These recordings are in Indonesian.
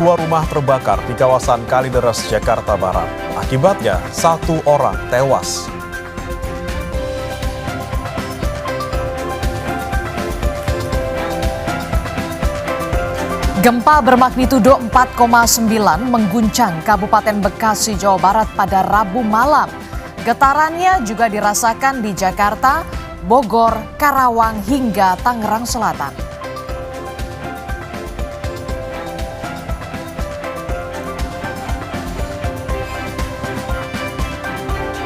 Dua rumah terbakar di kawasan Kalideres, Jakarta Barat. Akibatnya, 1 orang tewas. Gempa bermagnitudo 4,9 mengguncang Kabupaten Bekasi, Jawa Barat pada Rabu malam. Getarannya juga dirasakan di Jakarta, Bogor, Karawang, hingga Tangerang Selatan.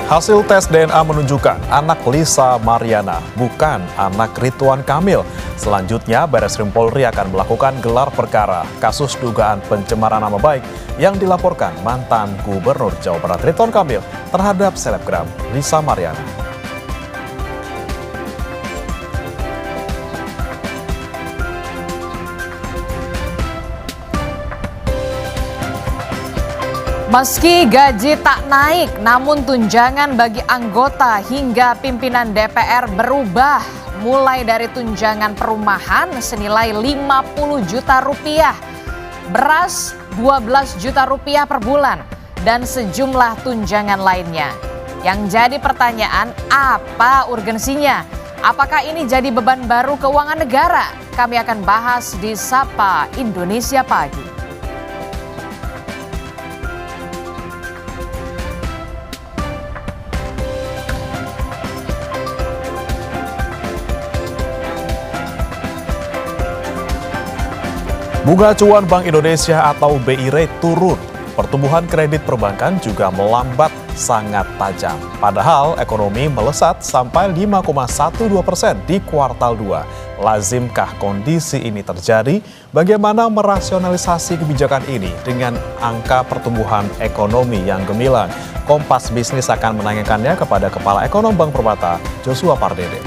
Hasil tes DNA menunjukkan anak Lisa Mariana bukan anak Ridwan Kamil. Selanjutnya, Barreskrim Polri akan melakukan gelar perkara kasus dugaan pencemaran nama baik yang dilaporkan mantan Gubernur Jawa Barat Ridwan Kamil terhadap selebgram Lisa Mariana. Meski gaji tak naik, namun tunjangan bagi anggota hingga pimpinan DPR berubah. Mulai dari tunjangan perumahan senilai 50 juta rupiah, beras 12 juta rupiah per bulan, dan sejumlah tunjangan lainnya. Yang jadi pertanyaan, apa urgensinya? Apakah ini jadi beban baru keuangan negara? Kami akan bahas di Sapa Indonesia Pagi. Bunga acuan Bank Indonesia atau BI Rate turun. Pertumbuhan kredit perbankan juga melambat sangat tajam. Padahal ekonomi melesat sampai 5,12% di kuartal 2. Lazimkah kondisi ini terjadi? Bagaimana merasionalisasi kebijakan ini dengan angka pertumbuhan ekonomi yang gemilang? Kompas Bisnis akan menanyakannya kepada Kepala Ekonom Bank Permata, Joshua Pardede.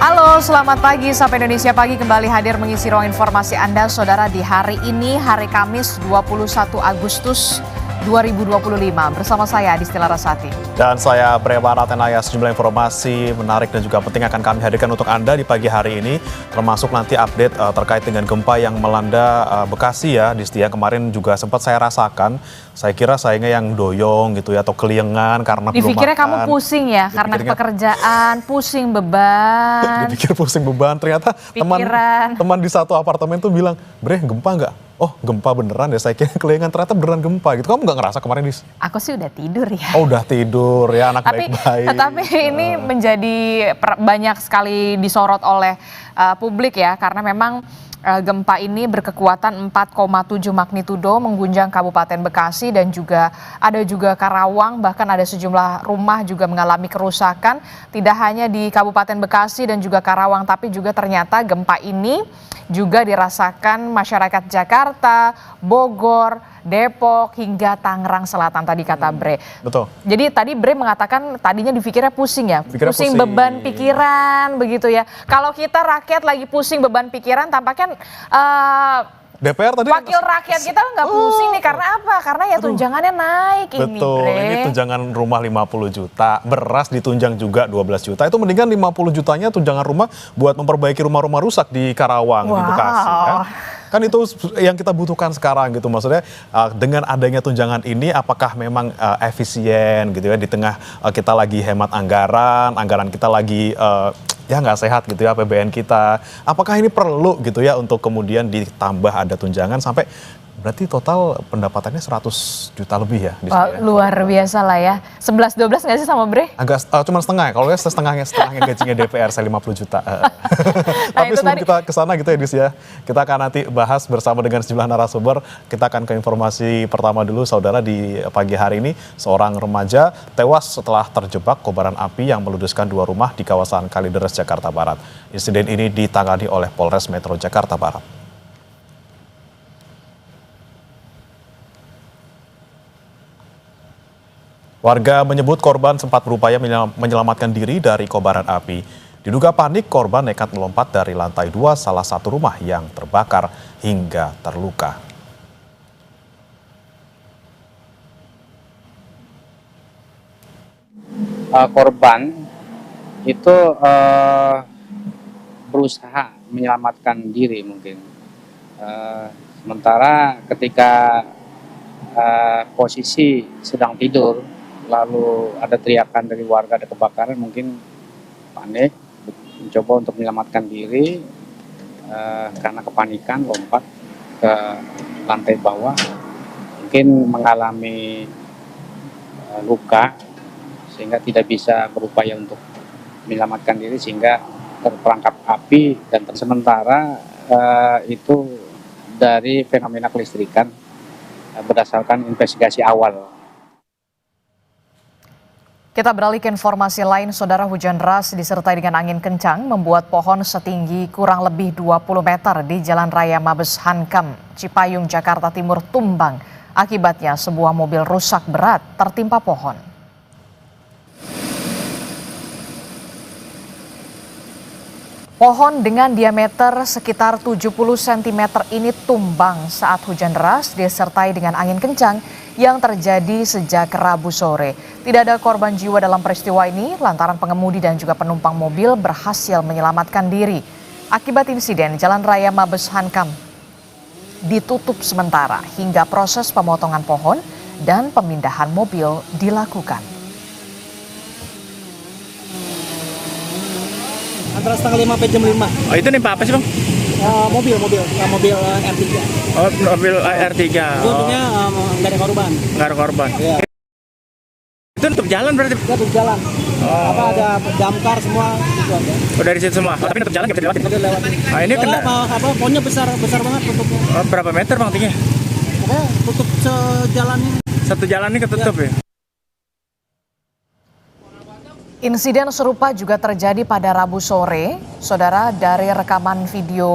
Halo, selamat pagi. Sapa Indonesia Pagi kembali hadir mengisi ruang informasi Anda, Saudara, di hari ini, hari Kamis 21 Agustus 2025. Bersama saya, Adisti Larasati. Dan saya Brea Baratenaya. Sejumlah informasi menarik dan juga penting akan kami hadirkan untuk Anda di pagi hari ini. Termasuk nanti update terkait dengan gempa yang melanda Bekasi ya, Disti. Kemarin juga sempat saya rasakan. Saya kira sayangnya yang doyong gitu ya, atau keliengan karena belum makan. Dipikirnya kamu pusing ya, karena pekerjaan, pusing beban. Dipikir pusing beban, ternyata teman di satu apartemen tuh bilang, Bre, gempa nggak? Oh, gempa beneran ya, saya kira keliengan, ternyata beneran gempa gitu. Kamu nggak ngerasa kemarin, Dis? Aku sih udah tidur ya. Oh, udah tidur ya, anak baik-baik. Tapi ini menjadi banyak sekali disorot oleh publik ya, karena memang gempa ini berkekuatan 4,7 magnitudo mengguncang Kabupaten Bekasi dan juga ada Karawang, bahkan ada sejumlah rumah juga mengalami kerusakan. Tidak hanya di Kabupaten Bekasi dan juga Karawang, tapi juga ternyata gempa ini juga dirasakan masyarakat Jakarta, Bogor, Depok, hingga Tangerang Selatan tadi kata Bre. Betul. Jadi tadi Bre mengatakan tadinya dipikirnya pusing ya, pusing beban pikiran begitu ya. Kalau kita rakyat lagi pusing beban pikiran, tampaknya DPR tadi wakil rakyat kita nggak pusing nih, karena apa? Karena ya tunjangannya naik. Betul, ini tunjangan rumah 50 juta, beras ditunjang juga 12 juta. Itu mendingan 50 jutanya tunjangan rumah buat memperbaiki rumah-rumah rusak di Karawang, di Bekasi. Ya. Kan itu yang kita butuhkan sekarang gitu, maksudnya dengan adanya tunjangan ini apakah memang efisien gitu ya, di tengah kita lagi hemat anggaran kita lagi ya nggak sehat gitu ya APBN kita. Apakah ini perlu gitu ya untuk kemudian ditambah ada tunjangan sampai berarti total pendapatannya 100 juta lebih ya? Luar biasa lah ya. 11-12 nggak sih sama Bre? Agak cuma setengah, kalau ya setengahnya gajinya DPR, saya 50 juta. Tapi sebelum kita kesana gitu ya Dis ya, kita akan nanti bahas bersama dengan sejumlah narasumber. Kita akan ke informasi pertama dulu, Saudara. Di pagi hari ini seorang remaja tewas setelah terjebak kobaran api yang meludeskan 2 rumah di kawasan Kalideres, Jakarta Barat. Insiden ini ditangani oleh Polres Metro Jakarta Barat. Warga menyebut korban sempat berupaya menyelamatkan diri dari kobaran api. Diduga panik, korban nekat melompat dari lantai 2 salah satu rumah yang terbakar hingga terluka. Korban itu berusaha menyelamatkan diri mungkin. Sementara ketika posisi sedang tidur, lalu ada teriakan dari warga ada kebakaran, mungkin panik, mencoba untuk menyelamatkan diri, karena kepanikan lompat ke lantai bawah, mungkin mengalami luka sehingga tidak bisa berupaya untuk menyelamatkan diri sehingga terperangkap api. Dan sementara itu dari fenomena kelistrikan berdasarkan investigasi awal. Kita beralih ke informasi lain, saudara. Hujan deras disertai dengan angin kencang membuat pohon setinggi kurang lebih 20 meter di Jalan Raya Mabes Hankam, Cipayung, Jakarta Timur tumbang. Akibatnya sebuah mobil rusak berat tertimpa pohon. Pohon dengan diameter sekitar 70 cm ini tumbang saat hujan deras disertai dengan angin kencang yang terjadi sejak Rabu sore. Tidak ada korban jiwa dalam peristiwa ini lantaran pengemudi dan juga penumpang mobil berhasil menyelamatkan diri. Akibat insiden, Jalan Raya Mabes Hankam ditutup sementara hingga proses pemotongan pohon dan pemindahan mobil dilakukan. Antara setengah 5 sampai jam 5. Oh, itu nimpa apa sih, Bang? Mobil R3. Oh, mobil R3. Untungnya nggak ada korban. Nggak ada korban. Ya. Itu tutup jalan berarti? Dia tutup jalan. Ada damkar semua gitu aja. Oh, dari situ semua. Oh, tapi tutup jalan nggak bisa dilewatin? Nggak ada lewatin. Nah, ini kena. Pohonnya besar banget tutupnya. Oh, berapa meter, Bang, tingginya? Pokoknya tutup sejalan ini. Satu jalan ini ketutup ya? Insiden serupa juga terjadi pada Rabu sore, saudara. Dari rekaman video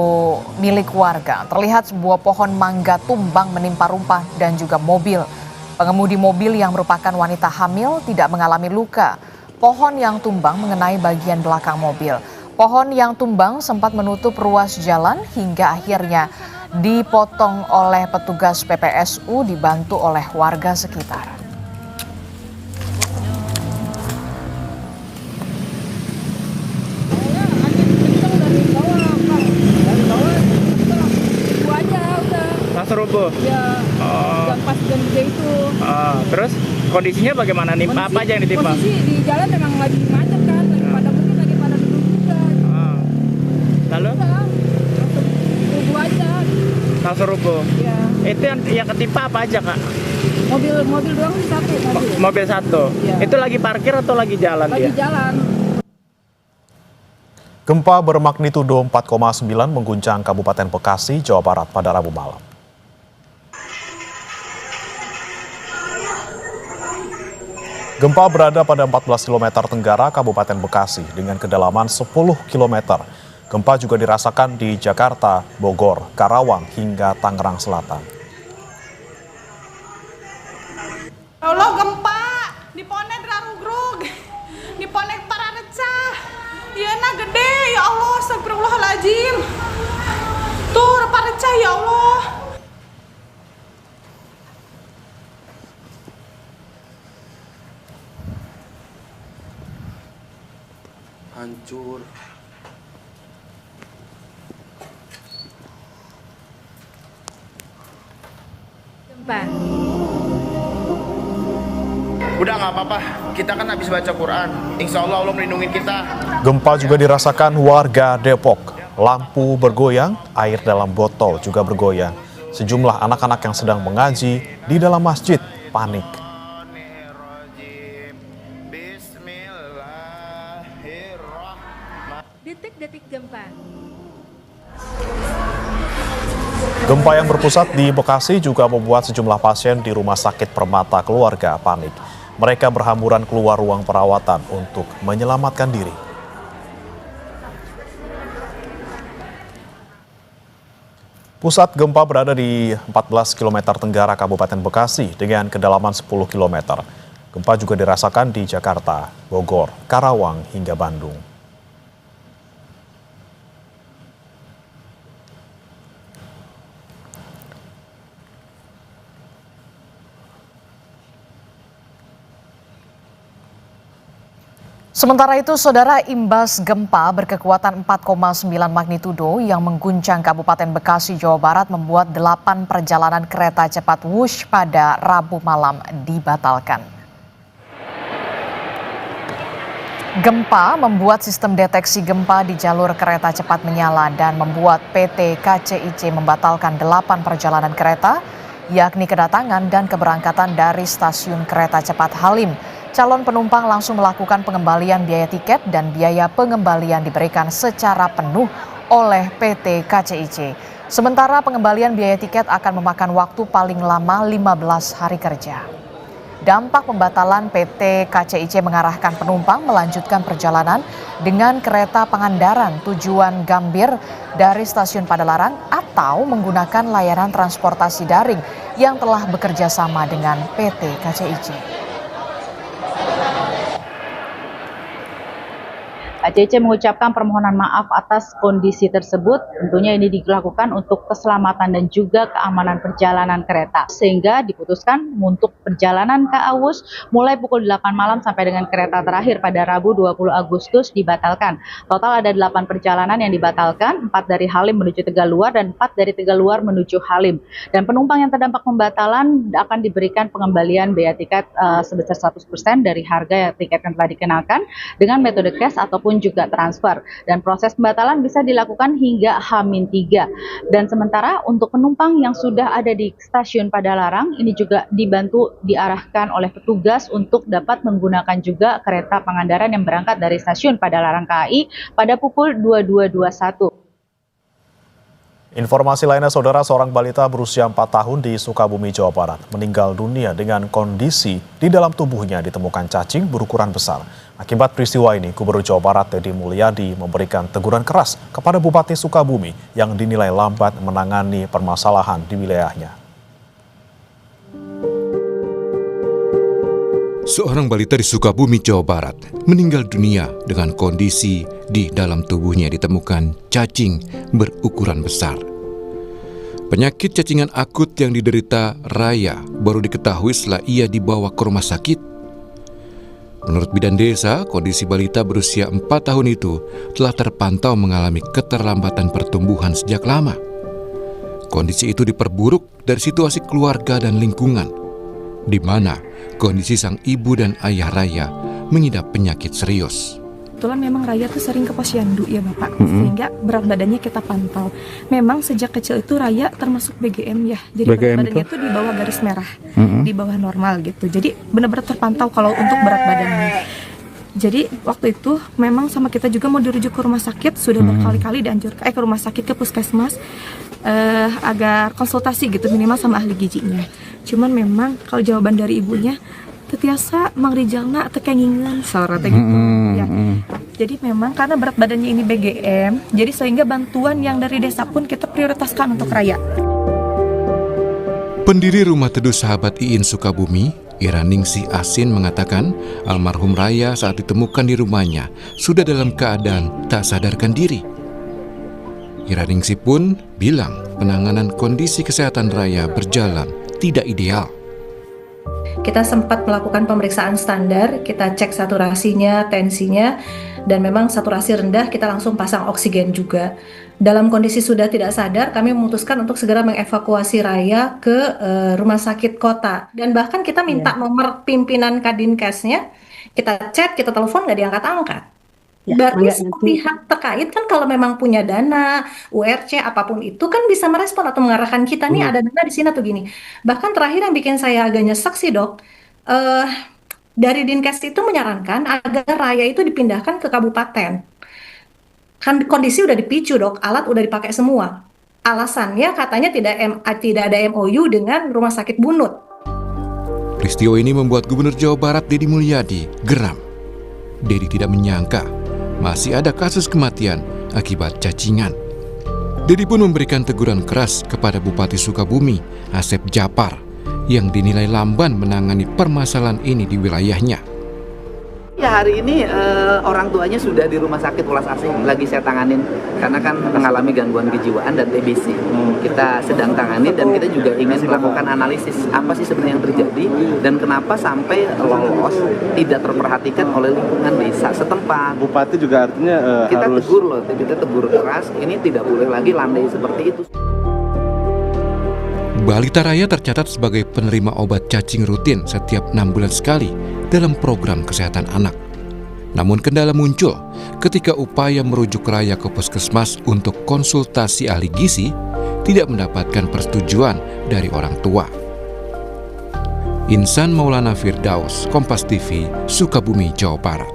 milik warga, terlihat sebuah pohon mangga tumbang menimpa rumah dan juga mobil. Pengemudi mobil yang merupakan wanita hamil tidak mengalami luka. Pohon yang tumbang mengenai bagian belakang mobil. Pohon yang tumbang sempat menutup ruas jalan hingga akhirnya dipotong oleh petugas PPSU dibantu oleh warga sekitar. Langsung rubuh? Ya, jam pas jam 3 itu. Terus kondisinya bagaimana? Nimpa apa aja yang ditimpa? Posisi di jalan memang lagi macet kan, lagi pada duduk juga. Lalu? Udah, langsung rubuh aja. Langsung rubuh? Ya. Itu yang ketimpa apa aja, Kak? Mobil doang satu mobil. Mobil satu? Ya. Itu lagi parkir atau lagi jalan Lagi dia? jalan. Gempa bermagnitudo 4,9 mengguncang Kabupaten Bekasi, Jawa Barat pada Rabu malam. Gempa berada pada 14 km tenggara Kabupaten Bekasi dengan kedalaman 10 km. Gempa juga dirasakan di Jakarta, Bogor, Karawang, hingga Tangerang Selatan. Allah gempa, di Ponet Rarugrug, di Ponet Pararecah, ya nah gede, ya Allah, astagfirullahaladzim. Tuh, Pararecah, ya Allah. Hancur. Gempa. Udah nggak apa-apa, kita kan habis baca Quran. Insya Allah Allah melindungi kita. Gempa juga dirasakan warga Depok. Lampu bergoyang, air dalam botol juga bergoyang. Sejumlah anak-anak yang sedang mengaji di dalam masjid panik. Detik-detik gempa. Gempa yang berpusat di Bekasi juga membuat sejumlah pasien di Rumah Sakit Permata Keluarga panik. Mereka berhamburan keluar ruang perawatan untuk menyelamatkan diri. Pusat gempa berada di 14 km tenggara Kabupaten Bekasi dengan kedalaman 10 km. Gempa juga dirasakan di Jakarta, Bogor, Karawang, hingga Bandung. Sementara itu, saudara, imbas gempa berkekuatan 4,9 magnitudo yang mengguncang Kabupaten Bekasi, Jawa Barat membuat 8 perjalanan kereta cepat Wush pada Rabu malam dibatalkan. Gempa membuat sistem deteksi gempa di jalur kereta cepat menyala dan membuat PT KCIC membatalkan 8 perjalanan kereta, yakni kedatangan dan keberangkatan dari stasiun kereta cepat Halim. Calon penumpang langsung melakukan pengembalian biaya tiket dan biaya pengembalian diberikan secara penuh oleh PT KCIC. Sementara pengembalian biaya tiket akan memakan waktu paling lama 15 hari kerja. Dampak pembatalan PT KCIC mengarahkan penumpang melanjutkan perjalanan dengan kereta Pangandaran tujuan Gambir dari stasiun Padalarang atau menggunakan layanan transportasi daring yang telah bekerja sama dengan PT KCIC. KCIC mengucapkan permohonan maaf atas kondisi tersebut. Tentunya ini dilakukan untuk keselamatan dan juga keamanan perjalanan kereta. Sehingga diputuskan untuk perjalanan KA Wush mulai pukul 8 malam sampai dengan kereta terakhir pada Rabu 20 Agustus dibatalkan. Total ada 8 perjalanan yang dibatalkan, 4 dari Halim menuju Tegaluar dan 4 dari Tegaluar menuju Halim. Dan penumpang yang terdampak pembatalan akan diberikan pengembalian biaya tiket sebesar 100% dari harga tiket yang telah dikenakan dengan metode cash ataupun juga transfer, dan proses pembatalan bisa dilakukan hingga H-3. Dan sementara untuk penumpang yang sudah ada di stasiun Padalarang ini juga dibantu diarahkan oleh petugas untuk dapat menggunakan juga kereta Pangandaran yang berangkat dari stasiun Padalarang KAI pada pukul 22.21. Informasi lainnya, saudara, seorang balita berusia 4 tahun di Sukabumi, Jawa Barat meninggal dunia dengan kondisi di dalam tubuhnya ditemukan cacing berukuran besar. Akibat peristiwa ini, Gubernur Jawa Barat Deddy Mulyadi memberikan teguran keras kepada Bupati Sukabumi yang dinilai lambat menangani permasalahan di wilayahnya. Seorang balita di Sukabumi, Jawa Barat meninggal dunia dengan kondisi di dalam tubuhnya ditemukan cacing berukuran besar. Penyakit cacingan akut yang diderita Raya baru diketahui setelah ia dibawa ke rumah sakit. Menurut Bidan Desa, kondisi balita berusia 4 tahun itu telah terpantau mengalami keterlambatan pertumbuhan sejak lama. Kondisi itu diperburuk dari situasi keluarga dan lingkungan, di mana kondisi sang ibu dan ayah Raya mengidap penyakit serius. Kebetulan memang Raya tuh sering ke posyandu ya Bapak, sehingga berat badannya kita pantau. Memang sejak kecil itu Raya termasuk BGM ya, jadi berat badannya tuh di bawah garis merah, di bawah normal gitu. Jadi benar-benar terpantau kalau untuk berat badannya. Jadi waktu itu memang sama kita juga mau dirujuk ke rumah sakit, sudah berkali-kali dianjurkan ke rumah sakit, ke puskesmas agar konsultasi gitu minimal sama ahli gizinya. Cuman memang kalau jawaban dari ibunya tetiasa Mang Rijalna tekengingan sorot gitu ya. Jadi memang karena berat badannya ini BGM, jadi sehingga bantuan yang dari desa pun kita prioritaskan untuk Raya. Pendiri Rumah Teduh Sahabat Iin Sukabumi, Iraningsi Asin, mengatakan almarhum Raya saat ditemukan di rumahnya sudah dalam keadaan tak sadarkan diri. Iraningsi pun bilang penanganan kondisi kesehatan Raya berjalan tidak ideal. Kita sempat melakukan pemeriksaan standar, kita cek saturasinya, tensinya, dan memang saturasi rendah, kita langsung pasang oksigen juga. Dalam kondisi sudah tidak sadar, kami memutuskan untuk segera mengevakuasi Raya ke rumah sakit kota. Dan bahkan kita minta nomor pimpinan Kadinkesnya, kita chat, kita telepon, nggak diangkat-angkat. Berarti pihak terkait kan kalau memang punya dana, URC, apapun itu kan bisa merespon atau mengarahkan kita nih ada dana di sini atau gini. Bahkan terakhir yang bikin saya agak nyesek sih dok, dari Dinkes itu menyarankan agar Raya itu dipindahkan ke kabupaten. Kan kondisi udah dipicu dok, alat udah dipakai semua. Alasannya katanya tidak ada MOU dengan Rumah Sakit Bunut. Peristiwa ini membuat Gubernur Jawa Barat Deddy Mulyadi geram. Deddy tidak menyangka masih ada kasus kematian akibat cacingan. Deddy pun memberikan teguran keras kepada Bupati Sukabumi, Asep Japar, yang dinilai lamban menangani permasalahan ini di wilayahnya. Ya, hari ini orang tuanya sudah di rumah sakit Welas Asih, lagi saya tanganin karena kan mengalami gangguan kejiwaan dan TBC. Kita sedang tangani dan kita juga ingin melakukan analisis apa sih sebenarnya yang terjadi dan kenapa sampai lolos tidak terperhatikan oleh lingkungan desa setempat. Bupati juga artinya kita harus tegur loh, kita tegur keras, ini tidak boleh lagi landai seperti itu. Balita Raya tercatat sebagai penerima obat cacing rutin setiap 6 bulan sekali dalam program kesehatan anak. Namun kendala muncul ketika upaya merujuk Raya ke puskesmas untuk konsultasi ahli gizi tidak mendapatkan persetujuan dari orang tua. Insan Maulana Firdaus, Kompas TV, Sukabumi, Jawa Barat.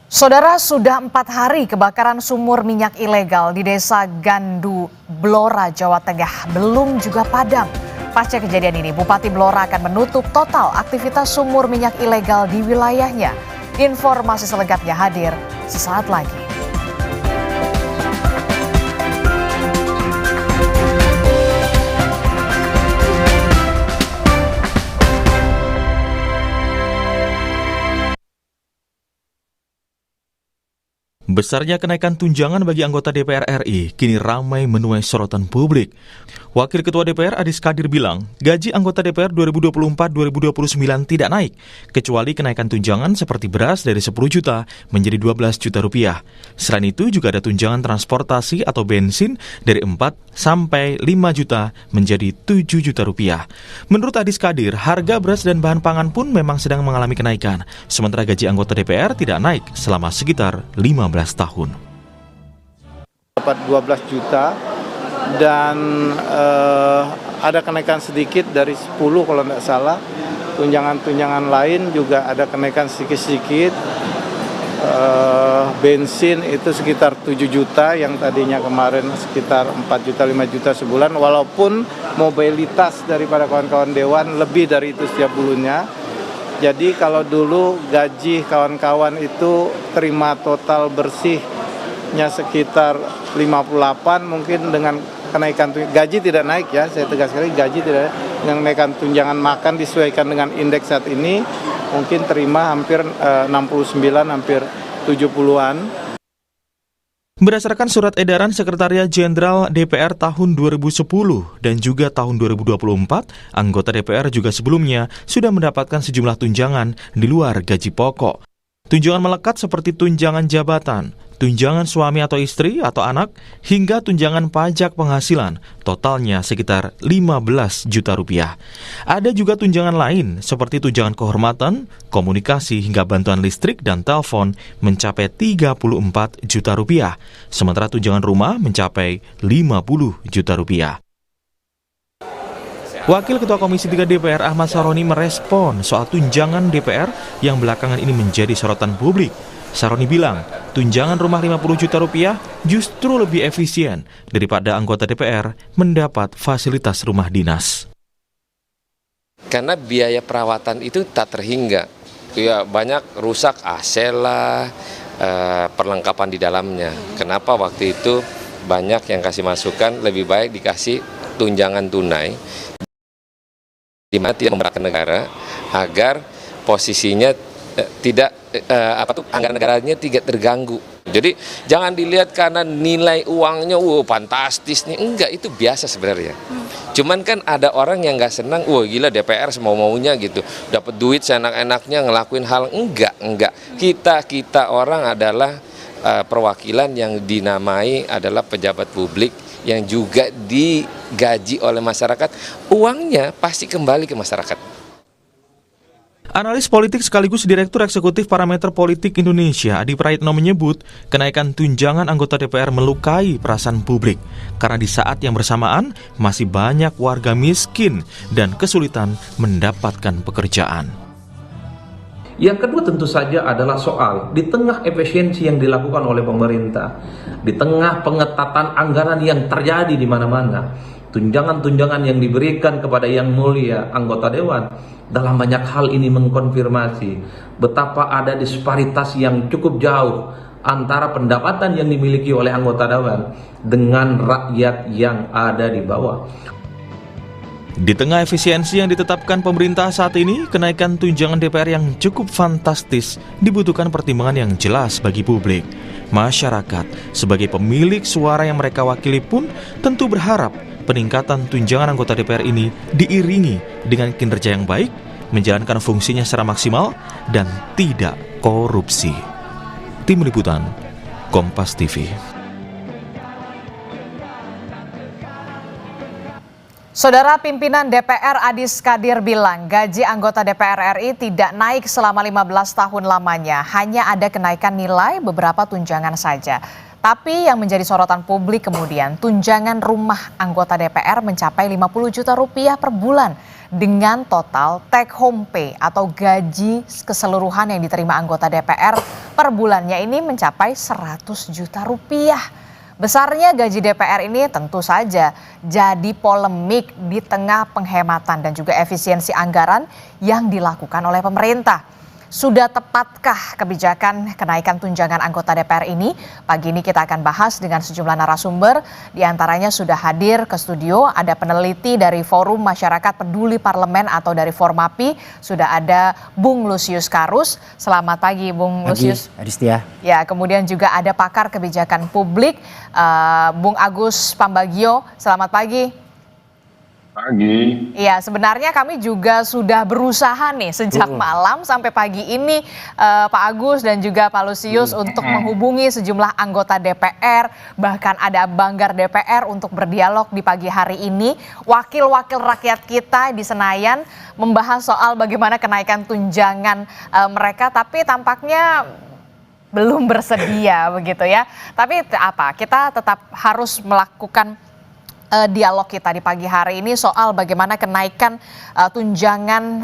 Saudara, sudah 4 hari kebakaran sumur minyak ilegal di Desa Gandu, Blora, Jawa Tengah belum juga padam. Pasca kejadian ini, Bupati Blora akan menutup total aktivitas sumur minyak ilegal di wilayahnya. Informasi selengkapnya hadir sesaat lagi. Besarnya kenaikan tunjangan bagi anggota DPR RI kini ramai menuai sorotan publik. Wakil Ketua DPR Adis Kadir bilang, gaji anggota DPR 2024-2029 tidak naik, kecuali kenaikan tunjangan seperti beras dari 10 juta menjadi 12 juta rupiah. Selain itu juga ada tunjangan transportasi atau bensin dari 4 sampai 5 juta menjadi 7 juta rupiah. Menurut Adis Kadir, harga beras dan bahan pangan pun memang sedang mengalami kenaikan, sementara gaji anggota DPR tidak naik selama sekitar 15 tahun. Dapat 12 juta dan ada kenaikan sedikit dari 10 kalau tidak salah. Tunjangan-tunjangan lain juga ada kenaikan sedikit-sedikit. Bensin itu sekitar 7 juta yang tadinya kemarin sekitar 4 juta 5 juta sebulan, walaupun mobilitas daripada kawan-kawan dewan lebih dari itu setiap bulannya. Jadi kalau dulu gaji kawan-kawan itu terima total bersihnya sekitar 58, mungkin dengan kenaikan gaji tidak naik ya, saya tegas sekali gaji tidak, dengan kenaikan tunjangan makan disesuaikan dengan indeks saat ini mungkin terima hampir 69, hampir 70-an. Berdasarkan surat edaran Sekretariat Jenderal DPR tahun 2010 dan juga tahun 2024, anggota DPR juga sebelumnya sudah mendapatkan sejumlah tunjangan di luar gaji pokok. Tunjangan melekat seperti tunjangan jabatan, tunjangan suami atau istri atau anak, hingga tunjangan pajak penghasilan, totalnya sekitar 15 juta rupiah. Ada juga tunjangan lain seperti tunjangan kehormatan, komunikasi hingga bantuan listrik dan telepon mencapai 34 juta rupiah, sementara tunjangan rumah mencapai 50 juta rupiah. Wakil Ketua Komisi 3 DPR Ahmad Saroni merespon soal tunjangan DPR yang belakangan ini menjadi sorotan publik. Saroni bilang, tunjangan rumah 50 juta rupiah justru lebih efisien daripada anggota DPR mendapat fasilitas rumah dinas. Karena biaya perawatan itu tak terhingga. Ya, banyak rusak AC lah, perlengkapan di dalamnya. Kenapa waktu itu banyak yang kasih masukan lebih baik dikasih tunjangan tunai di mana tidak memberatkan negara agar posisinya tidak anggaran negaranya tidak terganggu. Jadi jangan dilihat karena nilai uangnya fantastis nih, enggak, itu biasa sebenarnya. Cuman kan ada orang yang nggak senang, gila DPR semau-maunya gitu, dapat duit seenak-enaknya ngelakuin hal enggak. Kita orang adalah perwakilan yang dinamai adalah pejabat publik yang juga digaji oleh masyarakat, uangnya pasti kembali ke masyarakat. Analis politik sekaligus Direktur Eksekutif Parameter Politik Indonesia, Adi Praitno menyebut kenaikan tunjangan anggota DPR melukai perasaan publik karena di saat yang bersamaan masih banyak warga miskin dan kesulitan mendapatkan pekerjaan. Yang kedua tentu saja adalah soal di tengah efisiensi yang dilakukan oleh pemerintah, di tengah pengetatan anggaran yang terjadi di mana-mana, tunjangan-tunjangan yang diberikan kepada yang mulia anggota dewan dalam banyak hal ini mengkonfirmasi betapa ada disparitas yang cukup jauh antara pendapatan yang dimiliki oleh anggota dewan dengan rakyat yang ada di bawah. Di tengah efisiensi yang ditetapkan pemerintah saat ini, kenaikan tunjangan DPR yang cukup fantastis dibutuhkan pertimbangan yang jelas bagi publik. Masyarakat sebagai pemilik suara yang mereka wakili pun tentu berharap peningkatan tunjangan anggota DPR ini diiringi dengan kinerja yang baik, menjalankan fungsinya secara maksimal, dan tidak korupsi. Tim Liputan, Kompas TV. Saudara pimpinan DPR Adis Kadir bilang gaji anggota DPR RI tidak naik selama 15 tahun lamanya. Hanya ada kenaikan nilai beberapa tunjangan saja. Tapi yang menjadi sorotan publik kemudian tunjangan rumah anggota DPR mencapai 50 juta rupiah per bulan. Dengan total take home pay atau gaji keseluruhan yang diterima anggota DPR per bulannya ini mencapai 100 juta rupiah. Besarnya gaji DPR ini tentu saja jadi polemik di tengah penghematan dan juga efisiensi anggaran yang dilakukan oleh pemerintah. Sudah tepatkah kebijakan kenaikan tunjangan anggota DPR ini? Pagi ini kita akan bahas dengan sejumlah narasumber. Di antaranya sudah hadir ke studio, ada peneliti dari Forum Masyarakat Peduli Parlemen atau dari Formapi. Sudah ada Bung Lusius Karus. Selamat pagi Bung Lusius. Aristia. Ya, kemudian juga ada pakar kebijakan publik, Bung Agus Pambagio. Selamat pagi. Pagi. Iya, sebenarnya kami juga sudah berusaha nih sejak malam sampai pagi ini Pak Agus dan juga Pak Lusius untuk menghubungi sejumlah anggota DPR, bahkan ada banggar DPR untuk berdialog di pagi hari ini. Wakil-wakil rakyat kita di Senayan membahas soal bagaimana kenaikan tunjangan mereka, tapi tampaknya belum bersedia begitu ya. Tapi apa? Kita tetap harus melakukan dialog kita di pagi hari ini soal bagaimana kenaikan tunjangan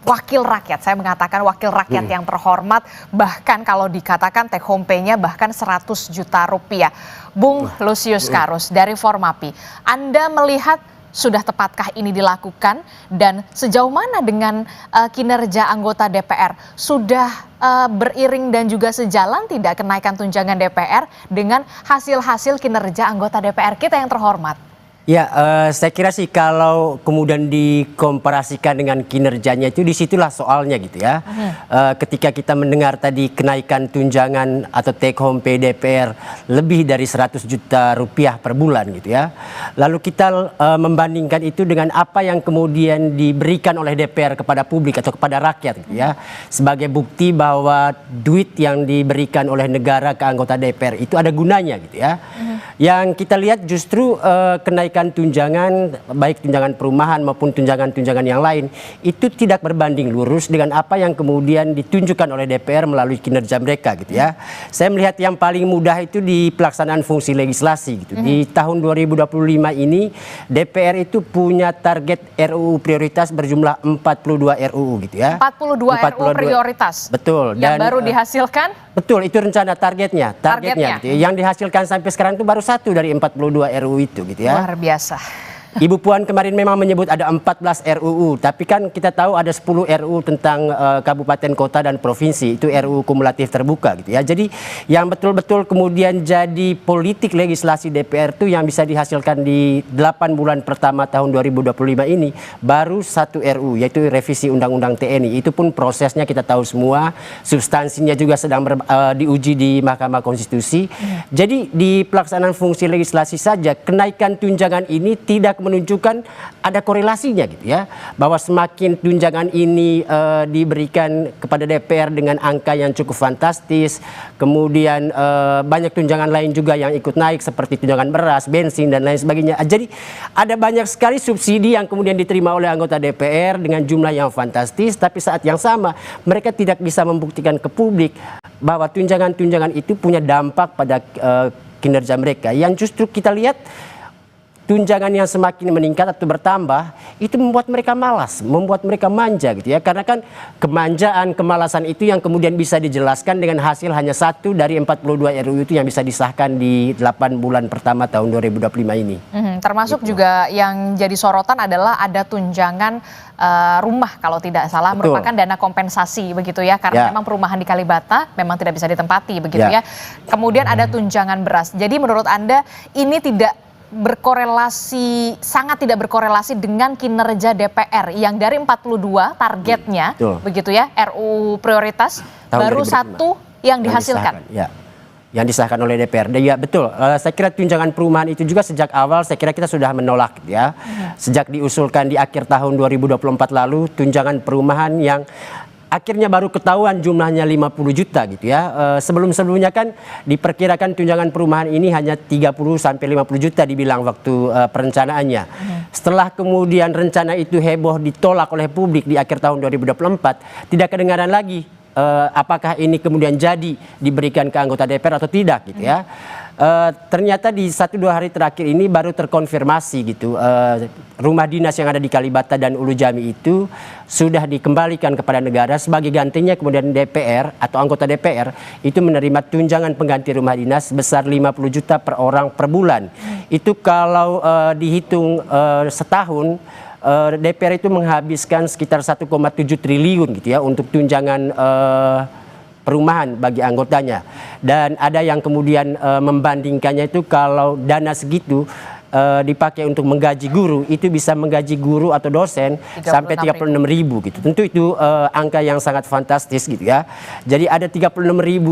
wakil rakyat. Saya mengatakan wakil rakyat yang terhormat, bahkan kalau dikatakan take home pay-nya bahkan 100 juta rupiah. Bung Lusius Karus dari Formapi, Anda melihat sudah tepatkah ini dilakukan dan sejauh mana dengan kinerja anggota DPR? Sudah beriring dan juga sejalan tidak kenaikan tunjangan DPR dengan hasil-hasil kinerja anggota DPR kita yang terhormat? Ya, saya kira sih kalau kemudian dikomparasikan dengan kinerjanya itu disitulah soalnya gitu ya. Ketika kita mendengar tadi kenaikan tunjangan atau take home pay DPR lebih dari 100 juta rupiah per bulan gitu ya. Lalu kita membandingkan itu dengan apa yang kemudian diberikan oleh DPR kepada publik atau kepada rakyat gitu ya. Sebagai bukti bahwa duit yang diberikan oleh negara ke anggota DPR itu ada gunanya gitu ya. Yang kita lihat justru kenaikan tunjangan, baik tunjangan perumahan maupun tunjangan-tunjangan yang lain, itu tidak berbanding lurus dengan apa yang kemudian ditunjukkan oleh DPR melalui kinerja mereka gitu ya. Saya melihat yang paling mudah itu di pelaksanaan fungsi legislasi gitu. Di tahun 2025 ini DPR itu punya target RUU prioritas berjumlah 42 RUU gitu ya. 42 RUU prioritas. Betul. Yang baru dihasilkan? Betul, itu rencana targetnya gitu ya. Yang dihasilkan sampai sekarang itu baru 1 dari 42 RUU itu gitu ya. Luar biasa. Ibu Puan kemarin memang menyebut ada 14 RUU, tapi kan kita tahu ada 10 RUU tentang kabupaten, kota, dan provinsi. Itu RUU kumulatif terbuka gitu ya. Jadi yang betul-betul kemudian jadi politik legislasi DPR itu yang bisa dihasilkan di 8 bulan pertama tahun 2025 ini baru 1 RUU, yaitu revisi Undang-Undang TNI. Itu pun prosesnya kita tahu semua, substansinya juga sedang diuji di Mahkamah Konstitusi. Jadi di pelaksanaan fungsi legislasi saja kenaikan tunjangan ini tidak menunjukkan ada korelasinya gitu ya, bahwa semakin tunjangan ini diberikan kepada DPR dengan angka yang cukup fantastis, kemudian banyak tunjangan lain juga yang ikut naik seperti tunjangan beras, bensin, dan lain sebagainya. Jadi ada banyak sekali subsidi yang kemudian diterima oleh anggota DPR dengan jumlah yang fantastis, tapi saat yang sama mereka tidak bisa membuktikan ke publik bahwa tunjangan-tunjangan itu punya dampak pada kinerja mereka. Yang justru kita lihat tunjangan yang semakin meningkat atau bertambah itu membuat mereka malas, membuat mereka manja gitu ya. Karena kan kemanjaan, kemalasan itu yang kemudian bisa dijelaskan dengan hasil hanya 1 dari 42 RUU itu yang bisa disahkan di 8 bulan pertama tahun 2025 ini. Termasuk juga yang jadi sorotan adalah ada tunjangan rumah kalau tidak salah. Betul. Merupakan dana kompensasi begitu ya, karena memang perumahan di Kalibata memang tidak bisa ditempati begitu ya. Kemudian ada tunjangan beras. Jadi menurut Anda ini sangat tidak berkorelasi dengan kinerja DPR yang dari 42 targetnya begitu ya, RUU prioritas tahun baru 2005. 1 yang dihasilkan. Yang disahkan oleh DPR. Ya betul, saya kira tunjangan perumahan itu juga sejak awal saya kira kita sudah menolak ya. Sejak diusulkan di akhir tahun 2024 lalu, tunjangan perumahan yang akhirnya baru ketahuan jumlahnya 50 juta gitu ya. Sebelum-sebelumnya kan diperkirakan tunjangan perumahan ini hanya 30 sampai 50 juta dibilang waktu perencanaannya. Setelah kemudian rencana itu heboh ditolak oleh publik di akhir tahun 2024, tidak kedengaran lagi apakah ini kemudian jadi diberikan ke anggota DPR atau tidak gitu ya. Ternyata di 1-2 hari terakhir ini baru terkonfirmasi gitu, rumah dinas yang ada di Kalibata dan Ulu Jami itu sudah dikembalikan kepada negara. Sebagai gantinya kemudian DPR atau anggota DPR itu menerima tunjangan pengganti rumah dinas sebesar 50 juta per orang per bulan. Itu kalau dihitung setahun, DPR itu menghabiskan sekitar 1,7 triliun gitu ya untuk tunjangan perumahan bagi anggotanya. Dan ada yang kemudian membandingkannya itu kalau dana segitu dipakai untuk menggaji guru, itu bisa menggaji guru atau dosen sampai 36.000 gitu. Tentu itu angka yang sangat fantastis gitu ya. Jadi ada 36.000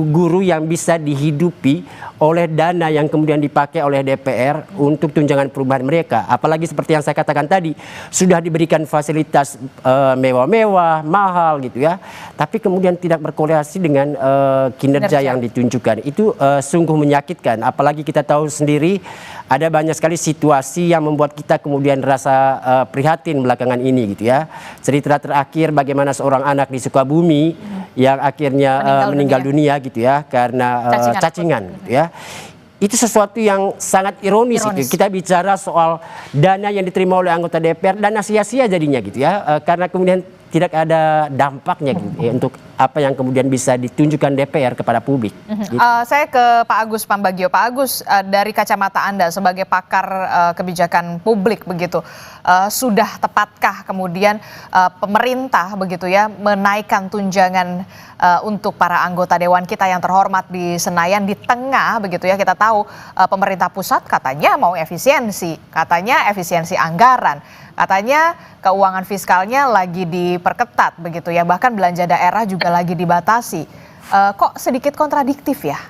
guru yang bisa dihidupi oleh dana yang kemudian dipakai oleh DPR untuk tunjangan perumahan mereka. Apalagi seperti yang saya katakan tadi, sudah diberikan fasilitas mewah-mewah, mahal gitu ya. Tapi kemudian tidak berkorelasi dengan kinerja yang ditunjukkan. Itu sungguh menyakitkan. Apalagi kita tahu sendiri ada banyak sekali situasi yang membuat kita kemudian rasa prihatin belakangan ini gitu ya. Cerita terakhir bagaimana seorang anak di Sukabumi yang akhirnya meninggal dunia gitu ya karena cacingan gitu ya. Itu sesuatu yang sangat ironis. Itu. Kita bicara soal dana yang diterima oleh anggota DPR, dana sia-sia jadinya gitu ya. Karena kemudian tidak ada dampaknya gitu ya, untuk apa yang kemudian bisa ditunjukkan DPR kepada publik. Gitu. Saya ke Pak Agus Pambagio. Pak Agus, dari kacamata Anda sebagai pakar kebijakan publik begitu, sudah tepatkah kemudian pemerintah begitu ya menaikkan tunjangan untuk para anggota dewan kita yang terhormat di Senayan di tengah begitu ya, kita tahu pemerintah pusat katanya mau efisiensi, katanya efisiensi anggaran, katanya keuangan fiskalnya lagi diperketat begitu ya, bahkan belanja daerah juga lagi dibatasi. Kok sedikit kontradiktif ya?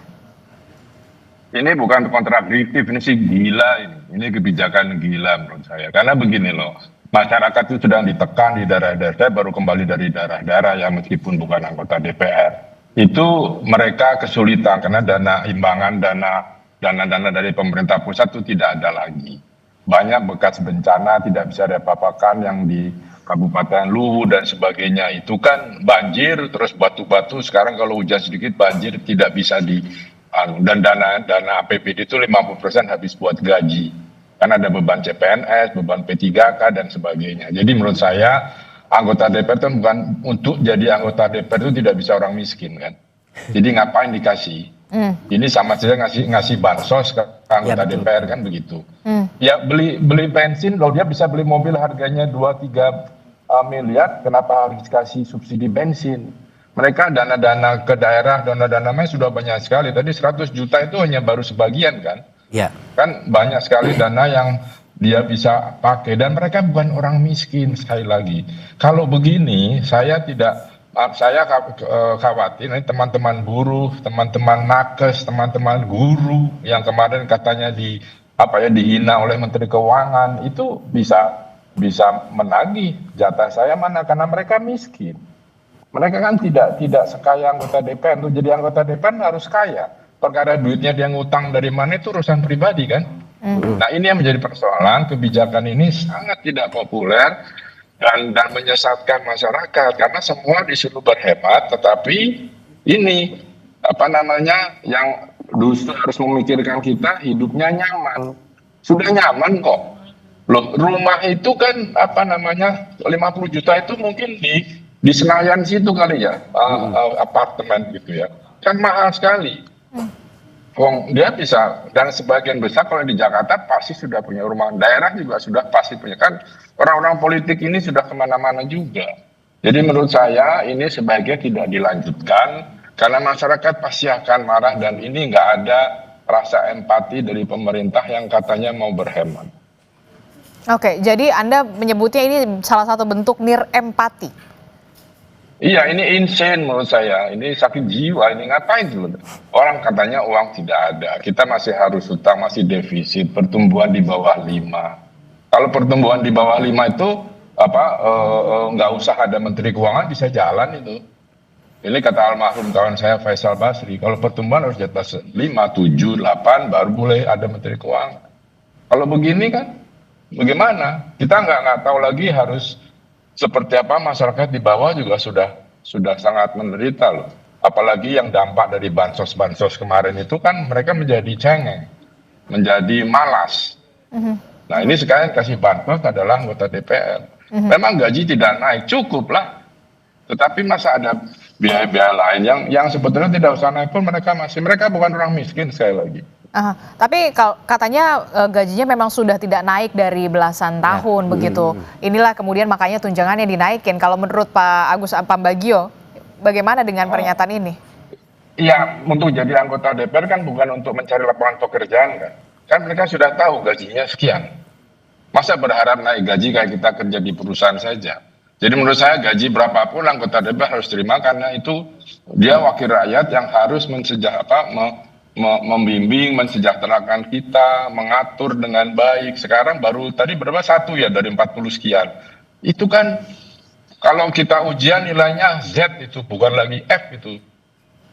Ini bukan kontradiktif, ini sih gila ini. Ini kebijakan gila menurut saya. Karena begini loh, masyarakat itu sedang ditekan di daerah-daerah. Saya baru kembali dari daerah-daerah yang meskipun bukan anggota DPR. Itu mereka kesulitan karena dana imbangan, dana dari pemerintah pusat itu tidak ada lagi. Banyak bekas bencana tidak bisa diapa-apakan yang di Kabupaten Luwu dan sebagainya itu kan banjir terus batu-batu. Sekarang kalau hujan sedikit banjir tidak bisa dan dana APBD itu 50% habis buat gaji karena ada beban CPNS, beban P3K dan sebagainya. Jadi menurut saya anggota DPR itu bukan untuk jadi anggota DPR itu tidak bisa orang miskin kan. Jadi ngapain dikasih? Ini sama saja ngasih bansos ke anggota DPR kan begitu. Ya beli bensin kalau dia bisa beli mobil harganya 2-3 miliar, kenapa harus kasih subsidi bensin? Mereka dana-dana ke daerah, dana-dananya sudah banyak sekali. Tadi 100 juta itu hanya baru sebagian kan? Ya. Kan banyak sekali dana yang dia bisa pakai dan mereka bukan orang miskin sekali lagi. Kalau begini saya khawatir ini teman-teman buruh, teman-teman nakes, teman-teman guru yang kemarin katanya dihina oleh Menteri Keuangan itu bisa menagih jatah saya mana karena mereka miskin. Mereka kan tidak sekaya anggota DPR. Untuk jadi anggota DPR harus kaya. Perkara duitnya dia ngutang dari mana itu urusan pribadi kan. Nah ini yang menjadi persoalan. Kebijakan ini sangat tidak populer dan menyesatkan masyarakat karena semua disuruh berhemat, tetapi ini yang justru harus memikirkan kita hidupnya nyaman. Sudah nyaman kok. Loh, rumah itu kan 50 juta itu mungkin di Senayan situ kali ya, apartemen gitu ya. Kan mahal sekali. Wong dia bisa, dan sebagian besar kalau di Jakarta pasti sudah punya rumah, daerah juga sudah pasti punya, kan orang-orang politik ini sudah kemana-mana juga. Jadi menurut saya ini sebaiknya tidak dilanjutkan karena masyarakat pasti akan marah dan ini nggak ada rasa empati dari pemerintah yang katanya mau berhemat. Oke, jadi Anda menyebutnya ini salah satu bentuk nirempati. Iya, ini insane menurut saya. Ini sakit jiwa, ini ngapain dulu? Orang katanya uang tidak ada. Kita masih harus utang, masih defisit, pertumbuhan di bawah 5. Kalau pertumbuhan di bawah 5 itu nggak usah ada menteri keuangan bisa jalan itu. Ini kata almarhum kawan saya Faisal Basri, kalau pertumbuhan harus di atas 5, 7, 8 baru boleh ada menteri keuangan. Kalau begini kan bagaimana? Kita nggak tahu lagi harus seperti apa, masyarakat di bawah juga sudah sangat menderita loh. Apalagi yang dampak dari bansos kemarin itu kan mereka menjadi cengeng, menjadi malas. Nah ini sekarang kasih bansos adalah anggota DPR. Memang gaji tidak naik, cukup lah. Tetapi masa ada biaya-biaya lain yang sebetulnya tidak usah naik pun mereka bukan orang miskin sekali lagi. Tapi katanya gajinya memang sudah tidak naik dari belasan tahun begitu. Inilah kemudian makanya tunjangannya dinaikin. Kalau menurut Pak Agus Pambagio, bagaimana dengan pernyataan ini? Iya, untuk jadi anggota DPR kan bukan untuk mencari lapangan pekerjaan kan. Kan mereka sudah tahu gajinya sekian. Masa berharap naik gaji kayak kita kerja di perusahaan saja. Jadi menurut saya gaji berapapun anggota DPR harus terima karena itu dia wakil rakyat yang harus membimbing, mensejahterakan kita, mengatur dengan baik. Sekarang baru tadi berapa? 1 ya dari 40 sekian. Itu kan kalau kita ujian nilainya Z itu bukan lagi F itu.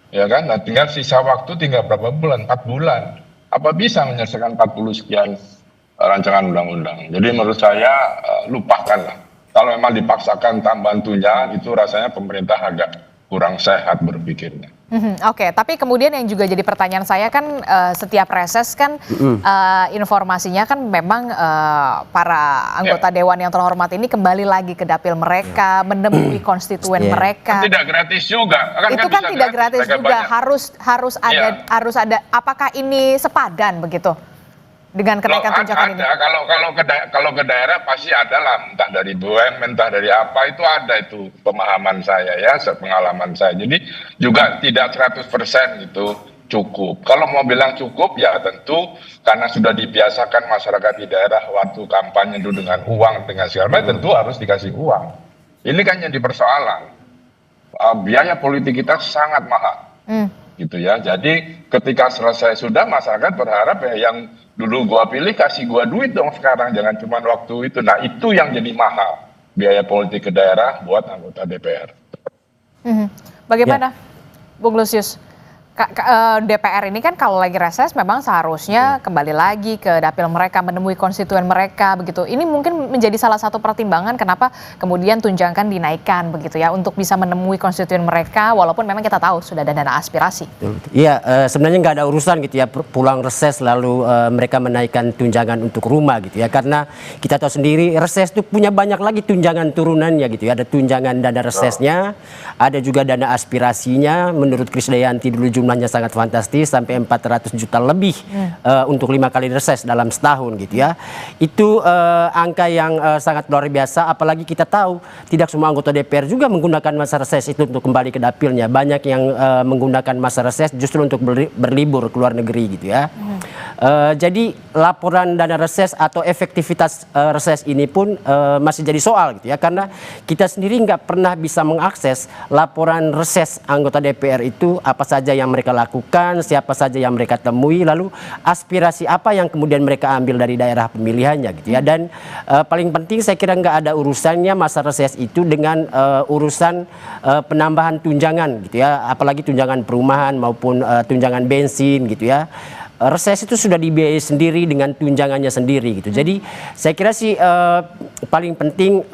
Ya kan? Nah, tinggal sisa waktu tinggal berapa bulan? 4 bulan. Apa bisa menyelesaikan 40 sekian rancangan undang-undang? Jadi menurut saya lupakanlah. Kalau memang dipaksakan tambahan tunjangan itu rasanya pemerintah agak kurang sehat berpikirnya. Oke, tapi kemudian yang juga jadi pertanyaan saya kan setiap reses kan informasinya kan memang para anggota dewan yang terhormat ini kembali lagi ke dapil mereka, menemui konstituen mereka. Tidak gratis juga. Itu kan tidak gratis juga, harus ada. Apakah ini sepadan begitu dengan kenaikan tunjangan ini? Kalau ke daerah pasti ada lah, entah dari BUMN, entah dari apa, itu ada itu pemahaman saya ya, pengalaman saya. Jadi juga tidak 100% itu cukup. Kalau mau bilang cukup ya tentu karena sudah dibiasakan masyarakat di daerah waktu kampanye itu dengan uang, dengan segala macam, tentu harus dikasih uang. Ini kan yang dipersoalan. Biaya politik kita sangat mahal. Gitu ya. Jadi ketika selesai sudah masyarakat berharap ya yang dulu gua pilih kasih gua duit dong sekarang, jangan cuma waktu itu. Nah itu yang jadi mahal biaya politik ke daerah buat anggota DPR. Bagaimana Bung Lusius? DPR ini kan kalau lagi reses memang seharusnya kembali lagi ke dapil mereka, menemui konstituen mereka begitu. Ini mungkin menjadi salah satu pertimbangan kenapa kemudian tunjangan dinaikkan begitu ya, untuk bisa menemui konstituen mereka walaupun memang kita tahu sudah ada dana aspirasi. Iya, sebenarnya nggak ada urusan gitu ya pulang reses lalu mereka menaikkan tunjangan untuk rumah gitu ya, karena kita tahu sendiri reses itu punya banyak lagi tunjangan turunannya gitu ya. Ada tunjangan dana resesnya, ada juga dana aspirasinya. Menurut Krisdayanti dulu jumlahnya sangat fantastis sampai 400 juta lebih untuk 5 kali reses dalam setahun gitu ya. Itu angka yang sangat luar biasa, apalagi kita tahu tidak semua anggota DPR juga menggunakan masa reses itu untuk kembali ke dapilnya. Banyak yang menggunakan masa reses justru untuk berlibur ke luar negeri gitu ya. Jadi laporan dana reses atau efektivitas reses ini pun masih jadi soal gitu ya, karena kita sendiri nggak pernah bisa mengakses laporan reses anggota DPR itu, apa saja yang mereka lakukan, siapa saja yang mereka temui, lalu aspirasi apa yang kemudian mereka ambil dari daerah pemilihannya gitu ya. Dan paling penting saya kira nggak ada urusannya masa reses itu dengan urusan penambahan tunjangan gitu ya, apalagi tunjangan perumahan maupun tunjangan bensin gitu ya. reses itu sudah dibiayai sendiri dengan tunjangannya sendiri gitu. Jadi saya kira sih paling penting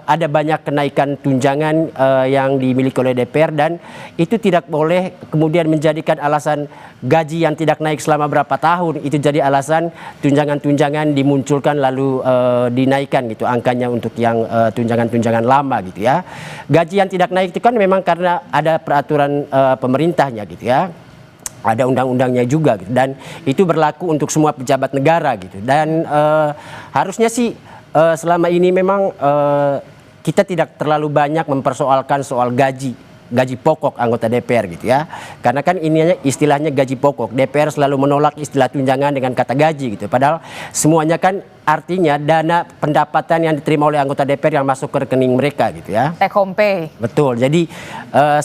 ada banyak kenaikan tunjangan yang dimiliki oleh DPR, dan itu tidak boleh kemudian menjadikan alasan gaji yang tidak naik selama berapa tahun itu jadi alasan tunjangan-tunjangan dimunculkan lalu dinaikkan gitu angkanya untuk yang tunjangan-tunjangan lama gitu ya. Gaji yang tidak naik itu kan memang karena ada peraturan pemerintahnya gitu ya. Ada undang-undangnya juga gitu, dan itu berlaku untuk semua pejabat negara gitu, dan harusnya sih selama ini memang kita tidak terlalu banyak mempersoalkan soal gaji pokok anggota DPR gitu ya, karena kan ini istilahnya gaji pokok. DPR selalu menolak istilah tunjangan dengan kata gaji gitu, padahal semuanya kan artinya dana pendapatan yang diterima oleh anggota DPR yang masuk ke rekening mereka gitu ya. Take home pay. Betul. Jadi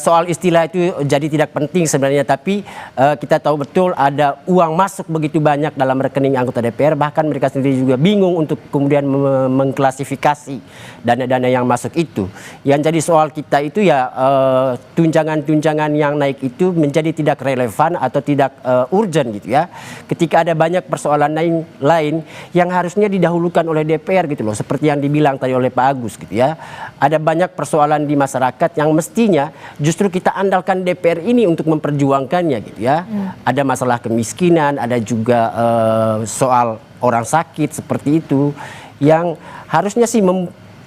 soal istilah itu jadi tidak penting sebenarnya, tapi kita tahu betul ada uang masuk begitu banyak dalam rekening anggota DPR, bahkan mereka sendiri juga bingung untuk kemudian mengklasifikasi dana-dana yang masuk itu. Yang jadi soal kita itu ya tunjangan-tunjangan yang naik itu menjadi tidak relevan atau tidak urgent gitu ya. Ketika ada banyak persoalan lain yang harusnya didahulukan oleh DPR gitu loh, seperti yang dibilang tadi oleh Pak Agus gitu ya. Ada banyak persoalan di masyarakat yang mestinya justru kita andalkan DPR ini untuk memperjuangkannya gitu ya. Ada masalah kemiskinan, ada juga soal orang sakit seperti itu yang harusnya sih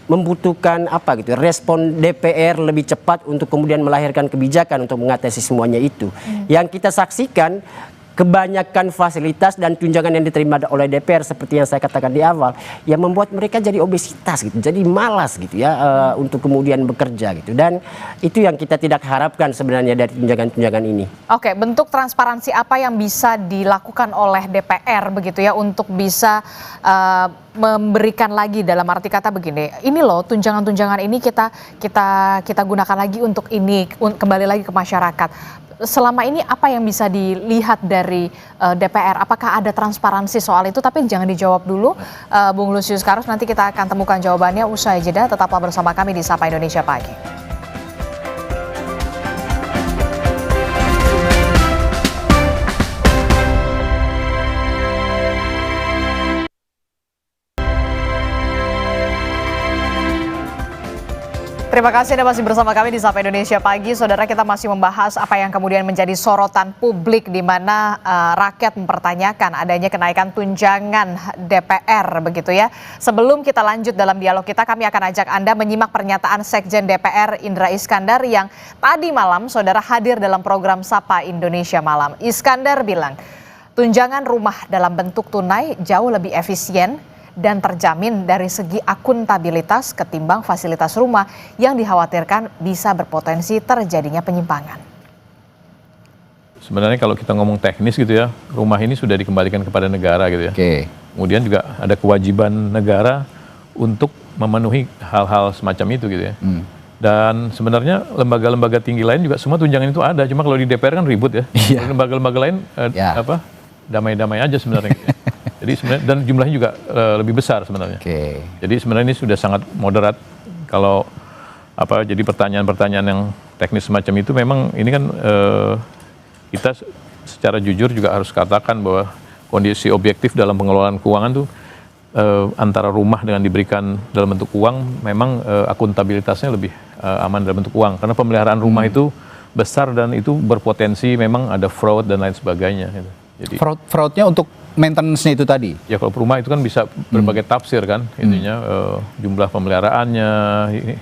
membutuhkan apa gitu respon DPR lebih cepat untuk kemudian melahirkan kebijakan untuk mengatasi semuanya itu. Yang kita saksikan kebanyakan fasilitas dan tunjangan yang diterima oleh DPR seperti yang saya katakan di awal yang membuat mereka jadi obesitas gitu, jadi malas gitu ya untuk kemudian bekerja gitu, dan itu yang kita tidak harapkan sebenarnya dari tunjangan-tunjangan ini. Oke, bentuk transparansi apa yang bisa dilakukan oleh DPR begitu ya untuk bisa memberikan lagi, dalam arti kata begini, ini loh tunjangan-tunjangan ini kita gunakan lagi untuk ini, kembali lagi ke masyarakat. Selama ini apa yang bisa dilihat dari DPR? Apakah ada transparansi soal itu? Tapi jangan dijawab dulu, Bung Lusius Karus. Nanti kita akan temukan jawabannya usai jeda. Tetaplah bersama kami di Sapa Indonesia Pagi. Terima kasih Anda masih bersama kami di Sapa Indonesia Pagi. Saudara, kita masih membahas apa yang kemudian menjadi sorotan publik di mana rakyat mempertanyakan adanya kenaikan tunjangan DPR begitu ya. Sebelum kita lanjut dalam dialog kita, kami akan ajak Anda menyimak pernyataan Sekjen DPR Indra Iskandar yang tadi malam saudara hadir dalam program Sapa Indonesia Malam. Iskandar bilang, tunjangan rumah dalam bentuk tunai jauh lebih efisien dan terjamin dari segi akuntabilitas ketimbang fasilitas rumah yang dikhawatirkan bisa berpotensi terjadinya penyimpangan. Sebenarnya kalau kita ngomong teknis gitu ya, rumah ini sudah dikembalikan kepada negara gitu ya. Kemudian juga ada kewajiban negara untuk memenuhi hal-hal semacam itu gitu ya. Dan sebenarnya lembaga-lembaga tinggi lain juga semua tunjangan itu ada, cuma kalau di DPR kan ribut ya. Lembaga-lembaga lain damai-damai aja sebenarnya gitu ya. Jadi sebenarnya, dan jumlahnya juga lebih besar sebenarnya. Jadi sebenarnya ini sudah sangat moderat. Kalau jadi pertanyaan-pertanyaan yang teknis semacam itu memang ini kan kita secara jujur juga harus katakan bahwa kondisi objektif dalam pengelolaan keuangan tuh antara rumah dengan diberikan dalam bentuk uang memang akuntabilitasnya lebih aman dalam bentuk uang, karena pemeliharaan rumah itu besar dan itu berpotensi memang ada fraud dan lain sebagainya. Gitu. Jadi fraudnya untuk maintenance-nya itu tadi? Ya kalau rumah itu kan bisa berbagai tafsir kan, intinya jumlah pemeliharaannya,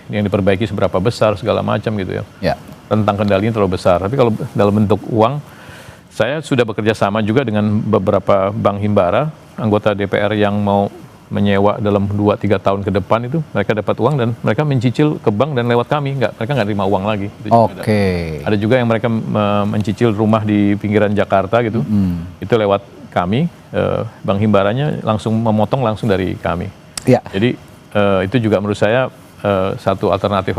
yang diperbaiki seberapa besar segala macam gitu ya. Tentang kendalinya terlalu besar. Tapi kalau dalam bentuk uang, saya sudah bekerja sama juga dengan beberapa bank himbara, anggota DPR yang mau menyewa dalam 2-3 tahun ke depan itu, mereka dapat uang dan mereka mencicil ke bank dan lewat kami, mereka nggak terima uang lagi. Ada juga yang mereka mencicil rumah di pinggiran Jakarta gitu, itu lewat kami, bank himbaranya langsung memotong langsung dari kami. Jadi itu juga menurut saya satu alternatif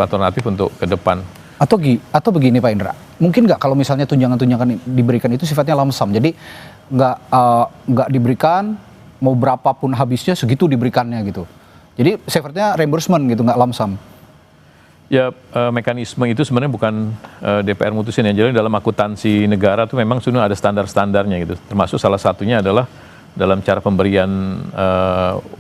untuk ke depan. Atau begini Pak Indra, mungkin nggak kalau misalnya tunjangan-tunjangan diberikan itu sifatnya lamsam, jadi nggak diberikan mau berapapun habisnya segitu diberikannya gitu. Jadi sifatnya reimbursement gitu, nggak lamsam. Ya, mekanisme itu sebenarnya bukan DPR mutusin ya. Jadi dalam akuntansi negara tuh memang sudah ada standar-standarnya gitu. Termasuk salah satunya adalah dalam cara pemberian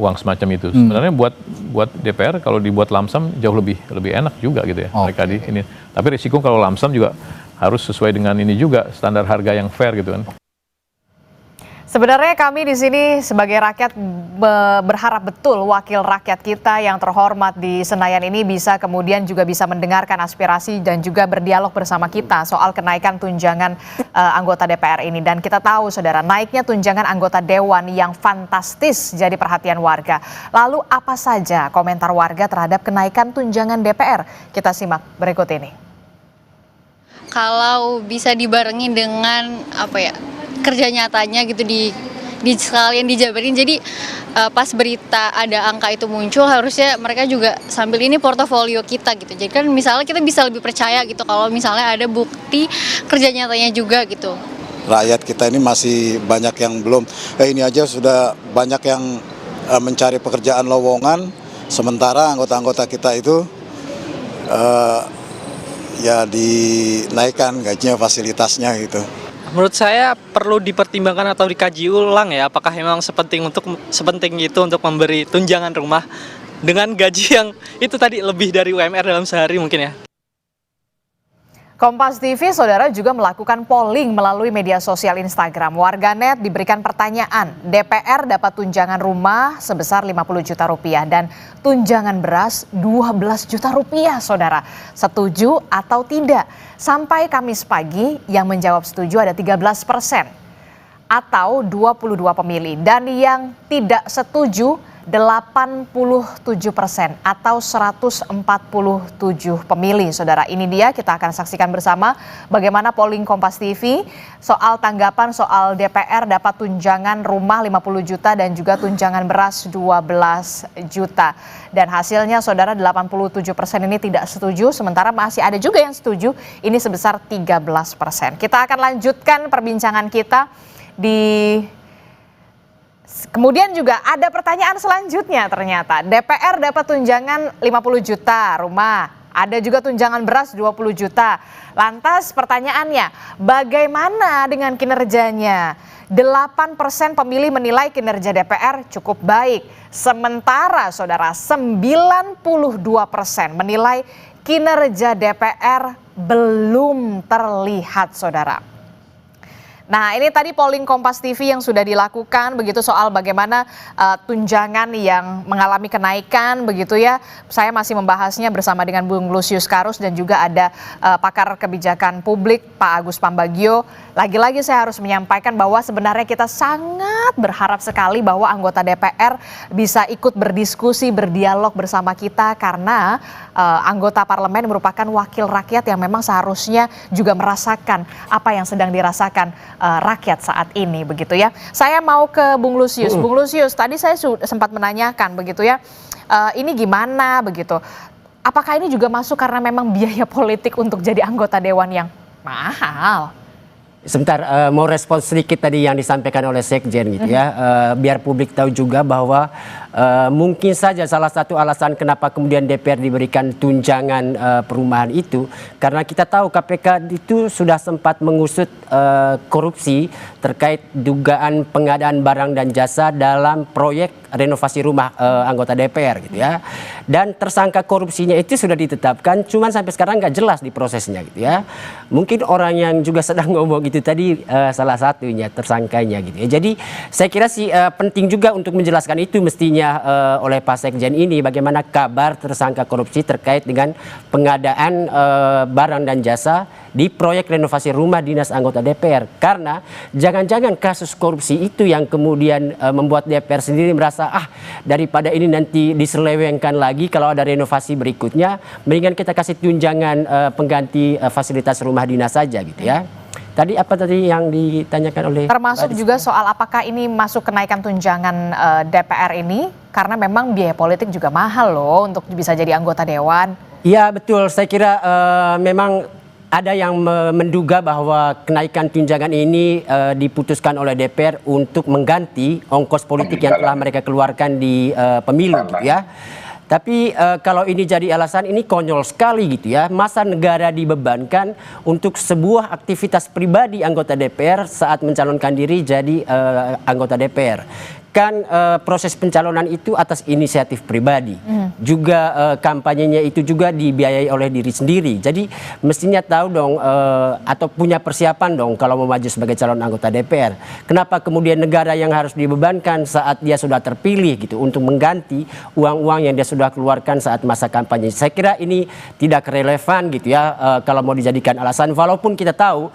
uang semacam itu. Sebenarnya buat DPR kalau dibuat lamsam jauh lebih enak juga gitu ya. Mereka di ini. Tapi risiko kalau lamsam juga harus sesuai dengan ini juga standar harga yang fair gitu kan. Sebenarnya kami di sini sebagai rakyat berharap betul wakil rakyat kita yang terhormat di Senayan ini bisa kemudian juga bisa mendengarkan aspirasi dan juga berdialog bersama kita soal kenaikan tunjangan anggota DPR ini. Dan kita tahu saudara, naiknya tunjangan anggota Dewan yang fantastis jadi perhatian warga. Lalu apa saja komentar warga terhadap kenaikan tunjangan DPR? Kita simak berikut ini. Kalau bisa dibarengin dengan kerja nyatanya gitu di sekalian dijabarin, jadi pas berita ada angka itu muncul harusnya mereka juga sambil ini portofolio kita gitu, jadi kan misalnya kita bisa lebih percaya gitu kalau misalnya ada bukti kerja nyatanya juga gitu. Rakyat kita ini masih banyak yang belum, ini aja sudah banyak yang mencari pekerjaan lowongan, sementara anggota-anggota kita itu ya dinaikkan gajinya, fasilitasnya gitu. Menurut saya perlu dipertimbangkan atau dikaji ulang ya, apakah memang sepenting itu untuk memberi tunjangan rumah dengan gaji yang itu tadi lebih dari UMR dalam sehari mungkin ya. Kompas TV, saudara, juga melakukan polling melalui media sosial Instagram. Warganet diberikan pertanyaan, DPR dapat tunjangan rumah sebesar 50 juta rupiah dan tunjangan beras 12 juta rupiah, saudara. Setuju atau tidak? Sampai Kamis pagi yang menjawab setuju ada 13% atau 22 pemilih. Dan yang tidak setuju 87% atau 147 pemilih, saudara. Ini dia, kita akan saksikan bersama bagaimana polling Kompas TV soal tanggapan soal DPR dapat tunjangan rumah 50 juta dan juga tunjangan beras 12 juta. Dan hasilnya, saudara, 87% ini tidak setuju, sementara masih ada juga yang setuju, ini sebesar 13%. Kita akan lanjutkan perbincangan kita Kemudian juga ada pertanyaan selanjutnya, ternyata DPR dapat tunjangan 50 juta rumah, ada juga tunjangan beras 20 juta. Lantas pertanyaannya, bagaimana dengan kinerjanya? 8% pemilih menilai kinerja DPR cukup baik, sementara saudara 92% menilai kinerja DPR belum terlihat, saudara. Nah, ini tadi polling Kompas TV yang sudah dilakukan begitu soal bagaimana tunjangan yang mengalami kenaikan begitu ya. Saya masih membahasnya bersama dengan Bung Lusius Karus dan juga ada pakar kebijakan publik Pak Agus Pambagio. Lagi-lagi saya harus menyampaikan bahwa sebenarnya kita sangat berharap sekali bahwa anggota DPR bisa ikut berdiskusi, berdialog bersama kita karena anggota parlemen merupakan wakil rakyat yang memang seharusnya juga merasakan apa yang sedang dirasakan rakyat saat ini begitu ya. Saya mau ke Bung Lusius. Bung Lusius, tadi saya sempat menanyakan begitu ya. Ini gimana begitu? Apakah ini juga masuk karena memang biaya politik untuk jadi anggota dewan yang mahal? Sebentar, mau respon sedikit tadi yang disampaikan oleh Sekjen gitu ya, biar publik tahu juga bahwa mungkin saja salah satu alasan kenapa kemudian DPR diberikan tunjangan perumahan itu karena kita tahu KPK itu sudah sempat mengusut korupsi terkait dugaan pengadaan barang dan jasa dalam proyek renovasi rumah anggota DPR gitu ya, dan tersangka korupsinya itu sudah ditetapkan, cuman sampai sekarang nggak jelas di prosesnya gitu ya. Mungkin orang yang juga sedang ngomong itu tadi salah satunya tersangkanya gitu ya. Jadi saya kira sih penting juga untuk menjelaskan itu mestinya oleh Pak Sekjen ini bagaimana kabar tersangka korupsi terkait dengan pengadaan barang dan jasa di proyek renovasi rumah dinas anggota DPR, karena jangan-jangan kasus korupsi itu yang kemudian membuat DPR sendiri merasa daripada ini nanti diselewengkan lagi kalau ada renovasi berikutnya, mendingan kita kasih tunjangan pengganti fasilitas rumah dinas saja gitu ya. Tadi apa tadi yang ditanyakan oleh termasuk juga soal apakah ini masuk kenaikan tunjangan DPR ini karena memang biaya politik juga mahal loh untuk bisa jadi anggota dewan. Iya betul, saya kira memang ada yang menduga bahwa kenaikan tunjangan ini diputuskan oleh DPR untuk mengganti ongkos politik yang telah mereka keluarkan di pemilu gitu ya. Tapi kalau ini jadi alasan, ini konyol sekali gitu ya. Masa negara dibebankan untuk sebuah aktivitas pribadi anggota DPR saat mencalonkan diri jadi anggota DPR. Kan proses pencalonan itu atas inisiatif pribadi. Juga kampanyenya itu juga dibiayai oleh diri sendiri. Jadi mestinya tahu dong atau punya persiapan dong kalau mau maju sebagai calon anggota DPR. Kenapa kemudian negara yang harus dibebankan saat dia sudah terpilih gitu untuk mengganti uang-uang yang dia sudah keluarkan saat masa kampanye. Saya kira ini tidak relevan gitu ya kalau mau dijadikan alasan, walaupun kita tahu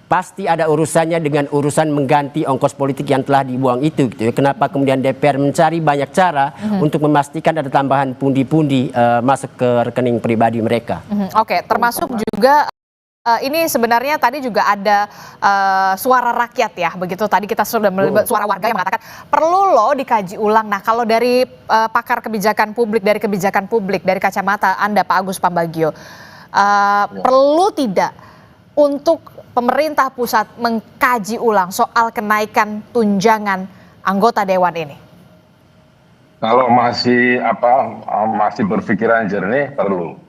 pasti ada urusannya dengan urusan mengganti ongkos politik yang telah dibuang itu gitu ya. Kenapa kemudian DPR mencari banyak cara untuk memastikan ada tambahan pundi-pundi masuk ke rekening pribadi mereka. Oke, termasuk juga ini sebenarnya tadi juga ada suara rakyat ya, begitu tadi kita sudah melihat suara warga yang mengatakan perlu loh dikaji ulang. Nah kalau dari pakar kebijakan publik, dari kacamata Anda Pak Agus Pambagio, perlu tidak untuk pemerintah pusat mengkaji ulang soal kenaikan tunjangan anggota dewan ini? Kalau masih masih berpikiran jernih perlu.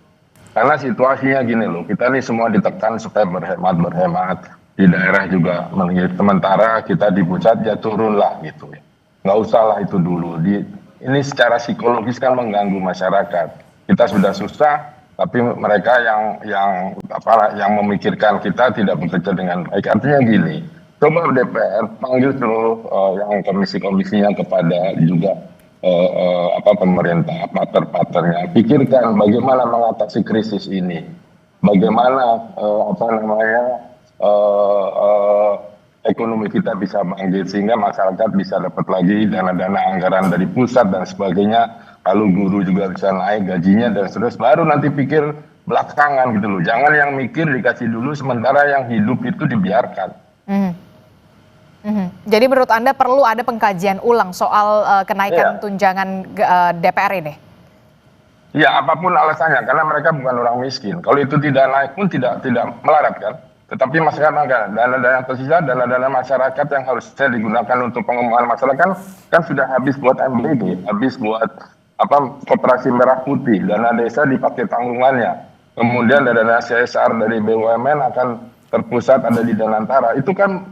Karena situasinya gini loh, kita nih semua ditekan supaya berhemat. Di daerah juga, sementara kita di pusat ya turunlah gitu ya. Nggak usah lah itu dulu. Ini secara psikologis kan mengganggu masyarakat. Kita sudah susah, tapi mereka yang memikirkan kita tidak bekerja dengan baik. Artinya gini, coba DPR panggil seluruh yang komisi-komisinya kepada juga pemerintah, partner-partnernya, pikirkan bagaimana mengatasi krisis ini, bagaimana ekonomi kita bisa bangkit sehingga masyarakat bisa dapat lagi dana-dana anggaran dari pusat dan sebagainya, lalu guru juga bisa naik gajinya dan seterusnya, baru nanti pikir belakangan gitu loh. Jangan yang mikir dikasih dulu sementara yang hidup itu dibiarkan. Jadi menurut Anda perlu ada pengkajian ulang soal kenaikan tunjangan DPR ini? Ya apapun alasannya, karena mereka bukan orang miskin. Kalau itu tidak naik pun tidak melarat kan. Tetapi masyarakat, dana-dana yang tersisa, dana-dana masyarakat yang harusnya digunakan untuk pengembangan masyarakat kan sudah habis buat MBD, habis buat Koperasi Merah Putih, dana desa dipakai tanggungannya. Kemudian dana CSR dari BUMN akan terpusat ada di Danantara. Itu kan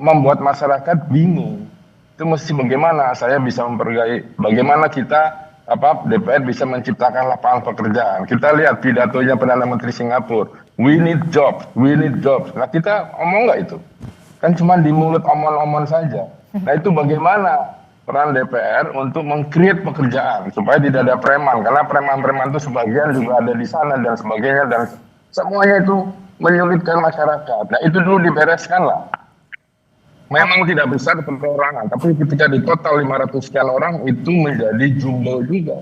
membuat masyarakat bingung. Itu mesti bagaimana saya bisa bagaimana kita DPR bisa menciptakan lapangan pekerjaan. Kita lihat pidatonya Perdana Menteri Singapura, we need jobs. Nah kita omong nggak itu? Kan cuma di mulut omong-omong saja. Nah itu bagaimana peran DPR untuk meng-create pekerjaan supaya tidak ada preman, karena preman-preman itu sebagian juga ada di sana dan sebagainya, dan semuanya itu menyulitkan masyarakat. Nah itu dulu dibereskan lah. Memang tidak besar perorangan, tapi ketika di total 500 sekian orang itu menjadi jumbo juga,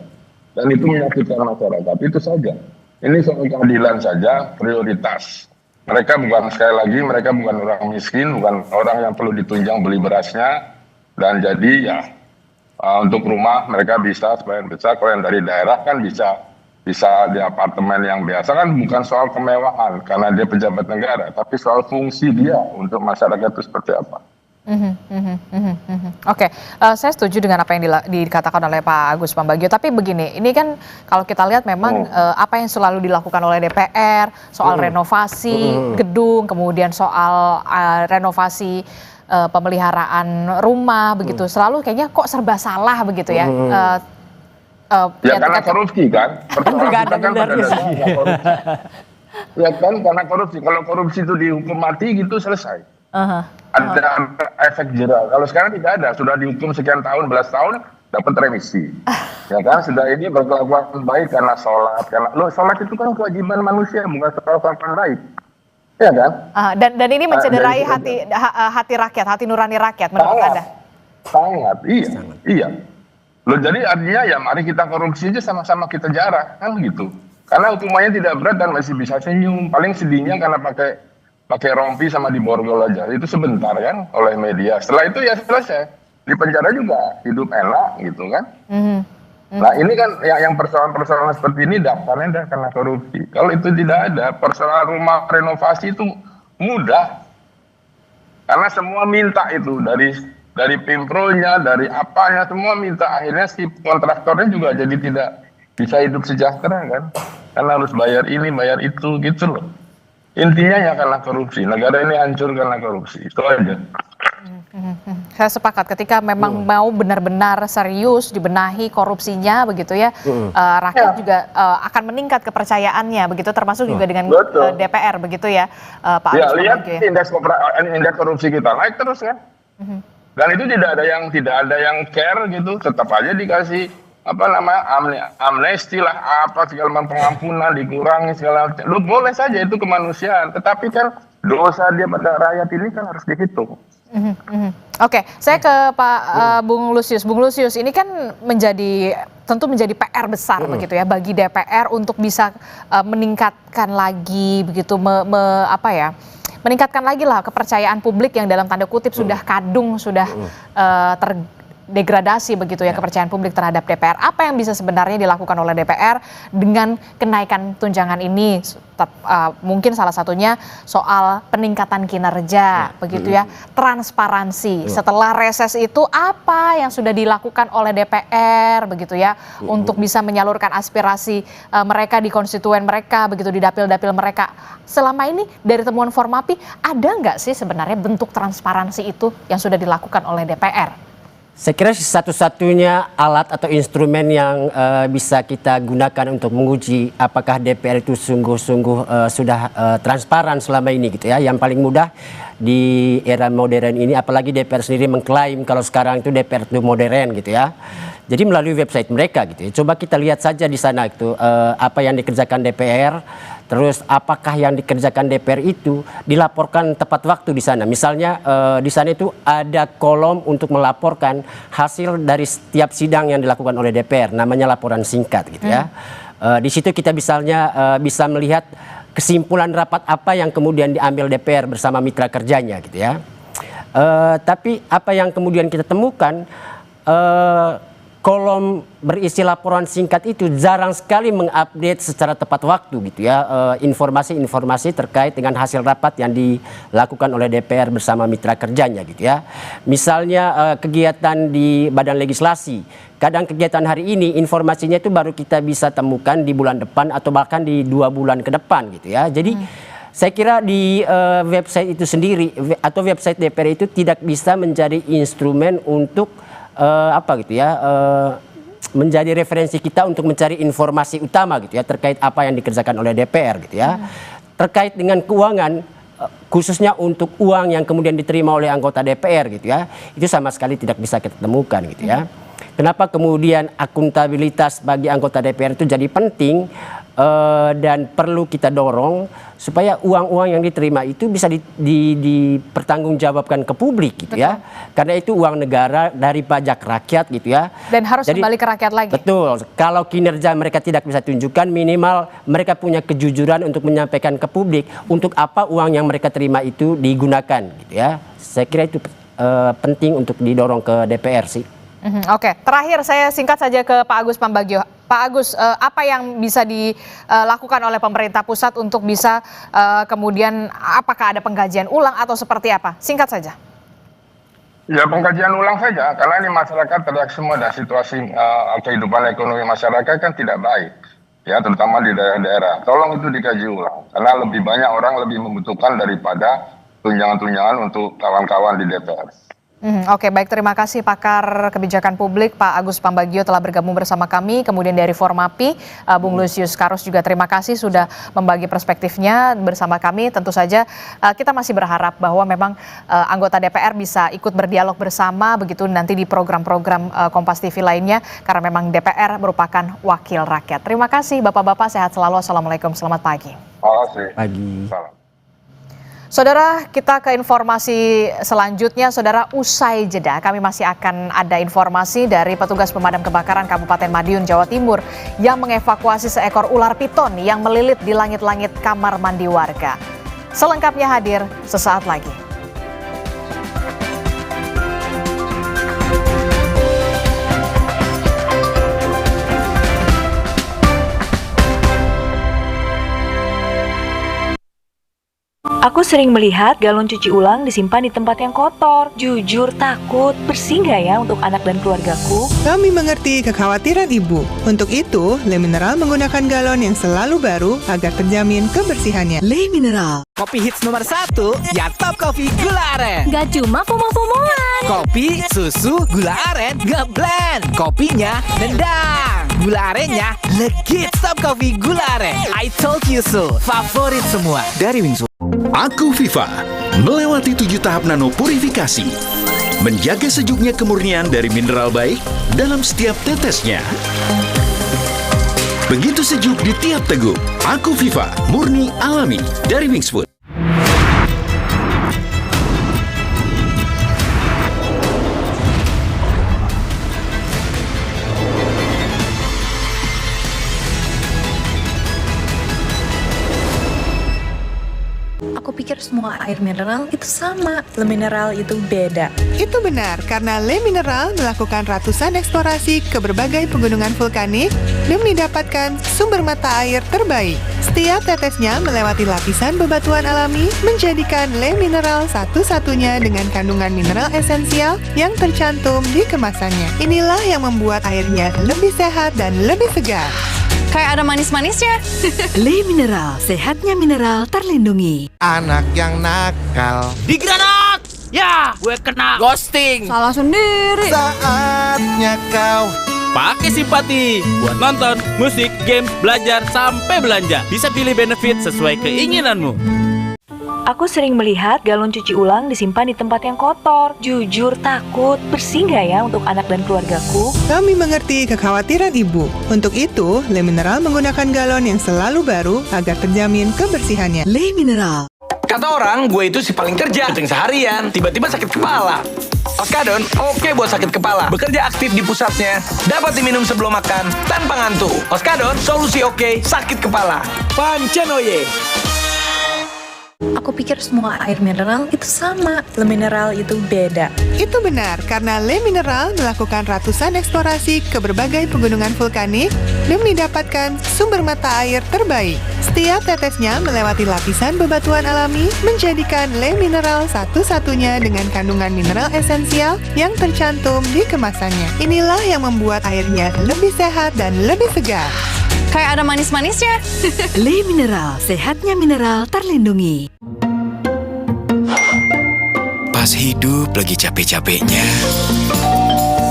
dan itu menyakitkan masyarakat. Itu saja. Ini soal keadilan saja, prioritas. Mereka bukan, sekali lagi, mereka bukan orang miskin, bukan orang yang perlu ditunjang beli berasnya. Dan jadi ya untuk rumah mereka bisa sebagian besar, kalau yang dari daerah kan bisa di apartemen yang biasa, kan bukan soal kemewahan karena dia pejabat negara, tapi soal fungsi dia untuk masyarakat itu seperti apa. Oke, saya setuju dengan apa yang dikatakan oleh Pak Agus Pambagio. Tapi begini, ini kan kalau kita lihat memang apa yang selalu dilakukan oleh DPR soal renovasi gedung, kemudian soal renovasi pemeliharaan rumah begitu, selalu kayaknya kok serba salah begitu ya. Ya karena korupsi kan. Ya kan karena korupsi. Kalau korupsi itu dihukum mati gitu selesai. Ada efek jera. Kalau sekarang tidak ada, sudah dihukum sekian tahun, belas tahun, dapat remisi. Ya kan, sudah ini berkelakuan baik karena sholat. Sholat itu kan kewajiban manusia, bukan soal kelakuan baik. Ya kan? Dan ini mencederai hati rakyat, hati nurani rakyat menurut Anda? Sangat, iya. Loh, jadi artinya ya mari kita korupsi aja sama-sama kita jarah, kan begitu. Karena hukumannya tidak berat dan masih bisa senyum. Paling sedihnya karena pakai rompi sama di borgol aja. Itu sebentar kan oleh media. Setelah itu ya selesai. Di penjara juga hidup enak gitu kan. Nah ini kan yang persoalan-persoalan seperti ini daftarnya dah karena korupsi. Kalau itu tidak ada, persoalan rumah renovasi itu mudah. Karena semua minta itu dari pimprolnya, dari apanya semua minta. Akhirnya si kontraktornya juga jadi tidak bisa hidup sejahtera kan. Karena harus bayar ini, bayar itu gitu loh. Intinya ya karena korupsi. Negara ini hancur karena korupsi. Itu aja. Saya sepakat ketika memang mau benar-benar serius dibenahi korupsinya begitu ya, rakyat juga akan meningkat kepercayaannya begitu, termasuk juga dengan DPR begitu ya, Pak Ya Agus lihat Pambagio ya. indeks korupsi kita naik terus kan. Dan itu tidak ada yang care gitu, tetap aja dikasih amnesti lah, apa segala macam, pengampunan dikurangi segala macam. Lu boleh saja, itu kemanusiaan, tetapi kan dosa dia pada rakyat ini kan harus dihitung. Oke, saya ke Pak Bung Lusius. Bung Lusius, ini kan tentu menjadi PR besar begitu ya bagi DPR untuk bisa meningkatkan lagi begitu, meningkatkan lagi lah kepercayaan publik yang dalam tanda kutip sudah kadung, sudah terdegradasi begitu ya kepercayaan publik terhadap DPR. Apa yang bisa sebenarnya dilakukan oleh DPR dengan kenaikan tunjangan ini? Mungkin salah satunya soal peningkatan kinerja begitu ya, transparansi. Setelah reses itu apa yang sudah dilakukan oleh DPR begitu ya untuk bisa menyalurkan aspirasi mereka di konstituen mereka begitu, di dapil-dapil mereka. Selama ini dari temuan Formapi ada nggak sih sebenarnya bentuk transparansi itu yang sudah dilakukan oleh DPR? Saya kira satu-satunya alat atau instrumen yang bisa kita gunakan untuk menguji apakah DPR itu sungguh-sungguh sudah transparan selama ini gitu ya. Yang paling mudah di era modern ini, apalagi DPR sendiri mengklaim kalau sekarang itu DPR itu modern gitu ya. Jadi melalui website mereka gitu ya. Coba kita lihat saja di sana itu apa yang dikerjakan DPR. Terus apakah yang dikerjakan DPR itu dilaporkan tepat waktu di sana? Misalnya di sana itu ada kolom untuk melaporkan hasil dari setiap sidang yang dilakukan oleh DPR, namanya laporan singkat gitu ya. Di situ kita misalnya bisa melihat kesimpulan rapat apa yang kemudian diambil DPR bersama mitra kerjanya gitu ya. Tapi apa yang kemudian kita temukan, kolom berisi laporan singkat itu jarang sekali mengupdate secara tepat waktu gitu ya informasi-informasi terkait dengan hasil rapat yang dilakukan oleh DPR bersama mitra kerjanya gitu ya. Misalnya kegiatan di badan legislasi, kadang kegiatan hari ini informasinya itu baru kita bisa temukan di bulan depan atau bahkan di 2 bulan ke depan gitu ya. Jadi saya kira di website itu sendiri atau website DPR itu tidak bisa menjadi instrumen untuk menjadi referensi kita untuk mencari informasi utama gitu ya terkait apa yang dikerjakan oleh DPR gitu ya. Terkait dengan keuangan, khususnya untuk uang yang kemudian diterima oleh anggota DPR gitu ya, itu sama sekali tidak bisa kita temukan gitu ya. Kenapa kemudian akuntabilitas bagi anggota DPR itu jadi penting dan perlu kita dorong supaya uang-uang yang diterima itu bisa dipertanggungjawabkan ke publik gitu ya. Karena itu uang negara dari pajak rakyat gitu ya. Dan harus kembali ke rakyat lagi. Betul. Kalau kinerja mereka tidak bisa tunjukkan, minimal mereka punya kejujuran untuk menyampaikan ke publik untuk apa uang yang mereka terima itu digunakan gitu ya. Saya kira itu penting untuk didorong ke DPR sih. Oke, terakhir saya singkat saja ke Pak Agus Pambagio. Pak Agus, apa yang bisa dilakukan oleh pemerintah pusat untuk bisa kemudian apakah ada pengkajian ulang atau seperti apa? Singkat saja. Ya pengkajian ulang saja, karena ini masyarakat terlihat semua dan situasi kehidupan ekonomi masyarakat kan tidak baik. Ya, terutama di daerah-daerah. Tolong itu dikaji ulang, karena lebih banyak orang lebih membutuhkan daripada tunjangan-tunjangan untuk kawan-kawan di DPR. Oke, baik, terima kasih pakar kebijakan publik Pak Agus Pambagio telah bergabung bersama kami. Kemudian dari Formapi, Bung Lusius Karus juga terima kasih sudah membagi perspektifnya bersama kami. Tentu saja kita masih berharap bahwa memang anggota DPR bisa ikut berdialog bersama begitu nanti di program-program Kompas TV lainnya, karena memang DPR merupakan wakil rakyat. Terima kasih Bapak-Bapak, sehat selalu. Assalamualaikum, selamat pagi. Terima kasih. Pagi. Salam. Saudara, kita ke informasi selanjutnya. Saudara, usai jeda kami masih akan ada informasi dari petugas pemadam kebakaran Kabupaten Madiun, Jawa Timur yang mengevakuasi seekor ular piton yang melilit di langit-langit kamar mandi warga. Selengkapnya hadir sesaat lagi. Aku sering melihat galon cuci ulang disimpan di tempat yang kotor. Jujur takut, bersih nggak ya untuk anak dan keluargaku? Kami mengerti kekhawatiran ibu. Untuk itu, Le Mineral menggunakan galon yang selalu baru agar terjamin kebersihannya. Le Mineral, kopi hits nomor 1, ya Top Coffee Gula Aren. Gak cuma FOMO-FOMOan. Kopi, susu, gula aren, ngeblend. Kopinya nendang. Gula arennya legit. Top Coffee Gula Aren. I told you so. Favorit semua dari Wingsu. Aku Viva melewati 7 tahap nano purifikasi, menjaga sejuknya kemurnian dari mineral baik dalam setiap tetesnya. Begitu sejuk di tiap teguk. Aku Viva, murni alami dari Wingsfood. Aku pikir semua air mineral itu sama, Le Mineral itu beda. Itu benar, karena Le Mineral melakukan ratusan eksplorasi ke berbagai pegunungan vulkanik demi dapatkan sumber mata air terbaik. Setiap tetesnya melewati lapisan bebatuan alami, menjadikan Le Mineral satu-satunya dengan kandungan mineral esensial yang tercantum di kemasannya. Inilah yang membuat airnya lebih sehat dan lebih segar. Kayak ada manis-manisnya. Le Mineral, sehatnya mineral terlindungi. Anak yang nakal. Digranat! Ya, gue kena ghosting. Salah sendiri. Saatnya kau pakai simpati buat nonton, musik, game, belajar, sampai belanja. Bisa pilih benefit sesuai keinginanmu. Aku sering melihat galon cuci ulang disimpan di tempat yang kotor. Jujur takut, bersih nggak ya untuk anak dan keluargaku? Kami mengerti kekhawatiran ibu. Untuk itu, Le Mineral menggunakan galon yang selalu baru agar terjamin kebersihannya. Le Mineral. Kata orang, gue itu si paling kerja, syuting seharian, tiba-tiba sakit kepala. Oskadon, oke buat sakit kepala. Bekerja aktif di pusatnya, dapat diminum sebelum makan, tanpa ngantuk. Oskadon, solusi oke, sakit kepala. Pancenoye. Aku pikir semua air mineral itu sama, Le Mineral itu beda. Itu benar, karena Le Mineral melakukan ratusan eksplorasi ke berbagai pegunungan vulkanik demi dapatkan sumber mata air terbaik. Setiap tetesnya melewati lapisan bebatuan alami, menjadikan Le Mineral satu-satunya dengan kandungan mineral esensial yang tercantum di kemasannya. Inilah yang membuat airnya lebih sehat dan lebih segar. Kayak ada manis-manisnya. Le Mineral, sehatnya mineral terlindungi. Pas hidup lagi capek-capeknya,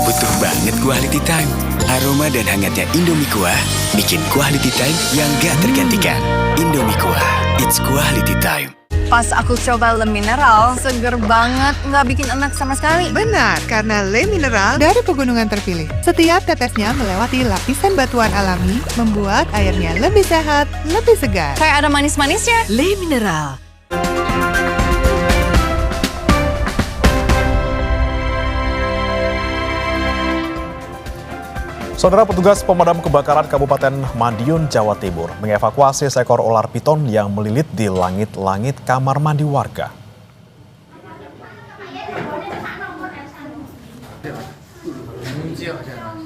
butuh banget quality time. Aroma dan hangatnya Indomie Kuah bikin quality time yang gak tergantikan. Indomie Kuah, it's quality time. Pas aku coba Le Mineral, seger banget, nggak bikin enak sama sekali. Benar, karena Le Mineral dari pegunungan terpilih. Setiap tetesnya melewati lapisan batuan alami, membuat airnya lebih sehat, lebih segar. Kayak ada manis-manisnya. Le Mineral. Saudara, petugas pemadam kebakaran Kabupaten Madiun, Jawa Timur mengevakuasi seekor ular piton yang melilit di langit-langit kamar mandi warga.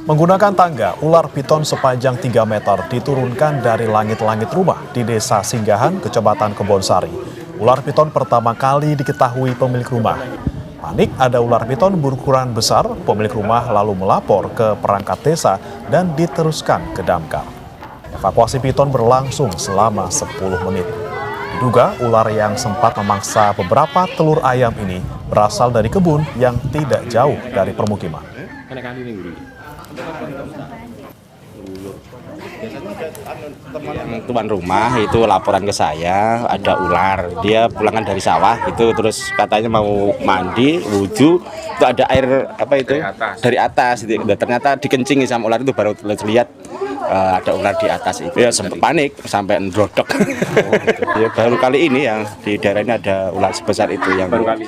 Menggunakan tangga, ular piton sepanjang 3 meter diturunkan dari langit-langit rumah di Desa Singgahan, Kecamatan Kebonsari. Ular piton pertama kali diketahui pemilik rumah. Panik ada ular piton berukuran besar, pemilik rumah lalu melapor ke perangkat desa dan diteruskan ke damkar. Evakuasi piton berlangsung selama 10 menit. Diduga ular yang sempat memangsa beberapa telur ayam ini berasal dari kebun yang tidak jauh dari permukiman. Tuan rumah itu laporan ke saya ada ular, dia pulangan dari sawah itu, terus katanya mau mandi wudhu itu ada air apa itu dari atas itu. Ternyata dikencingi sama ular itu, baru lihat ada ular di atas itu. Ya sempat panik sampai ndrodok. Ya, baru kali ini yang di daerah ini ada ular sebesar itu yang baru kali.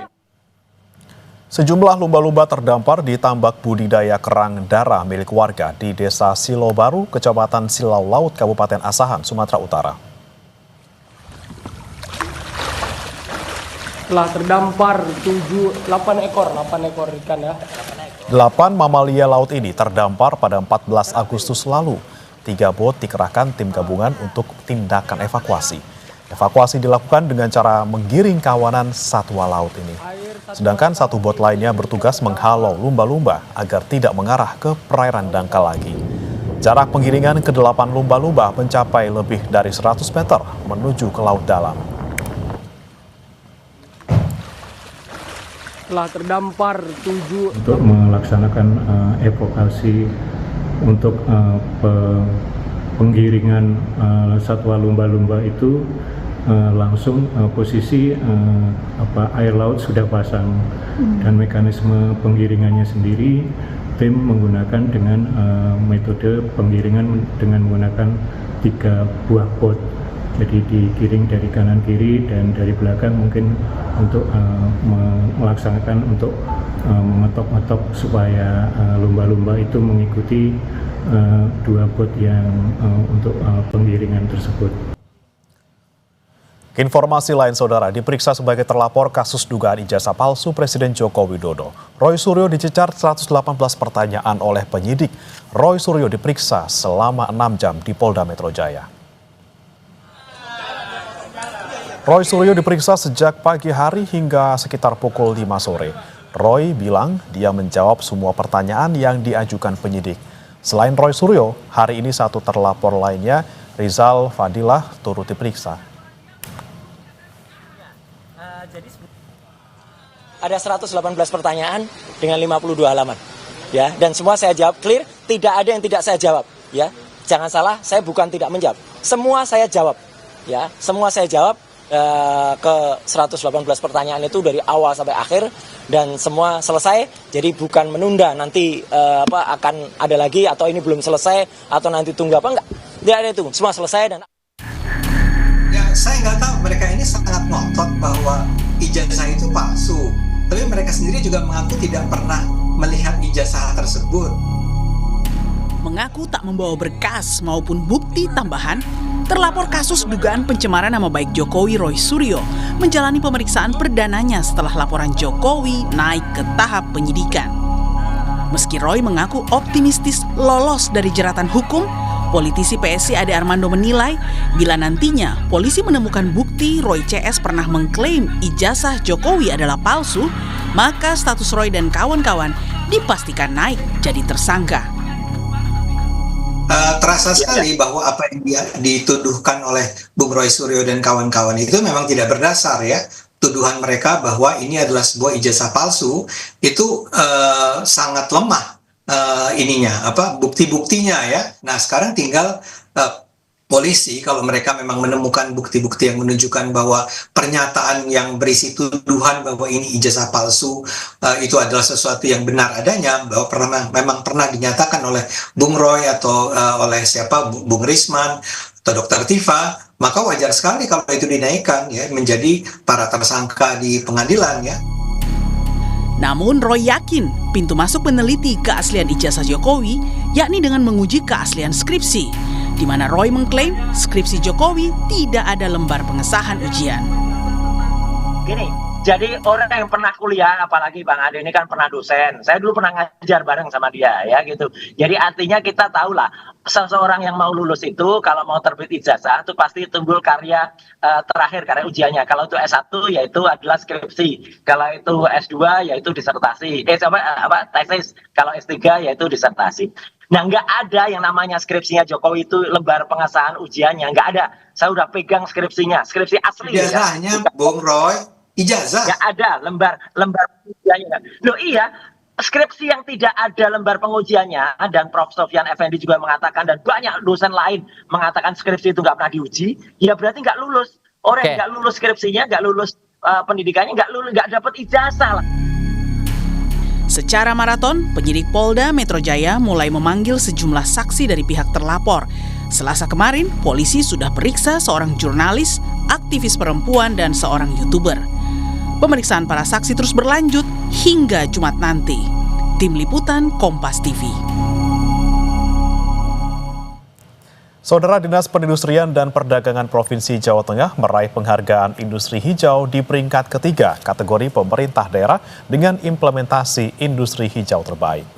Sejumlah lumba-lumba terdampar di tambak budidaya kerang darah milik warga di Desa Silo Baru, Kecamatan Silau Laut, Kabupaten Asahan, Sumatera Utara. Telah terdampar 8 ekor ikan ya. 8 mamalia laut ini terdampar pada 14 Agustus lalu. 3 bot dikerahkan tim gabungan untuk tindakan evakuasi. Evakuasi dilakukan dengan cara menggiring kawanan satwa laut ini. Sedangkan satu bot lainnya bertugas menghalau lumba-lumba agar tidak mengarah ke perairan dangkal lagi. Jarak penggiringan ke 8 lumba-lumba mencapai lebih dari 100 meter menuju ke laut dalam. Telah terdampar 7 untuk melaksanakan evakuasi untuk penggiringan satwa lumba-lumba itu langsung posisi air laut sudah pasang dan mekanisme penggiringannya sendiri tim menggunakan dengan metode penggiringan dengan menggunakan 3 buah bot. Jadi digiring dari kanan kiri dan dari belakang mungkin untuk melaksanakan untuk mengetok-ngetok supaya lumba-lumba itu mengikuti 2 bot yang untuk penggiringan tersebut. Informasi lain, saudara, diperiksa sebagai terlapor kasus dugaan ijazah palsu Presiden Joko Widodo. Roy Suryo dicecar 118 pertanyaan oleh penyidik. Roy Suryo diperiksa selama 6 jam di Polda Metro Jaya. Roy Suryo diperiksa sejak pagi hari hingga sekitar pukul 5 sore. Roy bilang dia menjawab semua pertanyaan yang diajukan penyidik. Selain Roy Suryo, hari ini satu terlapor lainnya, Rizal Fadilah, turut diperiksa. Ada 118 pertanyaan dengan 52 halaman, ya, dan semua saya jawab clear, tidak ada yang tidak saya jawab, ya. Jangan salah, saya bukan tidak menjawab, semua saya jawab, ya, semua saya jawab ke 118 pertanyaan itu dari awal sampai akhir dan semua selesai, jadi bukan menunda nanti akan ada lagi atau ini belum selesai atau nanti tunggu apa, enggak, tidak ada itu, semua selesai dan. Ya, saya nggak tahu, mereka ini sangat ngotot bahwa ijazah itu palsu. Tapi mereka sendiri juga mengaku tidak pernah melihat ijazah tersebut. Mengaku tak membawa berkas maupun bukti tambahan, terlapor kasus dugaan pencemaran nama baik Jokowi Roy Suryo menjalani pemeriksaan perdananya setelah laporan Jokowi naik ke tahap penyidikan. Meski Roy mengaku optimistis lolos dari jeratan hukum, politisi PSI Ade Armando menilai bila nantinya polisi menemukan bukti Roy CS pernah mengklaim ijazah Jokowi adalah palsu, maka status Roy dan kawan-kawan dipastikan naik jadi tersangka. Terasa sekali bahwa apa yang dituduhkan oleh Bung Roy Suryo dan kawan-kawan itu memang tidak berdasar, ya. Tuduhan mereka bahwa ini adalah sebuah ijazah palsu itu sangat lemah. Bukti-buktinya, ya. Nah, sekarang tinggal polisi kalau mereka memang menemukan bukti-bukti yang menunjukkan bahwa pernyataan yang berisi tuduhan bahwa ini ijazah palsu itu adalah sesuatu yang benar adanya, bahwa memang pernah dinyatakan oleh Bung Roy atau oleh Bung Risman atau Dr. Tifa, maka wajar sekali kalau itu dinaikkan, ya, menjadi para tersangka di pengadilan, ya. Namun Roy yakin pintu masuk meneliti keaslian ijazah Jokowi yakni dengan menguji keaslian skripsi, di mana Roy mengklaim skripsi Jokowi tidak ada lembar pengesahan ujian. Gini, jadi orang yang pernah kuliah, apalagi Bang Ade ini kan pernah dosen, saya dulu pernah ngajar bareng sama dia, ya gitu. Jadi artinya kita tahulah seseorang yang mau lulus itu kalau mau terbit ijazah itu pasti timbul karya terakhir, karya ujiannya. Kalau itu S1 yaitu adalah skripsi, kalau itu S2 yaitu disertasi, tesis, kalau S3 yaitu disertasi. Nah, nggak ada yang namanya skripsinya Jokowi itu lembar pengesahan ujiannya, nggak ada. Saya udah pegang skripsinya, skripsi asli. Ijazahnya, ya. Bung Roy, ijazah. Nggak ada lembar pengujiannya. Loh iya, skripsi yang tidak ada lembar pengujiannya, dan Prof. Sofyan Effendi juga mengatakan, dan banyak dosen lain mengatakan skripsi itu nggak pernah diuji, ya berarti nggak lulus. Orang yang nggak lulus skripsinya, nggak lulus pendidikannya, nggak dapat ijazah lah. Secara maraton, penyidik Polda Metro Jaya mulai memanggil sejumlah saksi dari pihak terlapor. Selasa kemarin, polisi sudah periksa seorang jurnalis, aktivis perempuan, dan seorang YouTuber. Pemeriksaan para saksi terus berlanjut hingga Jumat nanti. Tim Liputan Kompas TV. Saudara, Dinas Perindustrian dan Perdagangan Provinsi Jawa Tengah meraih penghargaan industri hijau di peringkat ketiga kategori pemerintah daerah dengan implementasi industri hijau terbaik.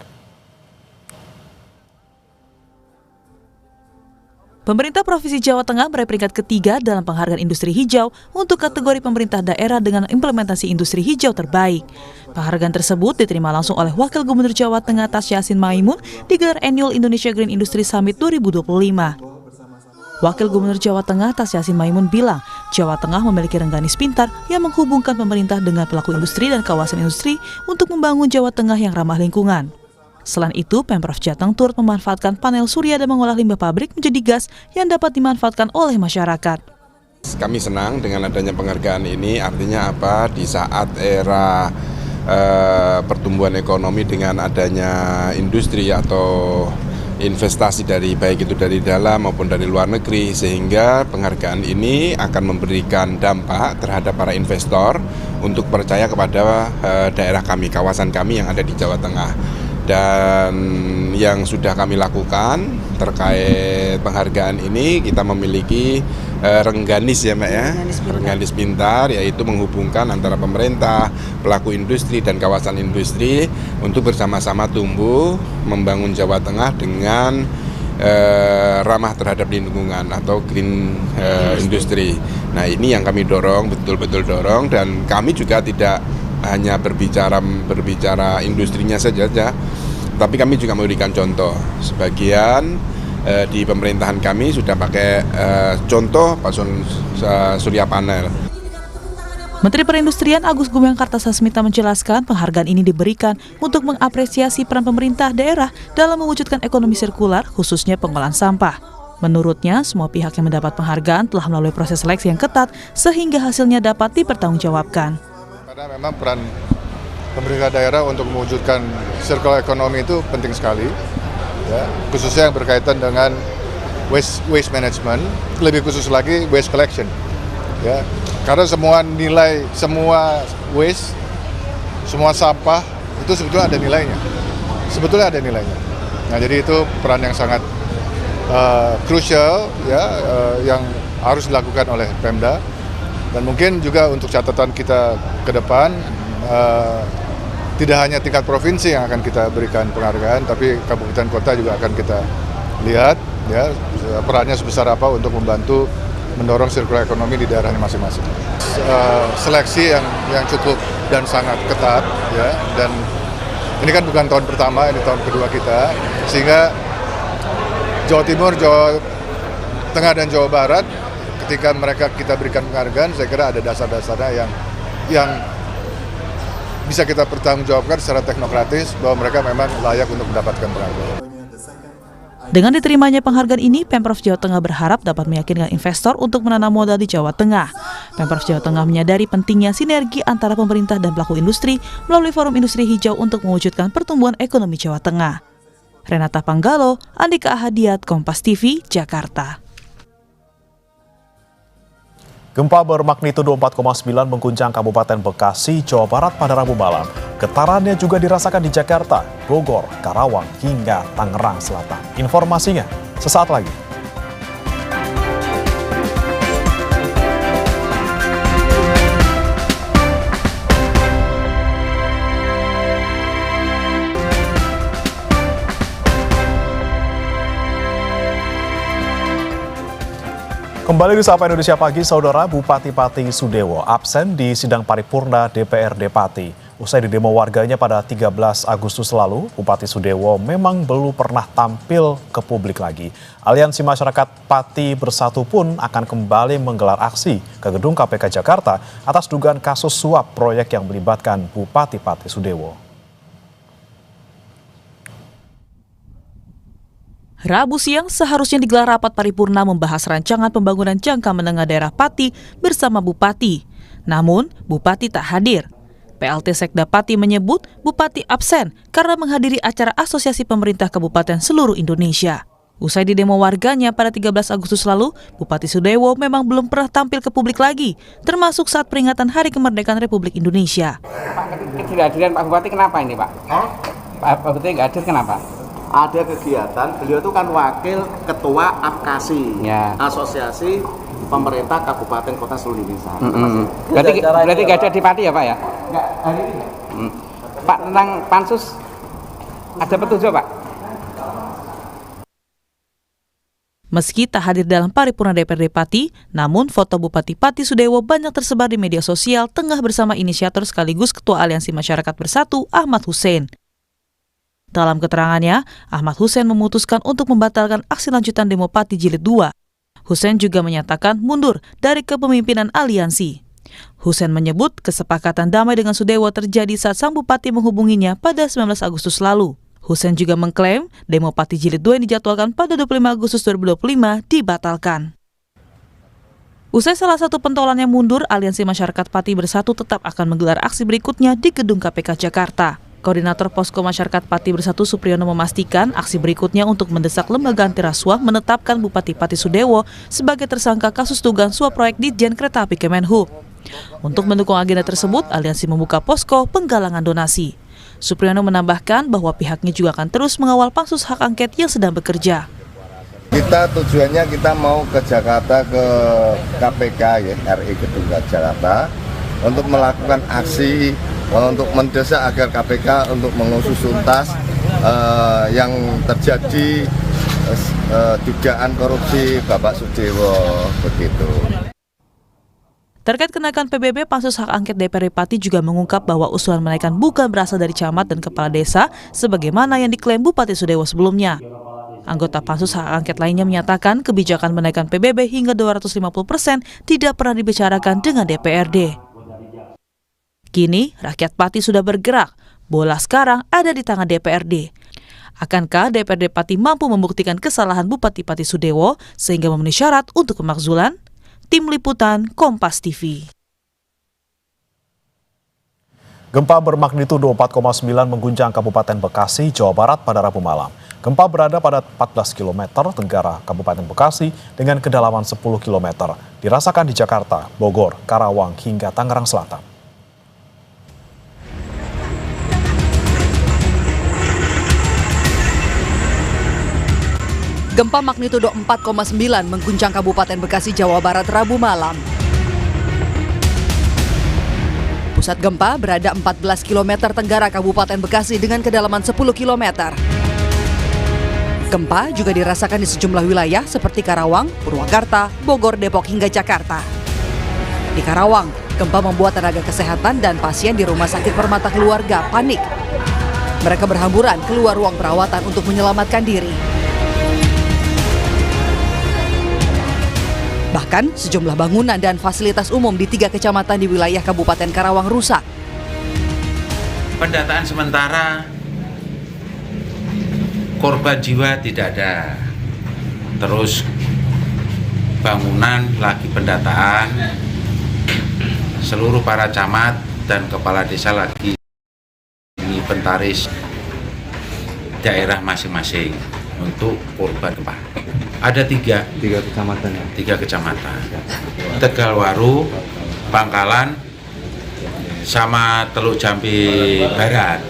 Pemerintah Provinsi Jawa Tengah meraih peringkat ketiga dalam penghargaan industri hijau untuk kategori pemerintah daerah dengan implementasi industri hijau terbaik. Penghargaan tersebut diterima langsung oleh Wakil Gubernur Jawa Tengah Tas Yassin Maimun di gelar Annual Indonesia Green Industry Summit 2025. Wakil Gubernur Jawa Tengah Tas Yassin Maimun bilang, Jawa Tengah memiliki rengganis pintar yang menghubungkan pemerintah dengan pelaku industri dan kawasan industri untuk membangun Jawa Tengah yang ramah lingkungan. Selain itu, Pemprov Jateng turut memanfaatkan panel surya dan mengolah limbah pabrik menjadi gas yang dapat dimanfaatkan oleh masyarakat. Kami senang dengan adanya penghargaan ini, artinya apa? Di saat era pertumbuhan ekonomi dengan adanya industri atau investasi dari baik itu dari dalam maupun dari luar negeri, sehingga penghargaan ini akan memberikan dampak terhadap para investor untuk percaya kepada daerah kami, kawasan kami yang ada di Jawa Tengah. Dan yang sudah kami lakukan terkait penghargaan ini, kita memiliki rengganis ya Mbak ya, rengganis pintar, yaitu menghubungkan antara pemerintah, pelaku industri dan kawasan industri untuk bersama-sama tumbuh membangun Jawa Tengah dengan ramah terhadap lingkungan atau green industry. Nah ini yang kami dorong, betul-betul dorong, dan kami juga tidak hanya berbicara industrinya saja, tapi kami juga memberikan contoh. Sebagian di pemerintahan kami sudah pakai contoh pason surya panel. Menteri Perindustrian Agus Gumiwang Kartasasmita menjelaskan penghargaan ini diberikan untuk mengapresiasi peran pemerintah daerah dalam mewujudkan ekonomi sirkular, khususnya pengolahan sampah. Menurutnya, semua pihak yang mendapat penghargaan telah melalui proses seleksi yang ketat sehingga hasilnya dapat dipertanggungjawabkan. Karena memang peran pemerintah daerah untuk mewujudkan circular ekonomi itu penting sekali, ya, khususnya yang berkaitan dengan waste management, lebih khusus lagi waste collection, ya, karena semua nilai, semua waste, semua sampah itu sebetulnya ada nilainya, Nah jadi itu peran yang sangat crucial, ya, yang harus dilakukan oleh Pemda. Dan mungkin juga untuk catatan kita ke depan, tidak hanya tingkat provinsi yang akan kita berikan penghargaan, tapi kabupaten kota juga akan kita lihat, ya, perannya sebesar apa untuk membantu mendorong sirkular ekonomi di daerahnya masing-masing. Seleksi yang cukup dan sangat ketat, ya, dan ini kan bukan tahun pertama, ini tahun kedua kita, sehingga Jawa Timur, Jawa Tengah dan Jawa Barat, ketika kita berikan penghargaan, saya kira ada dasar-dasarnya yang bisa kita pertanggungjawabkan secara teknokratis bahwa mereka memang layak untuk mendapatkan penghargaan. Dengan diterimanya penghargaan ini, Pemprov Jawa Tengah berharap dapat meyakinkan investor untuk menanam modal di Jawa Tengah. Pemprov Jawa Tengah menyadari pentingnya sinergi antara pemerintah dan pelaku industri melalui Forum Industri Hijau untuk mewujudkan pertumbuhan ekonomi Jawa Tengah. Renata Panggalo, Andika Ahadiat, Kompas TV, Jakarta. Gempa bermagnitudo 4,9 mengguncang Kabupaten Bekasi, Jawa Barat pada Rabu malam. Getarannya juga dirasakan di Jakarta, Bogor, Karawang, hingga Tangerang Selatan. Informasinya sesaat lagi. Kembali di Sapa Indonesia Pagi, Saudara. Bupati Pati Sudewo absen di sidang paripurna DPRD Pati. Usai didemo warganya pada 13 Agustus lalu, Bupati Sudewo memang belum pernah tampil ke publik lagi. Aliansi Masyarakat Pati Bersatu pun akan kembali menggelar aksi ke gedung KPK Jakarta atas dugaan kasus suap proyek yang melibatkan Bupati Pati Sudewo. Rabu siang seharusnya digelar rapat paripurna membahas rancangan pembangunan jangka menengah daerah Pati bersama Bupati. Namun, Bupati tak hadir. PLT Sekda Pati menyebut Bupati absen karena menghadiri acara Asosiasi Pemerintah Kabupaten seluruh Indonesia. Usai didemo warganya pada 13 Agustus lalu, Bupati Sudewo memang belum pernah tampil ke publik lagi, termasuk saat peringatan Hari Kemerdekaan Republik Indonesia. Pak, kehadiran Pak Bupati kenapa ini Pak? Pak Bupati nggak hadir kenapa? Ada kegiatan, beliau itu kan wakil ketua APKASI, ya, Asosiasi Pemerintah Kabupaten Kota Seluruh Indonesia. Berarti nggak ada di Pati ya Pak ya? Nggak, hari ini. Pak, tentang pansus ada petunjuk Pak? Meski tak hadir dalam paripurna DPRD Pati, namun foto Bupati Pati Sudewo banyak tersebar di media sosial tengah bersama inisiator sekaligus Ketua Aliansi Masyarakat Bersatu, Ahmad Hussein. Dalam keterangannya, Ahmad Hussein memutuskan untuk membatalkan aksi lanjutan demo Pati Jilid 2. Hussein juga menyatakan mundur dari kepemimpinan aliansi. Hussein menyebut kesepakatan damai dengan Sudewo terjadi saat sang bupati menghubunginya pada 19 Agustus lalu. Hussein juga mengklaim demo Pati Jilid 2 yang dijadwalkan pada 25 Agustus 2025 dibatalkan. Usai salah satu pentolannya mundur, Aliansi Masyarakat Pati Bersatu tetap akan menggelar aksi berikutnya di Gedung KPK Jakarta. Koordinator Posko Masyarakat Pati Bersatu Supriyono memastikan aksi berikutnya untuk mendesak lembaga anti rasuah menetapkan Bupati Pati Sudewo sebagai tersangka kasus dugaan suap proyek Ditjen Kereta Api Kemenhub. Untuk mendukung agenda tersebut, Aliansi membuka posko penggalangan donasi. Supriyono menambahkan bahwa pihaknya juga akan terus mengawal pansus hak angket yang sedang bekerja. Kita tujuannya kita mau ke Jakarta, ke KPK ya, RI Gedung Jakarta untuk melakukan aksi untuk mendesak agar KPK untuk mengusut tuntas yang terjadi dugaan korupsi Bapak Sudewo begitu. Terkait kenaikan PBB, Pansus Hak Angket DPRD Pati juga mengungkap bahwa usulan menaikkan bukan berasal dari camat dan kepala desa sebagaimana yang diklaim Bupati Sudewo sebelumnya. Anggota Pansus Hak Angket lainnya menyatakan kebijakan menaikkan PBB hingga 250% tidak pernah dibicarakan dengan DPRD. Kini, rakyat Pati sudah bergerak. Bola sekarang ada di tangan DPRD. Akankah DPRD Pati mampu membuktikan kesalahan Bupati Pati Sudewo sehingga memenuhi syarat untuk pemakzulan? Tim Liputan Kompas TV. Gempa bermagnitudo 4,9 mengguncang Kabupaten Bekasi, Jawa Barat pada Rabu malam. Gempa berada pada 14 km tenggara Kabupaten Bekasi dengan kedalaman 10 km. Dirasakan di Jakarta, Bogor, Karawang, hingga Tangerang Selatan. Gempa magnitudo 4,9 mengguncang Kabupaten Bekasi, Jawa Barat Rabu malam. Pusat gempa berada 14 km tenggara Kabupaten Bekasi dengan kedalaman 10 km. Gempa juga dirasakan di sejumlah wilayah seperti Karawang, Purwakarta, Bogor, Depok hingga Jakarta. Di Karawang, gempa membuat tenaga kesehatan dan pasien di Rumah Sakit Permata Keluarga panik. Mereka berhamburan keluar ruang perawatan untuk menyelamatkan diri. Bahkan sejumlah bangunan dan fasilitas umum di 3 kecamatan di wilayah Kabupaten Karawang rusak. Pendataan sementara korban jiwa tidak ada. Terus bangunan lagi pendataan, seluruh para camat dan kepala desa lagi inventaris daerah masing-masing untuk korban gempa. Ada tiga kecamatan ya? 3 kecamatan. Tegalwaru, Pangkalan, sama Teluk Jambi Barat.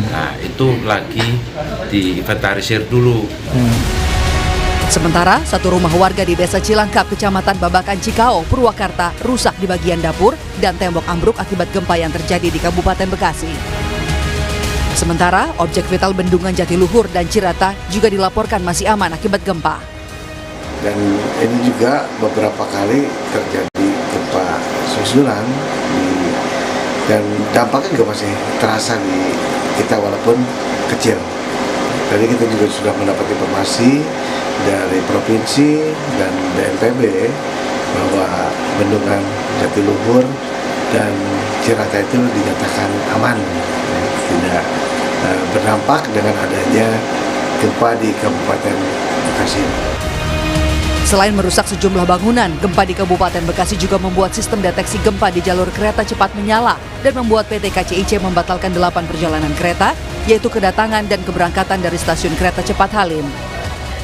Nah, itu lagi diinventarisir dulu. Sementara, satu rumah warga di Desa Cilangkap, Kecamatan Babakan Cikao, Purwakarta, rusak di bagian dapur dan tembok ambruk akibat gempa yang terjadi di Kabupaten Bekasi. Sementara, objek vital Bendungan Jatiluhur dan Cirata juga dilaporkan masih aman akibat gempa. Dan ini juga beberapa kali terjadi gempa susulan dan dampaknya juga masih terasa di kita walaupun kecil. Jadi kita juga sudah mendapat informasi dari provinsi dan BNPB bahwa Bendungan Jatiluhur dan Cirata itu dinyatakan aman, tidak berdampak dengan adanya gempa di Kabupaten Bekasi. Selain merusak sejumlah bangunan, gempa di Kabupaten Bekasi juga membuat sistem deteksi gempa di jalur kereta cepat menyala dan membuat PT KCIC membatalkan 8 perjalanan kereta, yaitu kedatangan dan keberangkatan dari stasiun kereta cepat Halim.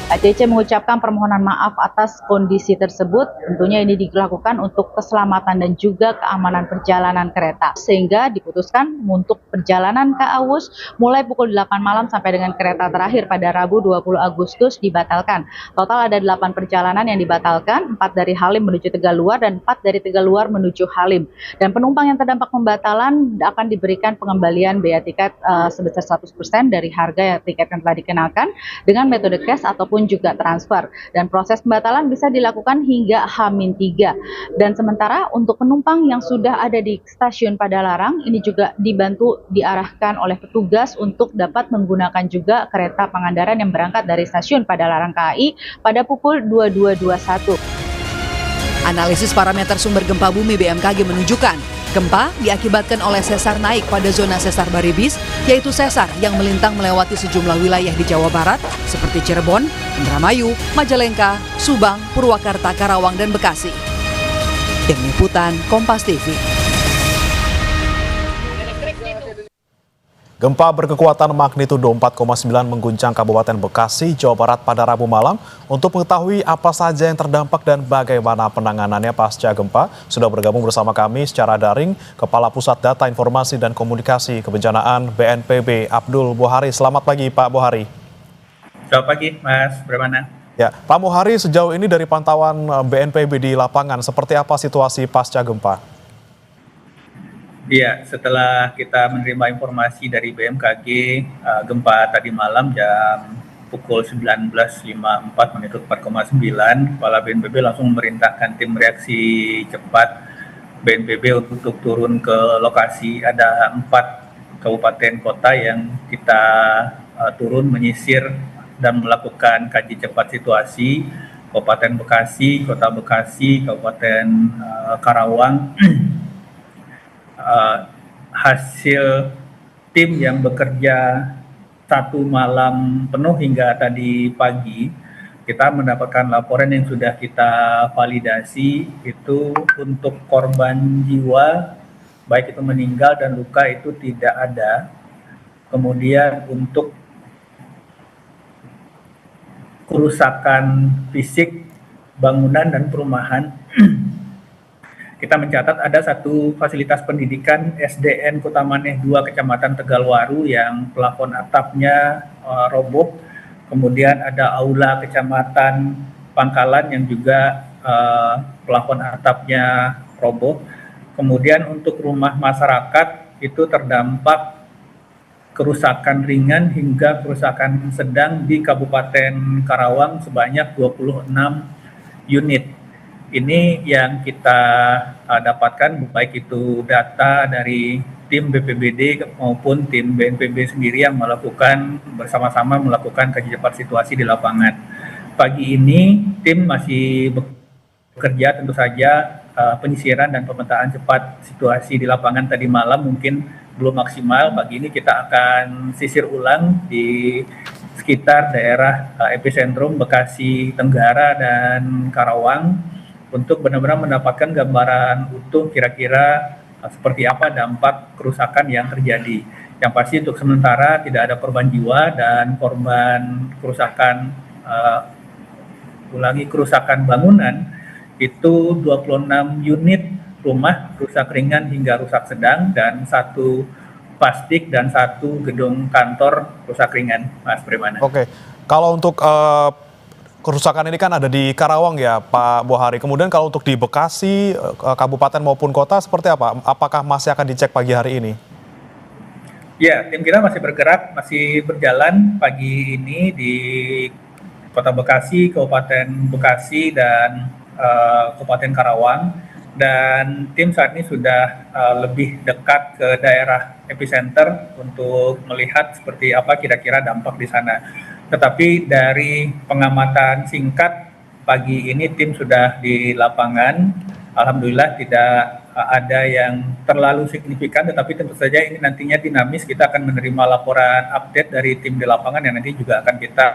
KCIC mengucapkan permohonan maaf atas kondisi tersebut. Tentunya ini dilakukan untuk keselamatan dan juga keamanan perjalanan kereta. Sehingga diputuskan untuk perjalanan ke Awus mulai pukul 8 malam sampai dengan kereta terakhir pada Rabu 20 Agustus dibatalkan. Total ada 8 perjalanan yang dibatalkan, 4 dari Halim menuju Tegaluar dan 4 dari Tegaluar menuju Halim. Dan penumpang yang terdampak pembatalan akan diberikan pengembalian biaya tiket sebesar 100% dari harga tiket yang telah dikenakan dengan metode cash ataupun ataupun juga transfer. Dan proses pembatalan bisa dilakukan hingga H-3. Dan sementara untuk penumpang yang sudah ada di stasiun Padalarang, ini juga dibantu diarahkan oleh petugas untuk dapat menggunakan juga kereta Pangandaran yang berangkat dari stasiun Padalarang KAI pada pukul 22.21. Analisis parameter sumber gempa bumi BMKG menunjukkan gempa diakibatkan oleh sesar naik pada zona sesar Baribis, yaitu sesar yang melintang melewati sejumlah wilayah di Jawa Barat seperti Cirebon, Indramayu, Majalengka, Subang, Purwakarta, Karawang, dan Bekasi. Tim Liputan Kompas TV. Gempa berkekuatan magnitudo 4,9 mengguncang Kabupaten Bekasi, Jawa Barat pada Rabu malam. Untuk mengetahui apa saja yang terdampak dan bagaimana penanganannya pasca gempa, sudah bergabung bersama kami secara daring Kepala Pusat Data Informasi dan Komunikasi Kebencanaan BNPB Abdul Bohari. Selamat pagi Pak Bohari. Selamat pagi Mas Brahmana. Ya, Pak Bohari, sejauh ini dari pantauan BNPB di lapangan, seperti apa situasi pasca gempa? Iya, setelah kita menerima informasi dari BMKG, gempa tadi malam jam pukul 19.54 magnitudo 4,9, Kepala BNPB langsung memerintahkan tim reaksi cepat BNPB untuk turun ke lokasi. Ada 4 kabupaten kota yang kita turun menyisir dan melakukan kaji cepat situasi. Kabupaten Bekasi, Kota Bekasi, Kabupaten Karawang. Hasil tim yang bekerja 1 malam penuh hingga tadi pagi, kita mendapatkan laporan yang sudah kita validasi. Itu untuk korban jiwa, baik itu meninggal dan luka, itu tidak ada. Kemudian untuk kerusakan fisik bangunan dan perumahan, kita mencatat ada 1 fasilitas pendidikan SDN Kota Maneh 2 Kecamatan Tegalwaru yang plafon atapnya roboh. Kemudian ada aula Kecamatan Pangkalan yang juga plafon atapnya roboh. Kemudian untuk rumah masyarakat itu terdampak kerusakan ringan hingga kerusakan sedang di Kabupaten Karawang sebanyak 26 unit. Ini yang kita dapatkan, baik itu data dari tim BPBD maupun tim BNPB sendiri yang bersama-sama melakukan kaji cepat situasi di lapangan. Pagi ini tim masih bekerja, tentu saja penyisiran dan pemetaan cepat situasi di lapangan tadi malam mungkin belum maksimal. Pagi ini kita akan sisir ulang di sekitar daerah epicentrum Bekasi Tenggara dan Karawang untuk benar-benar mendapatkan gambaran utuh kira-kira seperti apa dampak kerusakan yang terjadi. Yang pasti untuk sementara tidak ada korban jiwa dan korban kerusakan kerusakan bangunan itu 26 unit rumah rusak ringan hingga rusak sedang, dan 1 plastik dan 1 gedung kantor rusak ringan, Mas Primana. Oke, kalau untuk kerusakan ini kan ada di Karawang ya Pak Bohari. Kemudian kalau untuk di Bekasi, kabupaten maupun kota seperti apa? Apakah masih akan dicek pagi hari ini? Ya, tim kita masih bergerak, masih berjalan pagi ini di Kota Bekasi, Kabupaten Bekasi, dan Kabupaten Karawang. Dan tim saat ini sudah lebih dekat ke daerah epicenter untuk melihat seperti apa kira-kira dampak di sana. Tetapi dari pengamatan singkat pagi ini tim sudah di lapangan, alhamdulillah tidak ada yang terlalu signifikan, tetapi tentu saja ini nantinya dinamis. Kita akan menerima laporan update dari tim di lapangan yang nanti juga akan kita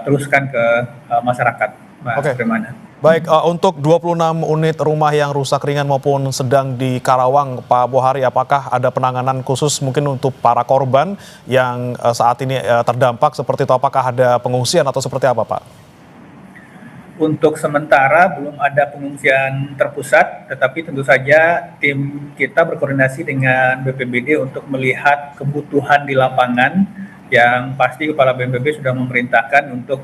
teruskan ke masyarakat. Mas Primana. Baik, untuk 26 unit rumah yang rusak ringan maupun sedang di Karawang, Pak Bohari, apakah ada penanganan khusus mungkin untuk para korban yang saat ini terdampak seperti itu? Apakah ada pengungsian atau seperti apa, Pak? Untuk sementara belum ada pengungsian terpusat, tetapi tentu saja tim kita berkoordinasi dengan BPBD untuk melihat kebutuhan di lapangan. Yang pasti Kepala BNPB sudah memerintahkan untuk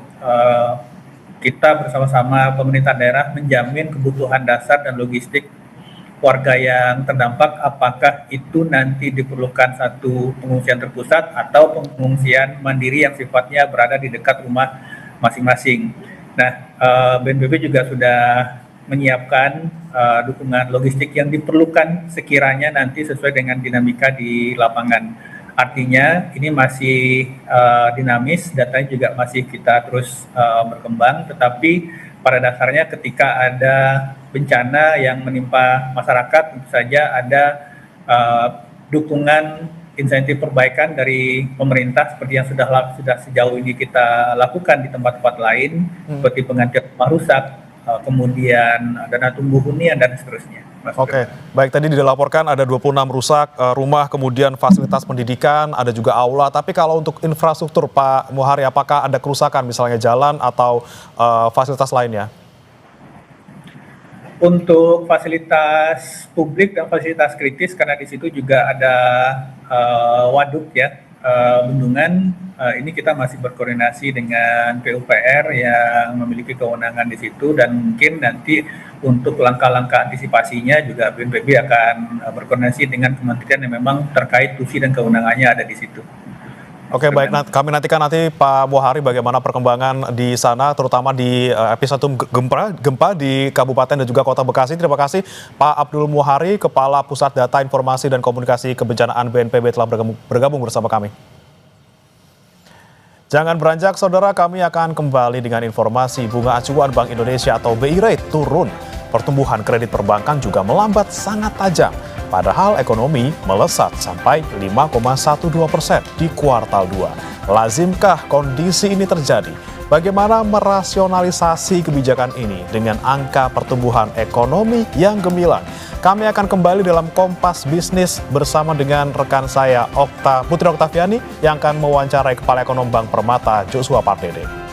kita bersama-sama pemerintah daerah menjamin kebutuhan dasar dan logistik warga yang terdampak, apakah itu nanti diperlukan satu pengungsian terpusat atau pengungsian mandiri yang sifatnya berada di dekat rumah masing-masing. Nah, BNPB juga sudah menyiapkan dukungan logistik yang diperlukan sekiranya nanti sesuai dengan dinamika di lapangan. Artinya ini masih dinamis, datanya juga masih kita terus berkembang, tetapi pada dasarnya ketika ada bencana yang menimpa masyarakat, tentu saja ada dukungan insentif perbaikan dari pemerintah seperti yang sudah sejauh ini kita lakukan di tempat-tempat lain, seperti penggantian rumah rusak, kemudian dana tumbuh hunian dan seterusnya. Oke, baik, tadi dilaporkan ada 26 rusak rumah, kemudian fasilitas pendidikan, ada juga aula. Tapi kalau untuk infrastruktur, Pak Muhari, apakah ada kerusakan misalnya jalan atau fasilitas lainnya? Untuk fasilitas publik dan fasilitas kritis, karena di situ juga ada waduk ya, bendungan, ini kita masih berkoordinasi dengan PUPR yang memiliki kewenangan di situ, dan mungkin nanti untuk langkah-langkah antisipasinya juga BNPB akan berkoordinasi dengan kementerian yang memang terkait tusi dan kewenangannya ada di situ. Oke, baik, kami nantikan nanti Pak Muhari bagaimana perkembangan di sana, terutama di epicentrum gempa di Kabupaten dan juga Kota Bekasi. Terima kasih Pak Abdul Muhari, Kepala Pusat Data Informasi dan Komunikasi Kebencanaan BNPB telah bergabung bersama kami. Jangan beranjak, saudara, kami akan kembali dengan informasi bunga acuan Bank Indonesia atau BI Rate turun. Pertumbuhan kredit perbankan juga melambat sangat tajam. Padahal ekonomi melesat sampai 5,12% di kuartal 2. Lazimkah kondisi ini terjadi? Bagaimana merasionalisasi kebijakan ini dengan angka pertumbuhan ekonomi yang gemilang? Kami akan kembali dalam Kompas Bisnis bersama dengan rekan saya Putri Oktaviani yang akan mewawancarai Kepala Ekonom Bank Permata Joshua Pardede.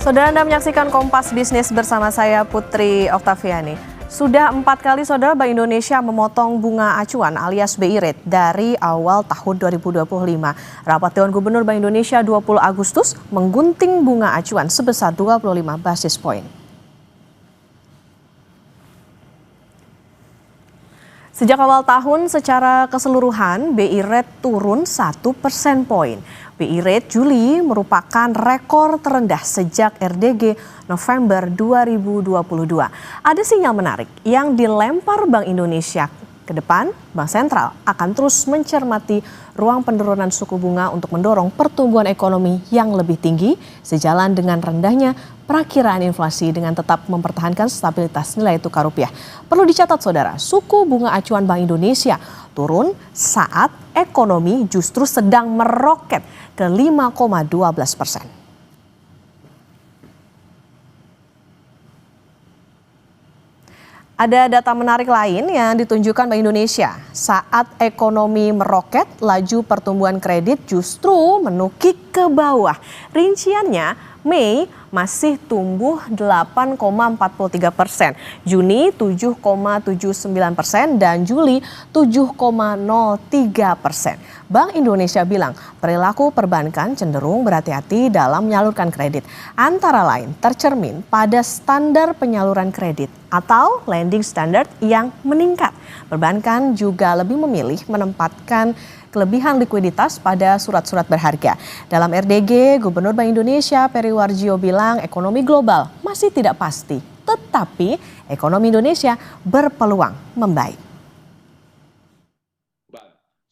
Saudara, Anda menyaksikan Kompas Bisnis bersama saya Putri Oktaviani. Sudah 4 kali saudara Bank Indonesia memotong bunga acuan alias BI Rate dari awal tahun 2025. Rapat Dewan Gubernur Bank Indonesia 20 Agustus menggunting bunga acuan sebesar 25 basis poin. Sejak awal tahun secara keseluruhan BI Rate turun 1 persen poin. BI Rate Juli merupakan rekor terendah sejak RDG November 2022. Ada sinyal menarik yang dilempar Bank Indonesia. Ke depan, Bank Sentral akan terus mencermati ruang penurunan suku bunga untuk mendorong pertumbuhan ekonomi yang lebih tinggi sejalan dengan rendahnya perakiraan inflasi dengan tetap mempertahankan stabilitas nilai tukar rupiah. Perlu dicatat saudara, suku bunga acuan Bank Indonesia turun saat ekonomi justru sedang meroket ke 5,12%. Ada data menarik lain yang ditunjukkan Bank Indonesia. Saat ekonomi meroket, laju pertumbuhan kredit justru menukik ke bawah. Rinciannya, Mei masih tumbuh 8,43%, Juni 7,79% dan Juli 7,03%. Bank Indonesia bilang perilaku perbankan cenderung berhati-hati dalam menyalurkan kredit. Antara lain tercermin pada standar penyaluran kredit atau lending standard yang meningkat. Perbankan juga lebih memilih menempatkan kelebihan likuiditas pada surat-surat berharga. Dalam RDG, Gubernur Bank Indonesia Peri Warjio bilang ekonomi global masih tidak pasti, tetapi ekonomi Indonesia berpeluang membaik.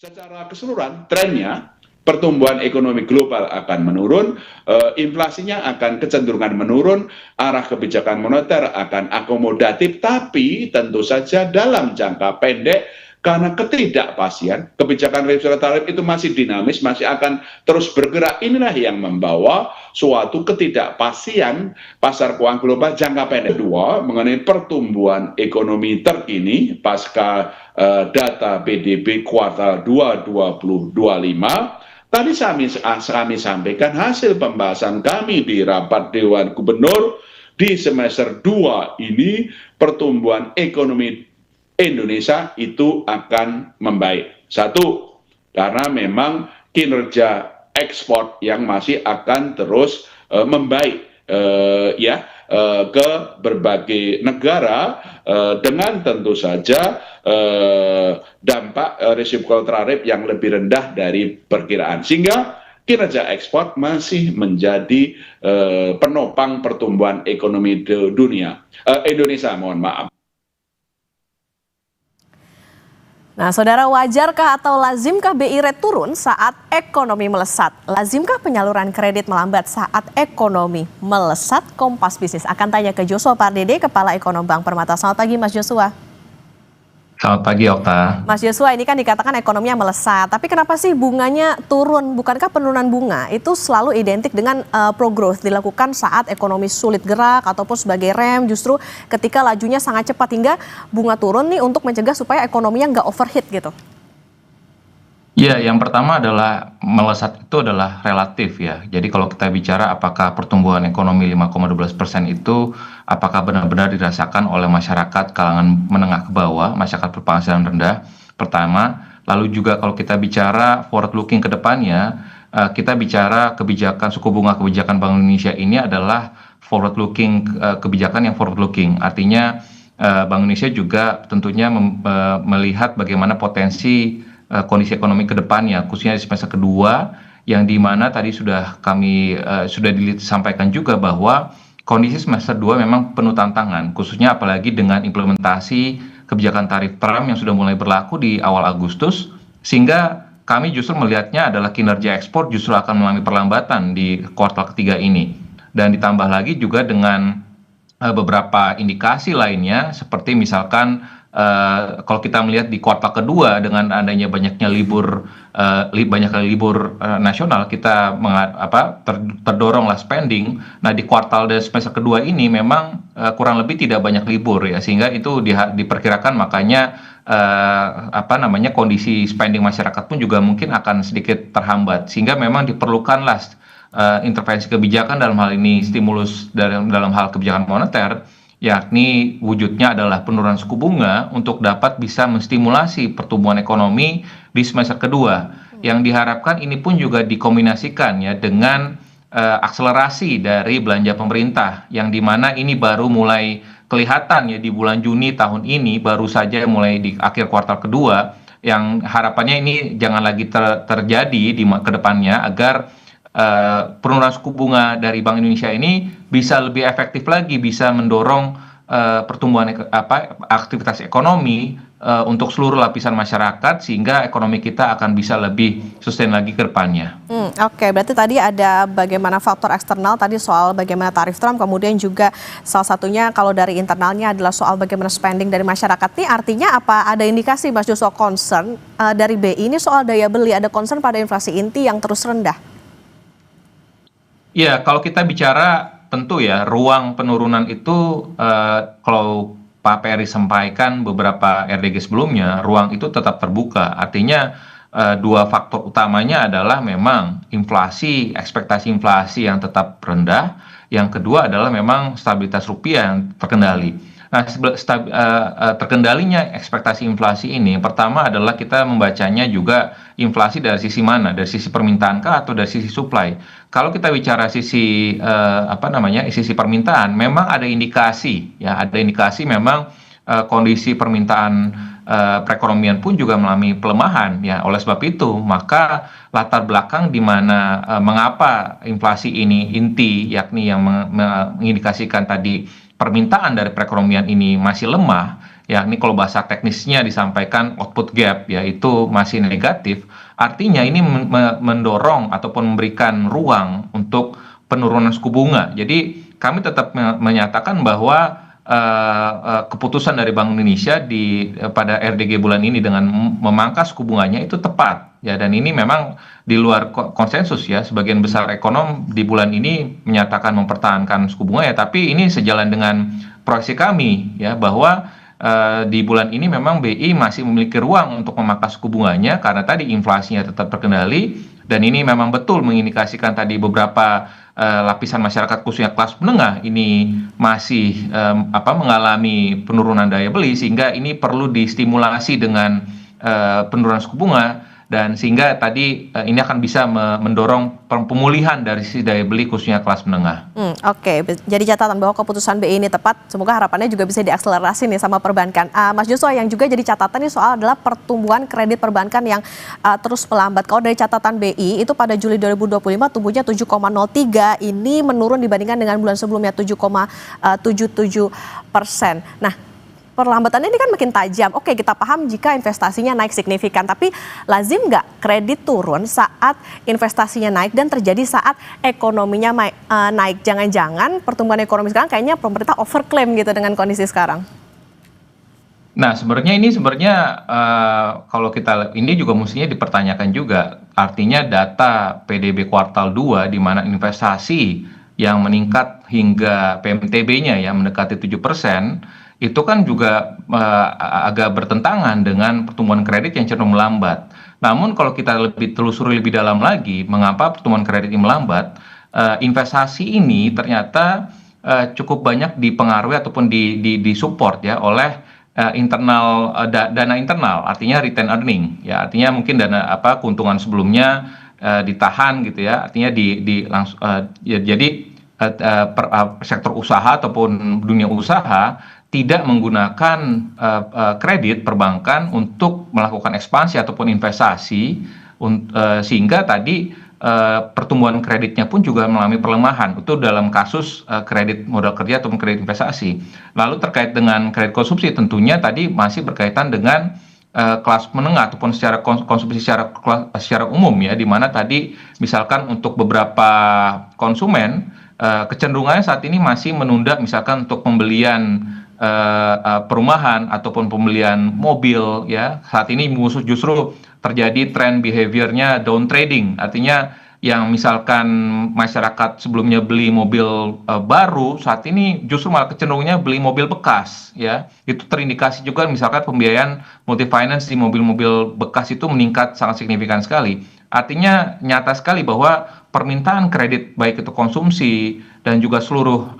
Secara keseluruhan, trennya pertumbuhan ekonomi global akan menurun, inflasinya akan kecenderungan menurun, arah kebijakan moneter akan akomodatif, tapi tentu saja dalam jangka pendek karena ketidakpastian, kebijakan revisor tarif itu masih dinamis, masih akan terus bergerak. Inilah yang membawa suatu ketidakpastian pasar keuangan global jangka pendek. Dua, mengenai pertumbuhan ekonomi terkini pasca data PDB kuartal 2 2025. Tadi kami sampaikan hasil pembahasan kami di rapat Dewan Gubernur di semester 2 ini pertumbuhan ekonomi Indonesia itu akan membaik. Satu, karena memang kinerja ekspor yang masih akan terus membaik ke berbagai negara dengan tentu saja dampak resiprocal tariff yang lebih rendah dari perkiraan, sehingga kinerja ekspor masih menjadi penopang pertumbuhan ekonomi dunia. Indonesia, mohon maaf. Nah, saudara, wajarkah atau lazimkah BI Rate turun saat ekonomi melesat? Lazimkah penyaluran kredit melambat saat ekonomi melesat? Kompas Bisnis akan tanya ke Joshua Pardede, Kepala Ekonom Bank Permata. Selamat pagi, Mas Joshua. Selamat pagi, Okta. Mas Joshua, ini kan dikatakan ekonominya melesat, tapi kenapa sih bunganya turun? Bukankah penurunan bunga itu selalu identik dengan pro-growth dilakukan saat ekonomi sulit gerak ataupun sebagai rem, justru ketika lajunya sangat cepat hingga bunga turun nih untuk mencegah supaya ekonominya nggak overheat gitu? Ya, yang pertama adalah melesat itu adalah relatif ya. Jadi kalau kita bicara apakah pertumbuhan ekonomi 5,12% itu apakah benar-benar dirasakan oleh masyarakat kalangan menengah ke bawah, masyarakat berpenghasilan rendah, pertama. Lalu juga kalau kita bicara forward looking ke depannya, kita bicara kebijakan suku bunga kebijakan Bank Indonesia ini adalah forward looking, kebijakan yang forward looking. Artinya Bank Indonesia juga tentunya melihat bagaimana potensi kondisi ekonomi ke depannya, khususnya di semester kedua, yang dimana tadi sudah kami sudah disampaikan juga bahwa kondisi semester 2 memang penuh tantangan, khususnya apalagi dengan implementasi kebijakan tarif pram yang sudah mulai berlaku di awal Agustus, sehingga kami justru melihatnya adalah kinerja ekspor justru akan mengalami perlambatan di kuartal ketiga ini. Dan ditambah lagi juga dengan beberapa indikasi lainnya, seperti misalkan kalau kita melihat di kuartal kedua dengan adanya banyaknya libur nasional, kita terdoronglah spending. Nah, di kuartal dan semester kedua ini memang kurang lebih tidak banyak libur ya, sehingga itu diperkirakan makanya kondisi spending masyarakat pun juga mungkin akan sedikit terhambat, sehingga memang diperlukanlah intervensi kebijakan, dalam hal ini stimulus dalam hal kebijakan moneter, yakni wujudnya adalah penurunan suku bunga untuk dapat bisa menstimulasi pertumbuhan ekonomi di semester kedua. Yang diharapkan ini pun juga dikombinasikan ya dengan akselerasi dari belanja pemerintah, yang dimana ini baru mulai kelihatan ya di bulan Juni tahun ini, baru saja mulai di akhir kuartal kedua, yang harapannya ini jangan lagi terjadi di kedepannya, agar penurunan suku bunga dari Bank Indonesia ini bisa lebih efektif lagi, bisa mendorong pertumbuhan aktivitas ekonomi untuk seluruh lapisan masyarakat, sehingga ekonomi kita akan bisa lebih sustain lagi ke depannya. Oke, berarti tadi ada bagaimana faktor eksternal tadi soal bagaimana tarif Trump, kemudian juga salah satunya kalau dari internalnya adalah soal bagaimana spending dari masyarakat. Ini artinya apa? Ada indikasi, Mas Joshua, concern dari BI ini soal daya beli, ada concern pada inflasi inti yang terus rendah? Ya, kalau kita bicara tentu ya ruang penurunan itu kalau Pak Peri sampaikan beberapa RDG sebelumnya, ruang itu tetap terbuka. Artinya dua faktor utamanya adalah memang inflasi, ekspektasi inflasi yang tetap rendah. Yang kedua adalah memang stabilitas rupiah yang terkendali. Nah, terkendalinya ekspektasi inflasi ini, pertama adalah kita membacanya juga inflasi dari sisi mana, dari sisi permintaan kah atau dari sisi supply. Kalau kita bicara sisi sisi permintaan, memang ada indikasi memang kondisi permintaan perekonomian pun juga mengalami pelemahan ya. Oleh sebab itu, maka latar belakang di mana mengapa inflasi ini inti, yakni yang mengindikasikan tadi permintaan dari perekonomian ini masih lemah, yakni kalau bahasa teknisnya disampaikan output gap, yaitu masih negatif. Artinya ini mendorong ataupun memberikan ruang untuk penurunan suku bunga. Jadi kami tetap menyatakan bahwa keputusan dari Bank Indonesia pada RDG bulan ini dengan memangkas suku bunganya itu tepat ya, dan ini memang di luar konsensus ya. Sebagian besar ekonom di bulan ini menyatakan mempertahankan suku bunga ya, tapi ini sejalan dengan proyeksi kami ya, bahwa di bulan ini memang BI masih memiliki ruang untuk memangkas suku bunganya karena tadi inflasinya tetap terkendali, dan ini memang betul mengindikasikan tadi beberapa lapisan masyarakat khususnya kelas menengah ini masih mengalami penurunan daya beli, sehingga ini perlu distimulasi dengan penurunan suku bunga, dan sehingga tadi ini akan bisa mendorong pemulihan dari sisi daya beli khususnya kelas menengah. Oke, jadi catatan bahwa keputusan BI ini tepat, semoga harapannya juga bisa diakselerasi nih sama perbankan. Mas Joshua, yang juga jadi catatan ini soal adalah pertumbuhan kredit perbankan yang terus melambat. Kalau dari catatan BI itu pada Juli 2025 tumbuhnya 7,03, ini menurun dibandingkan dengan bulan sebelumnya 7,77%. Nah, perlambatannya ini kan makin tajam. Oke, kita paham jika investasinya naik signifikan, tapi lazim nggak kredit turun saat investasinya naik dan terjadi saat ekonominya naik? Jangan-jangan pertumbuhan ekonomi sekarang kayaknya pemerintah overclaim gitu dengan kondisi sekarang. Nah, sebenarnya kalau kita ini juga mestinya dipertanyakan juga. Artinya data PDB kuartal 2 di mana investasi yang meningkat hingga PMTB-nya ya mendekati 7%, itu kan juga agak bertentangan dengan pertumbuhan kredit yang cenderung melambat. Namun kalau kita telusuri lebih dalam lagi, mengapa pertumbuhan kredit ini melambat? Investasi ini ternyata cukup banyak dipengaruhi ataupun disupport ya oleh dana internal, artinya retain earning, ya artinya mungkin dana keuntungan sebelumnya ditahan gitu ya, artinya jadi sektor usaha ataupun dunia usaha tidak menggunakan kredit perbankan untuk melakukan ekspansi ataupun investasi, sehingga tadi pertumbuhan kreditnya pun juga mengalami pelemahan. Itu dalam kasus kredit modal kerja ataupun kredit investasi. Lalu terkait dengan kredit konsumsi, tentunya tadi masih berkaitan dengan kelas menengah ataupun secara konsumsi secara umum ya, di mana tadi misalkan untuk beberapa konsumen kecenderungannya saat ini masih menunda misalkan untuk pembelian perumahan ataupun pembelian mobil ya. Saat ini justru terjadi tren behaviornya down trading, artinya yang misalkan masyarakat sebelumnya beli mobil baru, saat ini justru malah kecenderungannya beli mobil bekas ya. Itu terindikasi juga misalkan pembiayaan multi finance di mobil-mobil bekas itu meningkat sangat signifikan sekali. Artinya nyata sekali bahwa permintaan kredit baik itu konsumsi dan juga seluruh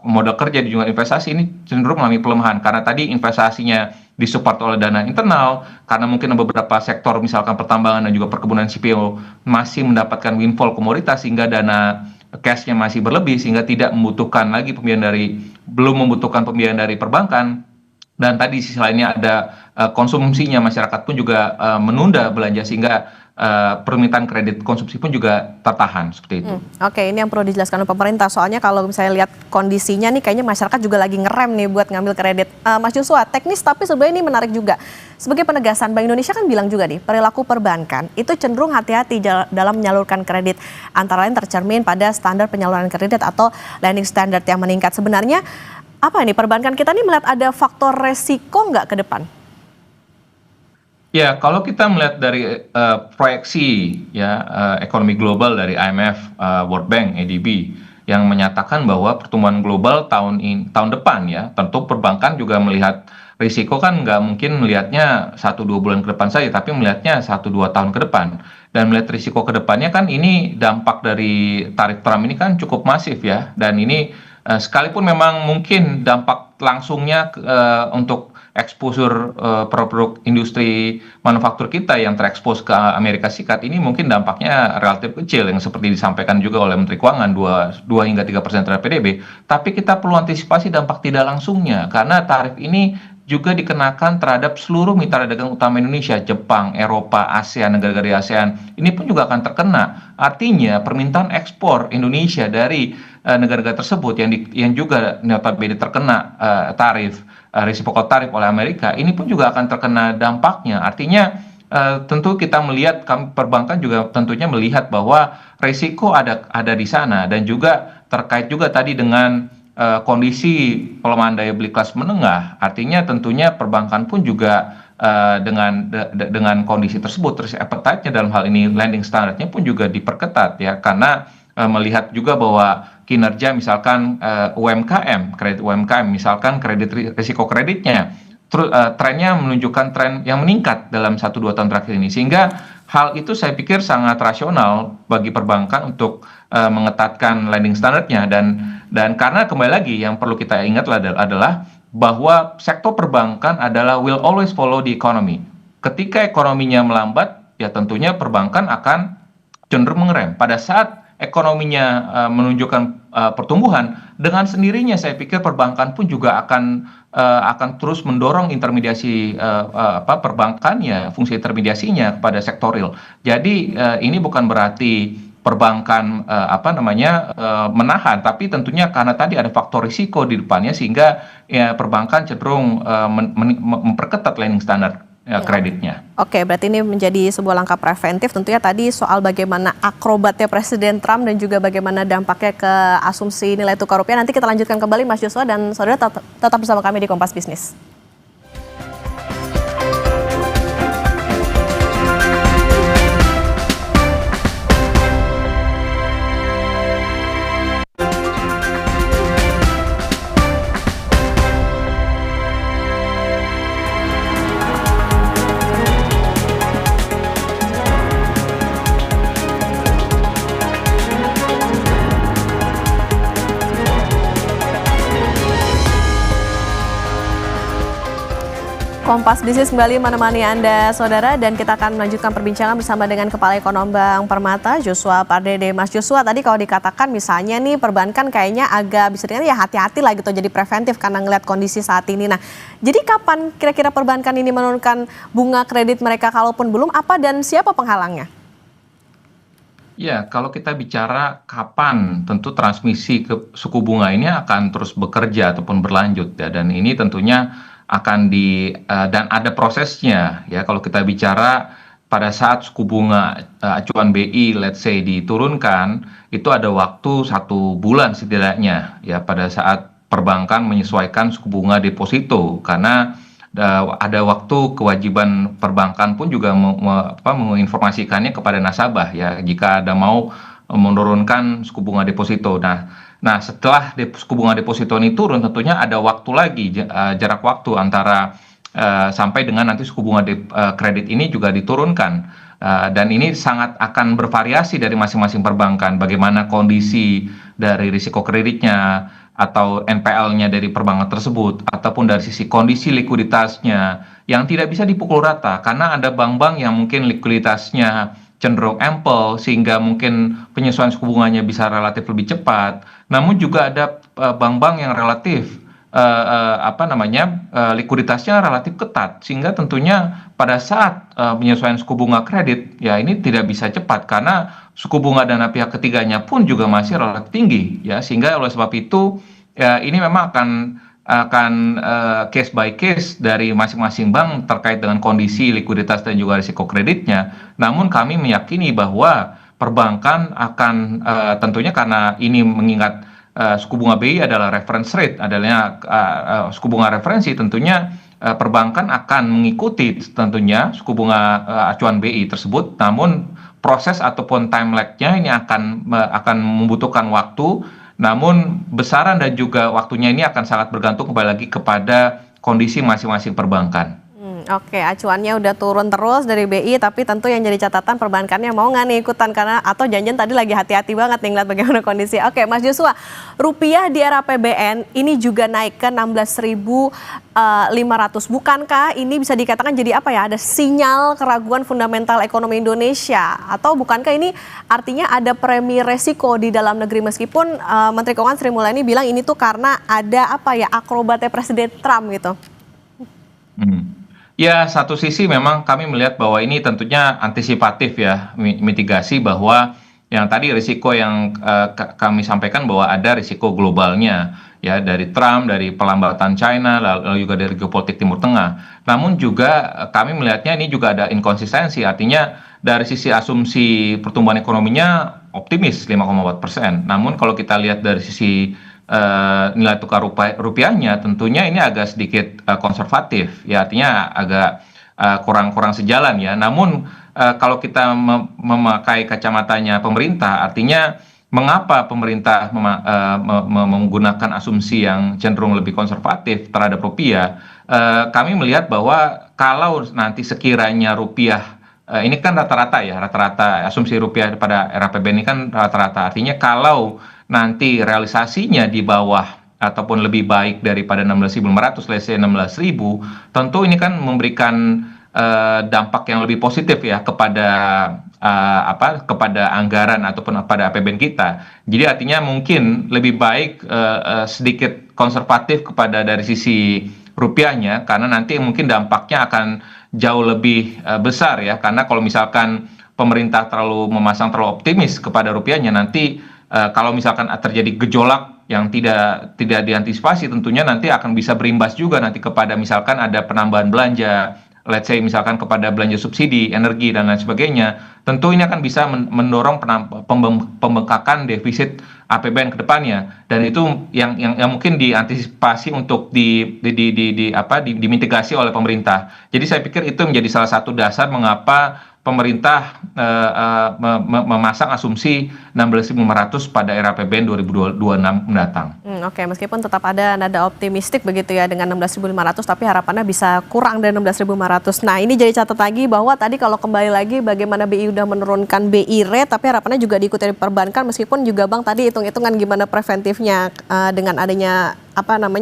modal kerja dan juga investasi ini cenderung mengalami pelemahan karena tadi investasinya disupport oleh dana internal, karena mungkin beberapa sektor misalkan pertambangan dan juga perkebunan CPO masih mendapatkan windfall komoditas sehingga dana cash-nya masih berlebih sehingga belum membutuhkan pembiayaan dari perbankan. Dan tadi di sisi lainnya ada konsumsinya masyarakat pun juga menunda belanja sehingga permintaan kredit konsumsi pun juga tertahan seperti itu. Oke, ini yang perlu dijelaskan oleh pemerintah. Soalnya kalau misalnya lihat kondisinya nih kayaknya masyarakat juga lagi ngerem nih buat ngambil kredit. Mas Joshua, teknis tapi sebenarnya ini menarik juga. Sebagai penegasan, Bank Indonesia kan bilang juga nih, perilaku perbankan itu cenderung hati-hati dalam menyalurkan kredit. Antara lain tercermin pada standar penyaluran kredit atau lending standard yang meningkat. Sebenarnya apa ini perbankan kita nih melihat ada faktor resiko nggak ke depan? Ya, kalau kita melihat dari proyeksi ya ekonomi global dari IMF, World Bank, ADB yang menyatakan bahwa pertumbuhan global tahun depan ya, tentu perbankan juga melihat risiko kan nggak mungkin melihatnya 1-2 bulan ke depan saja, tapi melihatnya 1-2 tahun ke depan. Dan melihat risiko ke depannya kan ini dampak dari tarif Trump ini kan cukup masif ya, dan ini sekalipun memang mungkin dampak langsungnya untuk exposure produk industri manufaktur kita yang terekspos ke Amerika Serikat ini mungkin dampaknya relatif kecil yang seperti disampaikan juga oleh Menteri Keuangan 2 hingga 3% terhadap PDB. Tapi kita perlu antisipasi dampak tidak langsungnya karena tarif ini juga dikenakan terhadap seluruh mitra dagang utama Indonesia, Jepang, Eropa, ASEAN, negara-negara ASEAN. Ini pun juga akan terkena. Artinya permintaan ekspor Indonesia dari negara-negara tersebut yang juga notabene terkena tarif resiprokal tarif oleh Amerika, ini pun juga akan terkena dampaknya. Artinya tentu kita melihat, perbankan juga tentunya melihat bahwa resiko ada di sana dan juga terkait juga tadi dengan kondisi pelemahan daya beli kelas menengah. Artinya tentunya perbankan pun juga dengan kondisi tersebut risk appetite-nya dalam hal ini lending standardnya pun juga diperketat ya, karena melihat juga bahwa kinerja misalkan UMKM, kredit UMKM, misalkan risiko kreditnya, trennya menunjukkan tren yang meningkat dalam 1-2 tahun terakhir ini, sehingga hal itu saya pikir sangat rasional bagi perbankan untuk mengetatkan lending standarnya, dan karena kembali lagi yang perlu kita ingat adalah bahwa sektor perbankan adalah will always follow the economy. Ketika ekonominya melambat, ya tentunya perbankan akan cenderung mengerem. Pada saat ekonominya menunjukkan pertumbuhan, dengan sendirinya saya pikir perbankan pun juga akan terus mendorong intermediasi perbankannya, fungsi intermediasinya kepada sektor real. Jadi ini bukan berarti perbankan menahan, tapi tentunya karena tadi ada faktor risiko di depannya, sehingga ya perbankan cenderung memperketat lending standar kreditnya. Oke, berarti ini menjadi sebuah langkah preventif. Tentunya tadi soal bagaimana akrobatnya Presiden Trump dan juga bagaimana dampaknya ke asumsi nilai tukar rupiah. Nanti kita lanjutkan kembali, Mas Joshua dan saudara tetap bersama kami di Kompas Bisnis. Kompas Bisnis kembali menemani Anda, saudara, dan kita akan melanjutkan perbincangan bersama dengan Kepala Ekonom Bank Permata, Joshua Pardede. Mas Joshua, tadi kalau dikatakan misalnya nih perbankan kayaknya agak bisa ya hati-hati lah gitu, jadi preventif karena ngeliat kondisi saat ini. Nah, jadi kapan kira-kira perbankan ini menurunkan bunga kredit mereka, kalaupun belum, apa dan siapa penghalangnya? Ya, kalau kita bicara kapan, tentu transmisi ke suku bunga ini akan terus bekerja ataupun berlanjut ya, dan ini tentunya akan dan ada prosesnya ya. Kalau kita bicara pada saat suku bunga acuan BI let's say diturunkan, itu ada waktu 1 bulan setidaknya ya pada saat perbankan menyesuaikan suku bunga deposito, karena ada waktu kewajiban perbankan pun juga menginformasikannya kepada nasabah ya jika ada mau menurunkan suku bunga deposito. Nah, setelah suku bunga deposito ini turun, tentunya ada waktu lagi, jarak waktu antara sampai dengan nanti suku bunga kredit ini juga diturunkan. Dan ini sangat akan bervariasi dari masing-masing perbankan, bagaimana kondisi dari risiko kreditnya atau NPL-nya dari perbankan tersebut, ataupun dari sisi kondisi likuiditasnya yang tidak bisa dipukul rata, karena ada bank-bank yang mungkin likuiditasnya cenderung ample sehingga mungkin penyesuaian suku bunganya bisa relatif lebih cepat. Namun juga ada bank-bank yang relatif likuiditasnya relatif ketat, sehingga tentunya pada saat penyesuaian suku bunga kredit ya ini tidak bisa cepat karena suku bunga dana pihak ketiganya pun juga masih relatif tinggi ya, sehingga oleh sebab itu ya ini memang akan case by case dari masing-masing bank terkait dengan kondisi likuiditas dan juga risiko kreditnya. Namun kami meyakini bahwa perbankan akan tentunya karena ini mengingat suku bunga BI adalah reference rate, adalah suku bunga referensi, tentunya perbankan akan mengikuti tentunya suku bunga acuan BI tersebut. Namun proses ataupun time lag-nya ini akan membutuhkan waktu. Namun besaran dan juga waktunya ini akan sangat bergantung kembali lagi kepada kondisi masing-masing perbankan. Oke, acuannya udah turun terus dari BI, tapi tentu yang jadi catatan perbankannya mau nggak nih ikutan, karena atau janjian tadi lagi hati-hati banget nih ngeliat bagaimana kondisi. Oke, Mas Joshua, rupiah di era APBN ini juga naik ke 16.500. Bukankah ini bisa dikatakan jadi apa ya? Ada sinyal keraguan fundamental ekonomi Indonesia, atau bukankah ini artinya ada premi resiko di dalam negeri, meskipun Menteri Keuangan Sri Mulyani bilang ini tuh karena ada akrobatnya Presiden Trump gitu. Ya, satu sisi memang kami melihat bahwa ini tentunya antisipatif ya, mitigasi bahwa yang tadi risiko yang kami sampaikan bahwa ada risiko globalnya ya, dari Trump, dari pelambatan China, lalu juga dari geopolitik Timur Tengah. Namun juga kami melihatnya ini juga ada inkonsistensi, artinya dari sisi asumsi pertumbuhan ekonominya optimis 5,4%. Namun kalau kita lihat dari sisi nilai tukar rupiahnya, tentunya ini agak sedikit konservatif ya, artinya agak kurang sejalan ya. Namun kalau kita memakai kacamatanya pemerintah, artinya mengapa pemerintah menggunakan asumsi yang cenderung lebih konservatif terhadap rupiah. Kami melihat bahwa kalau nanti sekiranya rupiah, ini kan rata-rata asumsi rupiah pada era APBN ini kan rata-rata, artinya kalau nanti realisasinya di bawah ataupun lebih baik daripada 16.500, let's say 16.000, tentu ini kan memberikan dampak yang lebih positif ya kepada kepada anggaran ataupun pada APBN kita. Jadi artinya mungkin lebih baik sedikit konservatif kepada dari sisi rupiahnya, karena nanti mungkin dampaknya akan jauh lebih besar ya, karena kalau misalkan pemerintah memasang terlalu optimis kepada rupiahnya, nanti kalau misalkan terjadi gejolak yang tidak diantisipasi, tentunya nanti akan bisa berimbas juga nanti kepada misalkan ada penambahan belanja, let's say misalkan kepada belanja subsidi, energi dan lain sebagainya. Tentu ini akan bisa mendorong pembengkakan defisit APBN ke depannya, dan itu yang mungkin diantisipasi untuk dimitigasi oleh pemerintah. Jadi saya pikir itu menjadi salah satu dasar mengapa pemerintah memasang asumsi 16.500 pada era APBN 2026 mendatang. Oke, meskipun tetap ada nada optimistik begitu ya dengan 16.500, tapi harapannya bisa kurang dari 16.500. Nah, ini jadi catat lagi bahwa tadi kalau kembali lagi bagaimana BI udah menurunkan BI rate, tapi harapannya juga diikuti dari perbankan, meskipun juga Bang tadi hitung-hitungan gimana preventifnya dengan adanya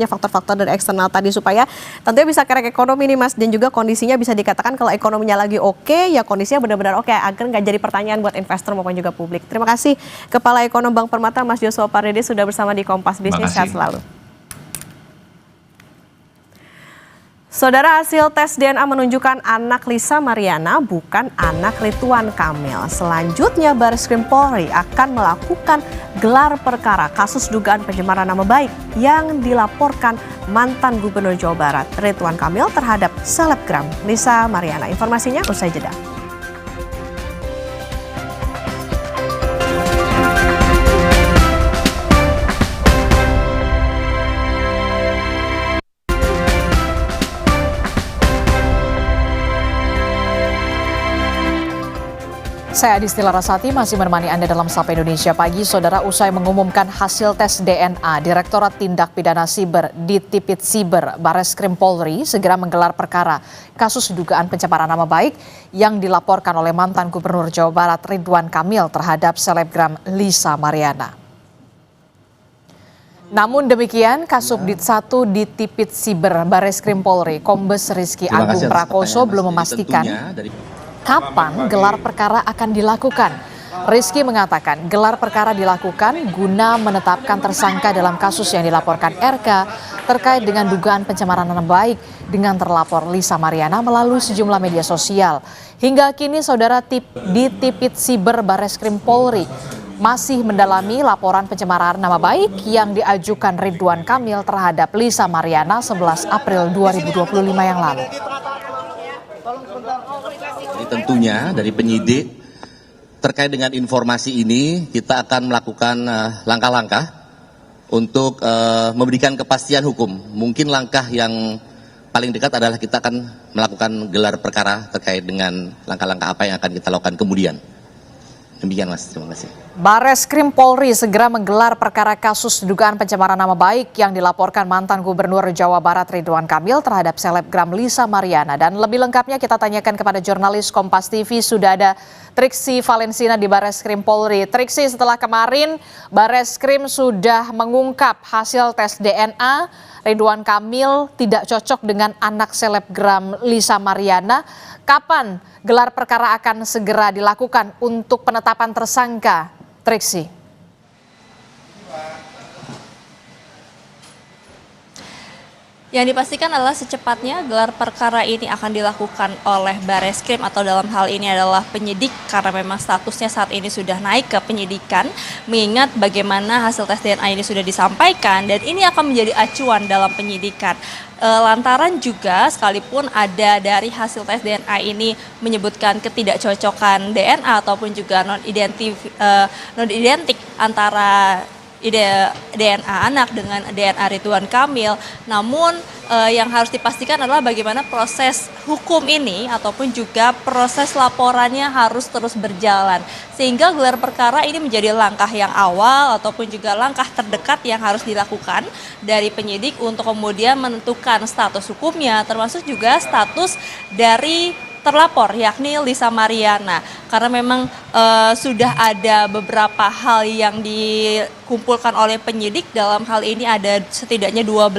faktor-faktor dari eksternal tadi, supaya tentunya bisa kerek ekonomi nih Mas, dan juga kondisinya bisa dikatakan kalau ekonominya lagi oke, ya kondisinya benar-benar oke, agar nggak jadi pertanyaan buat investor maupun juga publik. Terima kasih Kepala Ekonom Bank Permata Mas Joshua Pardede sudah bersama di Kompas Bisnis. Sehat selalu. Saudara, hasil tes DNA menunjukkan anak Lisa Mariana bukan anak Ridwan Kamil. Selanjutnya Barreskrim Polri akan melakukan gelar perkara kasus dugaan pencemaran nama baik yang dilaporkan mantan Gubernur Jawa Barat Ridwan Kamil terhadap selebgram Lisa Mariana. Informasinya usai jeda. Saya Adisti Larasati masih menemani Anda dalam Sapa Indonesia Pagi. Saudara, usai mengumumkan hasil tes DNA, Direktorat Tindak Pidana Siber Ditipit Siber Barreskrim Polri segera menggelar perkara kasus dugaan pencemaran nama baik yang dilaporkan oleh mantan Gubernur Jawa Barat Ridwan Kamil terhadap selebgram Lisa Mariana. Namun demikian, Kasubdit 1 Ditipit Siber Barreskrim Polri Kombes Rizky Agung Prakoso belum memastikan kapan gelar perkara akan dilakukan. Rizky mengatakan gelar perkara dilakukan guna menetapkan tersangka dalam kasus yang dilaporkan RK terkait dengan dugaan pencemaran nama baik dengan terlapor Lisa Mariana melalui sejumlah media sosial. Hingga kini saudara Ditipit Siber Barreskrim Polri masih mendalami laporan pencemaran nama baik yang diajukan Ridwan Kamil terhadap Lisa Mariana 11 April 2025 yang lalu. Tentunya dari penyidik terkait dengan informasi ini kita akan melakukan langkah-langkah untuk memberikan kepastian hukum. Mungkin langkah yang paling dekat adalah kita akan melakukan gelar perkara terkait dengan langkah-langkah apa yang akan kita lakukan kemudian. Demikian Mas, terima kasih. Barreskrim Polri segera menggelar perkara kasus dugaan pencemaran nama baik yang dilaporkan mantan Gubernur Jawa Barat Ridwan Kamil terhadap selebgram Lisa Mariana. Dan lebih lengkapnya kita tanyakan kepada jurnalis Kompas TV, sudah ada Triksi Valensina di Barreskrim Polri. Triksi, setelah kemarin Barreskrim sudah mengungkap hasil tes DNA Ridwan Kamil tidak cocok dengan anak selebgram Lisa Mariana, kapan gelar perkara akan segera dilakukan untuk penetapan tersangka? Triksi. Yang dipastikan adalah secepatnya gelar perkara ini akan dilakukan oleh Barreskrim, atau dalam hal ini adalah penyidik, karena memang statusnya saat ini sudah naik ke penyidikan, mengingat bagaimana hasil tes DNA ini sudah disampaikan dan ini akan menjadi acuan dalam penyidikan. Lantaran juga sekalipun ada dari hasil tes DNA ini menyebutkan ketidakcocokan DNA ataupun juga non-identik antara DNA anak dengan DNA Ridwan Kamil. Namun yang harus dipastikan adalah bagaimana proses hukum ini ataupun juga proses laporannya harus terus berjalan. Sehingga gelar perkara ini menjadi langkah yang awal ataupun juga langkah terdekat yang harus dilakukan dari penyidik untuk kemudian menentukan status hukumnya, termasuk juga status dari terlapor yakni Lisa Mariana, karena memang sudah ada beberapa hal yang dikumpulkan oleh penyidik. Dalam hal ini ada setidaknya 12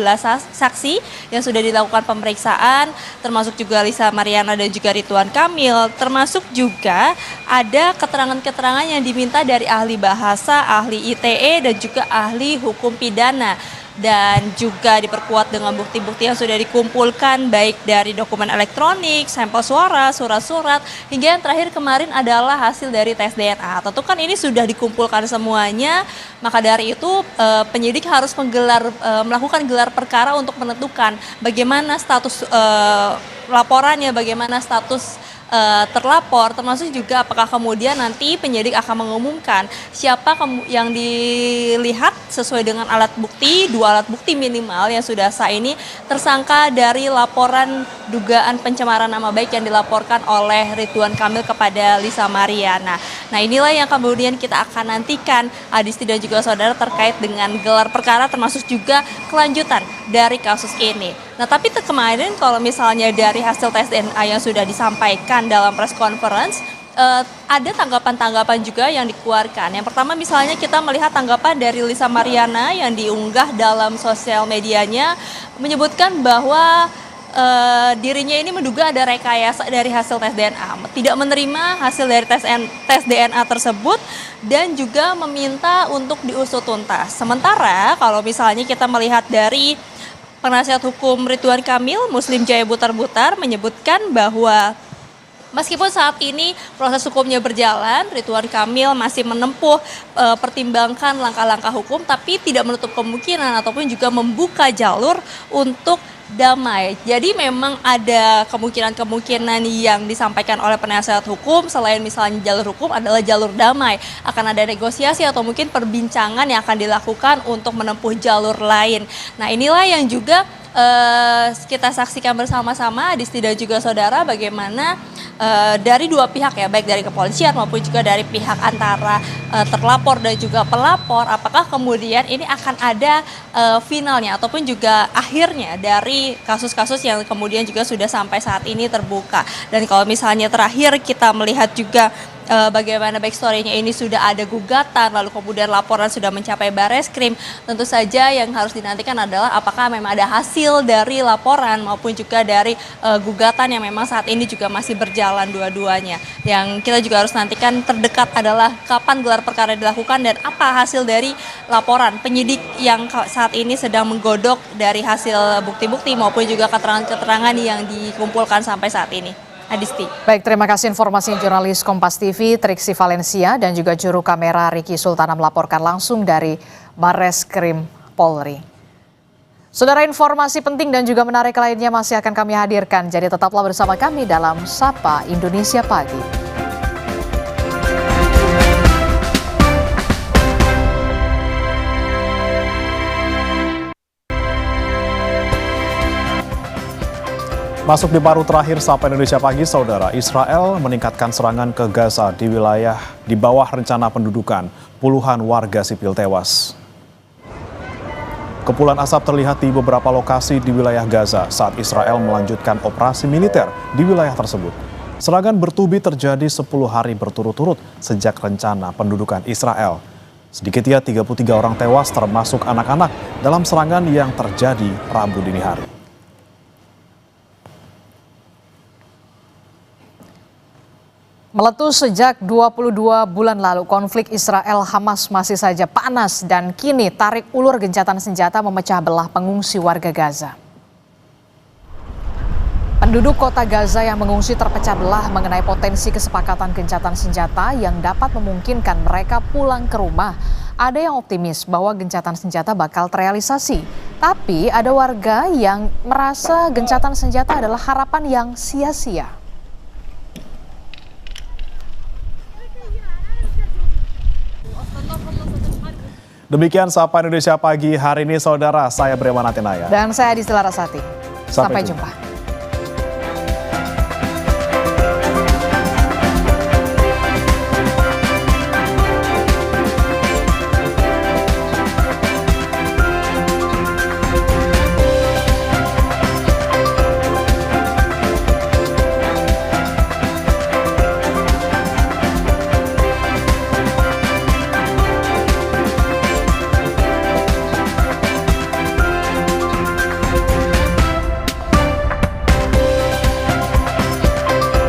saksi yang sudah dilakukan pemeriksaan, termasuk juga Lisa Mariana dan juga Ridwan Kamil, termasuk juga ada keterangan-keterangan yang diminta dari ahli bahasa, ahli ITE dan juga ahli hukum pidana. Dan juga diperkuat dengan bukti-bukti yang sudah dikumpulkan baik dari dokumen elektronik, sampel suara, surat-surat, hingga yang terakhir kemarin adalah hasil dari tes DNA. Tentu kan ini sudah dikumpulkan semuanya, maka dari itu penyidik harus melakukan gelar perkara untuk menentukan bagaimana status laporannya, bagaimana status terlapor, termasuk juga apakah kemudian nanti penyidik akan mengumumkan siapa yang dilihat sesuai dengan alat bukti, 2 alat bukti minimal yang sudah sah ini tersangka dari laporan dugaan pencemaran nama baik yang dilaporkan oleh Ridwan Kamil kepada Lisa Mariana. Nah, inilah yang kemudian kita akan nantikan Adisti dan juga saudara terkait dengan gelar perkara termasuk juga kelanjutan dari kasus ini. Nah, tapi kemarin kalau misalnya dari hasil tes DNA yang sudah disampaikan dalam press conference, ada tanggapan-tanggapan juga yang dikeluarkan. Yang pertama misalnya kita melihat tanggapan dari Lisa Mariana yang diunggah dalam sosial medianya menyebutkan bahwa dirinya ini menduga ada rekayasa dari hasil tes DNA, tidak menerima hasil dari tes DNA tersebut dan juga meminta untuk diusut tuntas. Sementara kalau misalnya kita melihat dari penasihat hukum Ridwan Kamil, Muslim Jaya Butar-Butar, menyebutkan bahwa meskipun saat ini proses hukumnya berjalan, Ridwan Kamil masih menempuh pertimbangkan langkah-langkah hukum, tapi tidak menutup kemungkinan ataupun juga membuka jalur untuk damai. Jadi memang ada kemungkinan-kemungkinan yang disampaikan oleh penasihat hukum selain misalnya jalur hukum adalah jalur damai. Akan ada negosiasi atau mungkin perbincangan yang akan dilakukan untuk menempuh jalur lain. Nah, inilah yang juga kita saksikan bersama-sama Adisti dan juga saudara bagaimana dari dua pihak ya, baik dari kepolisian maupun juga dari pihak antara terlapor dan juga pelapor, apakah kemudian ini akan ada finalnya ataupun juga akhirnya dari kasus-kasus yang kemudian juga sudah sampai saat ini terbuka. Dan kalau misalnya terakhir kita melihat juga bagaimana backstory-nya ini sudah ada gugatan, lalu kemudian laporan sudah mencapai Bareskrim, tentu saja yang harus dinantikan adalah apakah memang ada hasil dari laporan maupun juga dari gugatan yang memang saat ini juga masih berjalan dua-duanya. Yang kita juga harus nantikan terdekat adalah kapan gelar perkara dilakukan dan apa hasil dari laporan penyidik yang saat ini sedang menggodok dari hasil bukti-bukti maupun juga keterangan-keterangan yang dikumpulkan sampai saat ini. Adisti. Baik, terima kasih informasi jurnalis Kompas TV Triksi Valencia dan juga juru kamera Riki Sultana melaporkan langsung dari Bareskrim Polri. Saudara, informasi penting dan juga menarik lainnya masih akan kami hadirkan, jadi tetaplah bersama kami dalam Sapa Indonesia Pagi. Masuk di paruh terakhir Sapa Indonesia Pagi, saudara. Israel meningkatkan serangan ke Gaza di wilayah di bawah rencana pendudukan. Puluhan warga sipil tewas. Kepulan asap terlihat di beberapa lokasi di wilayah Gaza saat Israel melanjutkan operasi militer di wilayah tersebut. Serangan bertubi terjadi 10 hari berturut-turut sejak rencana pendudukan Israel. Sedikitnya 33 orang tewas termasuk anak-anak dalam serangan yang terjadi Rabu dini hari. Meletus sejak 22 bulan lalu, konflik Israel-Hamas masih saja panas dan kini tarik ulur gencatan senjata memecah belah pengungsi warga Gaza. Penduduk kota Gaza yang mengungsi terpecah belah mengenai potensi kesepakatan gencatan senjata yang dapat memungkinkan mereka pulang ke rumah. Ada yang optimis bahwa gencatan senjata bakal terrealisasi, tapi ada warga yang merasa gencatan senjata adalah harapan yang sia-sia. Demikian Sapa Indonesia Pagi hari ini, saudara. Saya Breman Atinaya. Dan saya Adistila Rasati. Sampai jumpa.